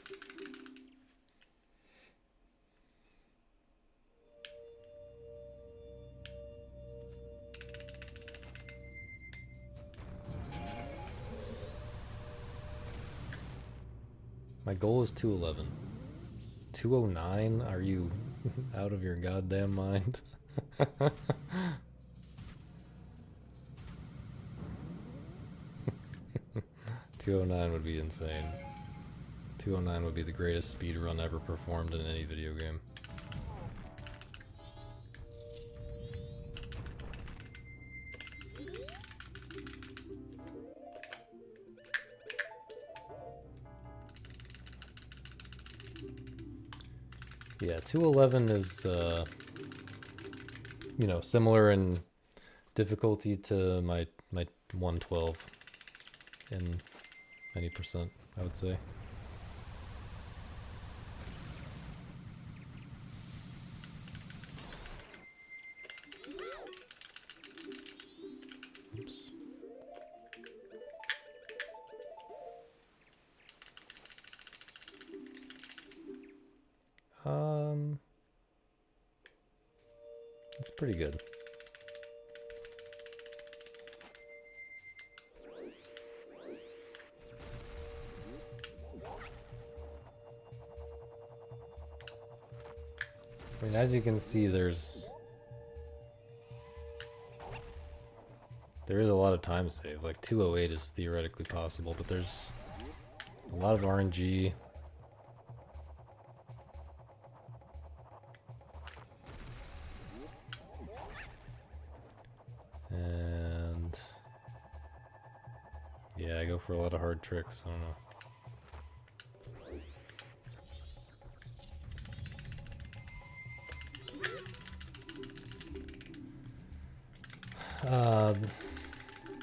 My goal is 211. 209? Are you out of your goddamn mind? 209 would be insane. 209 would be the greatest speed run ever performed in any video game. Yeah, 211 is, you know, similar in difficulty to my 112 in any percent, I would say. Oops. It's pretty good. I mean, as you can see, there's There is a lot of time save. Like 208 is theoretically possible, but there's a lot of RNG. And yeah, I go for a lot of hard tricks. I don't know.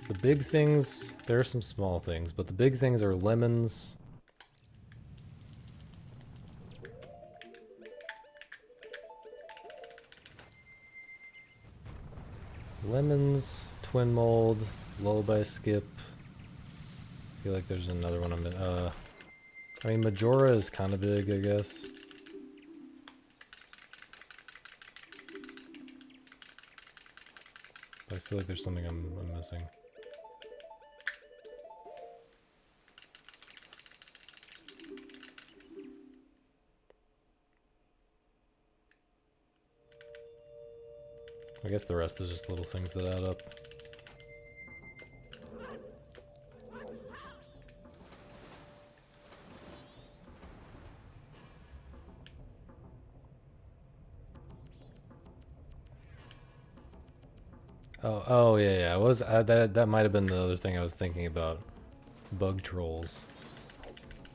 The big things, there are some small things, but the big things are lemons. Lemons, twin mold, lullaby skip. I feel like there's another one I mean, majora is kind of big, I guess. But I feel like there's something I'm missing. I guess the rest is just little things that add up. Oh yeah. That might have been the other thing I was thinking about. Bug trolls.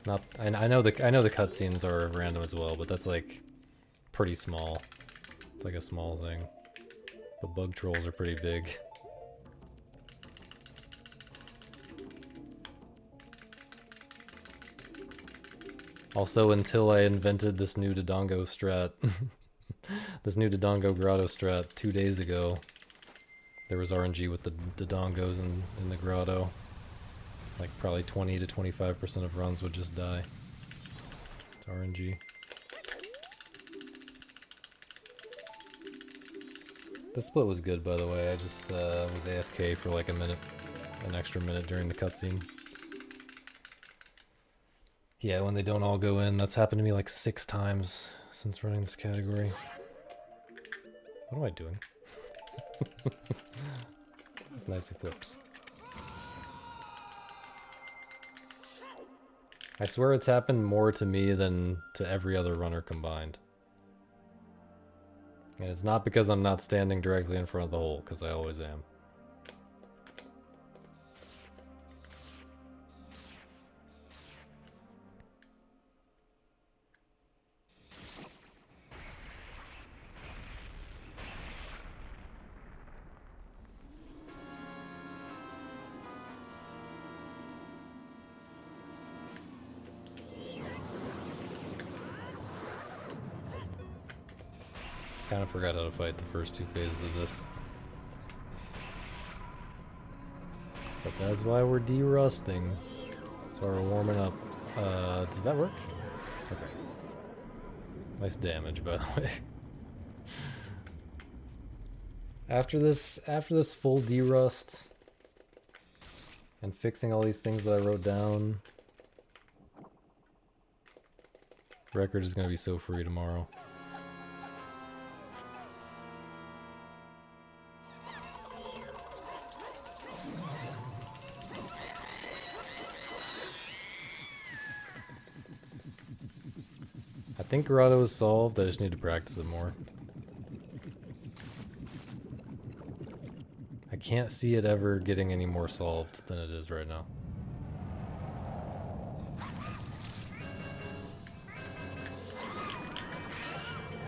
Not, I know the cutscenes are random as well, but that's like pretty small. It's like a small thing. But bug trolls are pretty big. Also, until I invented this new Dodongo strat, this new Dodongo grotto strat 2 days ago, there was RNG with the Dodongos in the grotto. Like probably 20 to 25% of runs would just die. It's RNG. The split was good, by the way. I just was AFK for like an extra minute during the cutscene. Yeah, when they don't all go in, that's happened to me like 6 times since running this category. What am I doing? Nice equips. I swear it's happened more to me than to every other runner combined. And it's not because I'm not standing directly in front of the hole, because I always am. Kind of forgot how to fight the first 2 phases of this. But that's why we're de-rusting. That's why we're warming up. Does that work? Okay. Nice damage, by the way. After this full de-rust and fixing all these things that I wrote down, record is gonna be so free tomorrow. I think Grotto is solved, I just need to practice it more. I can't see it ever getting any more solved than it is right now.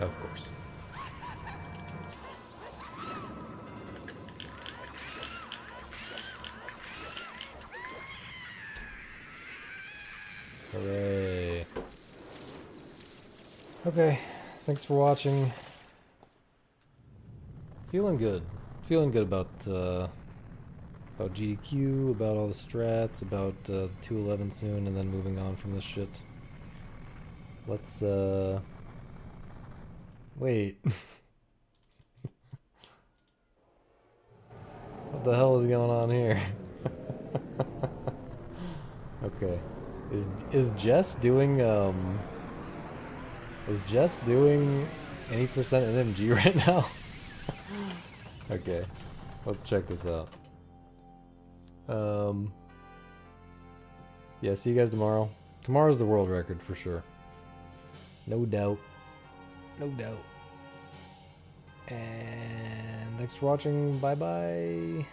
Of course. Hooray. Okay, thanks for watching. Feeling good. Feeling good about GDQ, about all the strats, about 211 soon, and then moving on from this shit. Let's wait. What the hell is going on here? Okay. Is Jess doing any percent NMG right now? Okay, let's check this out. Yeah, see you guys tomorrow. Tomorrow's the world record for sure. No doubt. No doubt. And thanks for watching. Bye bye.